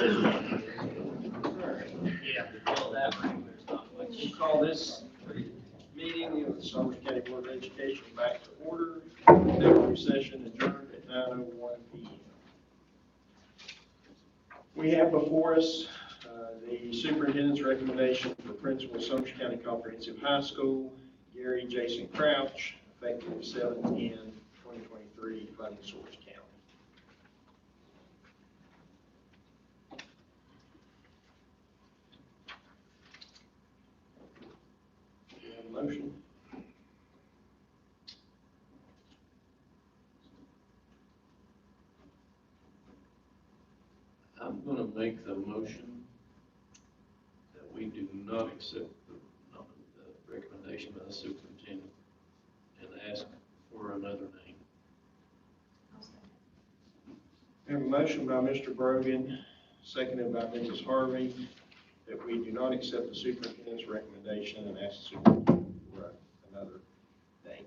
Yeah, well, that, there's not much. We'll call this meeting of the Summers County Board of Education back to order. Executive session adjourned at 9:01 p.m. We have before us the superintendent's recommendation for principal of Summers County Comprehensive High School, Gary Jason Crouch, effective 7/10/2023, funding source county. Do you have a motion? I'm gonna make the motion that we do not accept the recommendation by the superintendent and ask for another name. We have a motion by Mr. Brogan, seconded by Mrs. Harvey, that we do not accept the superintendent's recommendation and ask the superintendent for another name.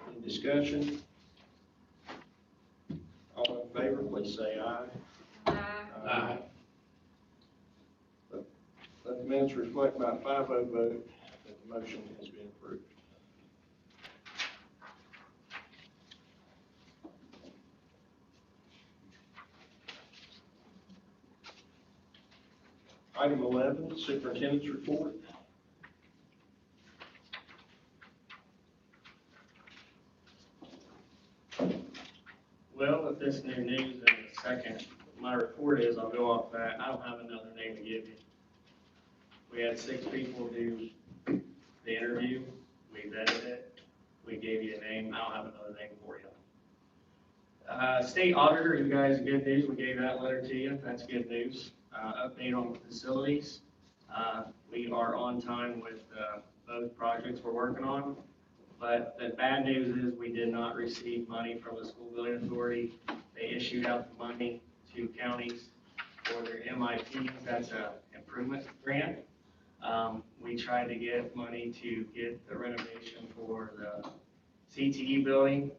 Any discussion? All in favor, please say aye. Aye. Let the minutes reflect by a 5-0 vote that the motion has been approved. Item 11, superintendent's report. Well, with this new news in a second, my report is, I'll go off that, I don't have another name to give you. We had 6 people do the interview, we vetted it, we gave you a name, I don't have another name for you. State auditor, you guys, good news, we gave that letter to you, that's good news. Update on facilities, we are on time with both projects we're working on. But the bad news is we did not receive money from the school building authority. They issued out the money to counties for their MIP, that's a improvement grant. We tried to get money to get the renovation for the CTE building.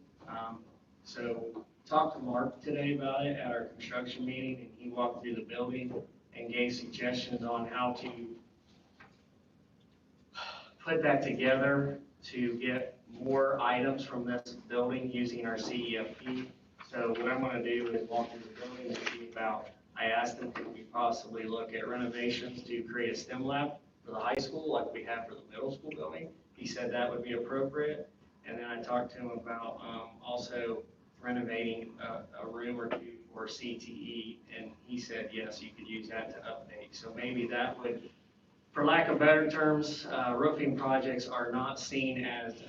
So talked to Mark today about it at our construction meeting, and he walked through the building and gave suggestions on how to put that together to get more items from this building using our CEFP. So what I'm gonna do is walk through the building and see about, I asked him, could we possibly look at renovations to create a STEM lab for the high school like we have for the middle school building? He said that would be appropriate. And then I talked to him about also renovating a room or two for CTE, and he said, yes, you could use that to update. So maybe that would, for lack of better terms, roofing projects are not seen as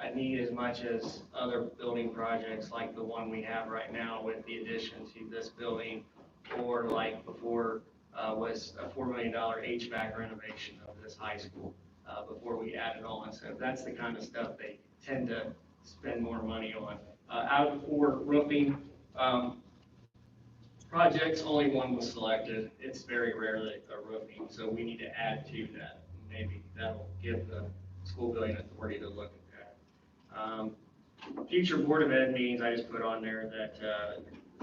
a need as much as other building projects like the one we have right now with the addition to this building, or like before was a $4 million HVAC renovation of this high school before we added on. So that's the kind of stuff they tend to spend more money on. Out of the 4 roofing projects, only one was selected. It's very rarely a roofing, so we need to add to that. Maybe that'll give the school building authority to look at that. Future Board of Ed meetings, I just put on there that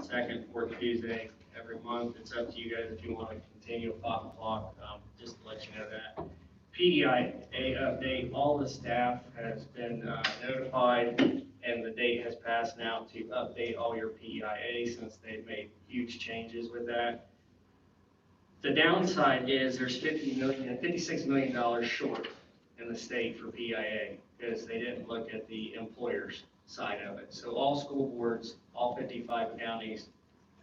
second, fourth Tuesday every month. It's up to you guys if you want to continue at 5 o'clock, just to let you know that. PEIA update, all the staff has been notified, and the date has passed now to update all your PEIA since they've made huge changes with that. The downside is there's $56 million short in the state for PEIA because they didn't look at the employer's side of it. So all school boards, all 55 counties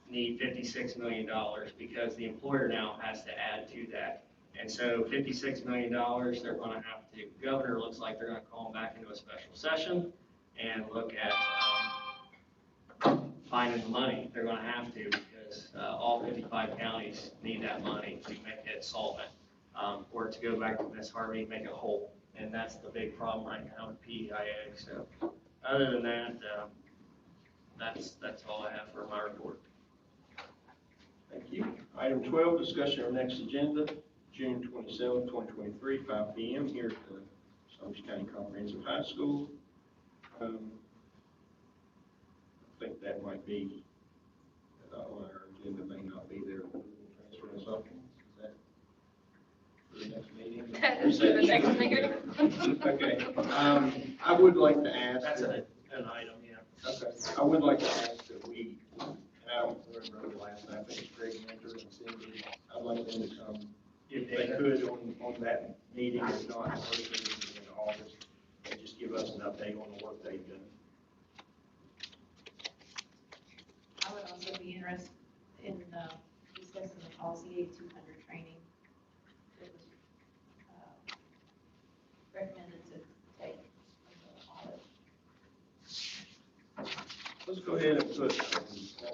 need $56 million because the employer now has to add to that. And so $56 million, they're going to have to, governor looks like they're going to call them back into a special session and look at finding the money. They're going to have to because all 55 counties need that money to make it solvent, or to go back to Ms. Harvey, make it whole. And that's the big problem right now with PEIA. So other than that, that's all I have for my report. Thank you. Item 12, discussion of next agenda, June 27, 2023, 5 p.m. here at the Summers County Comprehensive High School. I think that might be on our agenda may not be there. We'll transfer or something. Is that for the next meeting? That is for the next meeting. Okay, I would like to ask. That's an item, yeah. Okay, I would like to ask that we, and I don't remember the last time, I think it's Greg Mentor and Cindy, I'd like them to come, if they could, on that meeting, if not, first meeting in August, and just give us an update on the work they've done. I would also be interested in discussing the policy 8200 training that was recommended to take from the audit. Let's go ahead and put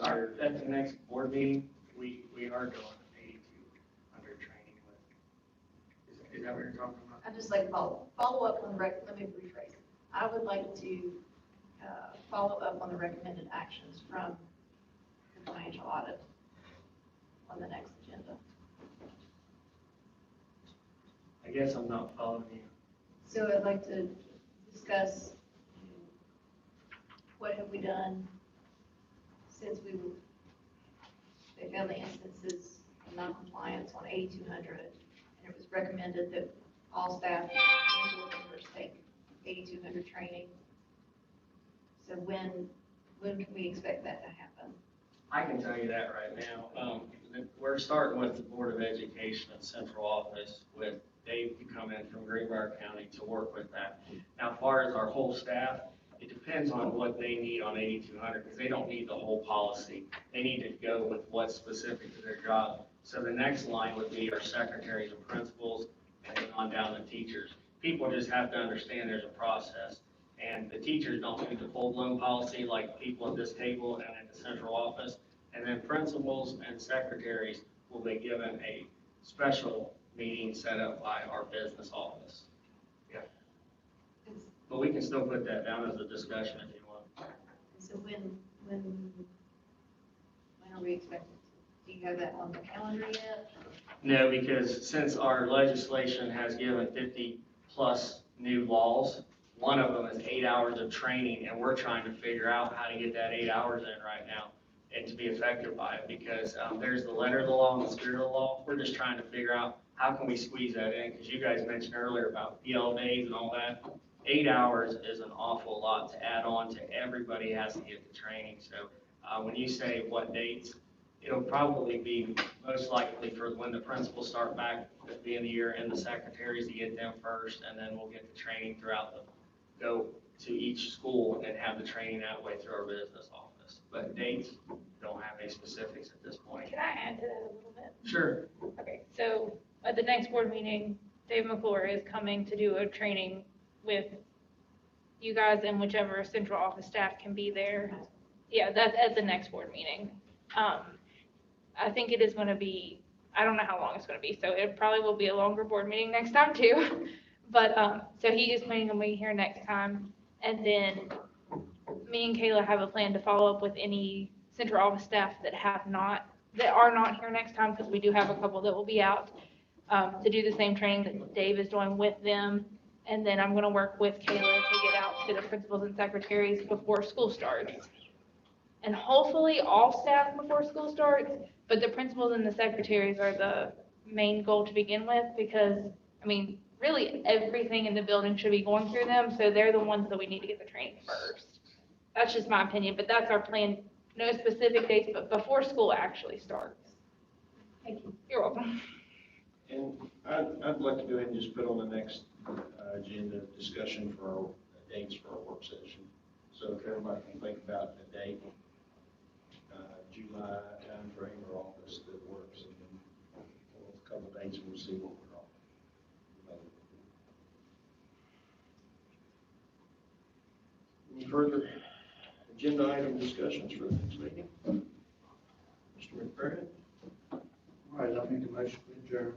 At the next board meeting, we are doing 8200 training with, is that what you're talking about? I'd just like to follow up on let me rephrase. I would like to follow up on the recommended actions from the financial audit on the next agenda. I guess I'm not following you. So I'd like to discuss what have we done since they found the instances of non-compliance on 8200, and it was recommended that all staff and board members take 8200 training. So when can we expect that to happen? I can tell you that right now. We're starting with the Board of Education and Central Office with Dave to come in from Greenbrier County to work with that. Now, as far as our whole staff, it depends on what they need on 8200, because they don't need the whole policy. They need to go with what's specific to their job. So the next line would be our secretaries and principals, and then on down to teachers. People just have to understand there's a process. And the teachers don't need the full-blown policy like people at this table and at the central office. And then principals and secretaries will be given a special meeting set up by our business office. Yeah. But we can still put that down as a discussion if you want. So when are we expected to, do you have that on the calendar yet? No, because since our legislation has given 50+ new laws, one of them is 8 hours of training, and we're trying to figure out how to get that 8 hours in right now and to be effective by it, because there's the letter of the law and the spirit of the law. We're just trying to figure out how can we squeeze that in, because you guys mentioned earlier about PL days and all that. 8 hours is an awful lot to add on to everybody has to get the training. So when you say what dates, it'll probably be most likely for when the principals start back at the end of the year and the secretaries to get them first, and then we'll get the training throughout go to each school and have the training that way through our business office. But dates, don't have any specifics at this point. Can I add to that a little bit? Sure. Okay, so at the next board meeting, Dave McClure is coming to do a training with you guys and whichever central office staff can be there. Yeah, that's at the next board meeting. I think it is going to be, I don't know how long it's going to be, so it probably will be a longer board meeting next time too. But, so he is planning on being here next time, and then me and Kayla have a plan to follow up with any central office staff that are not here next time, because we do have a couple that will be out, to do the same training that Dave is doing with them. And then I'm gonna work with Kayla to get out to the principals and secretaries before school starts. And hopefully all staff before school starts, but the principals and the secretaries are the main goal to begin with, because, I mean, really everything in the building should be going through them, so they're the ones that we need to get the training first. That's just my opinion, but that's our plan. No specific dates, but before school actually starts. Thank you. You're welcome. And I'd like to go ahead and just put on the next agenda discussion for our dates for our work session. So if everybody can think about a date, July timeframe or August that works, and then a couple of dates, we'll see what we're on. Any further agenda item discussions for the next meeting? Mr. McBride? All right, I'll make a motion to adjourn.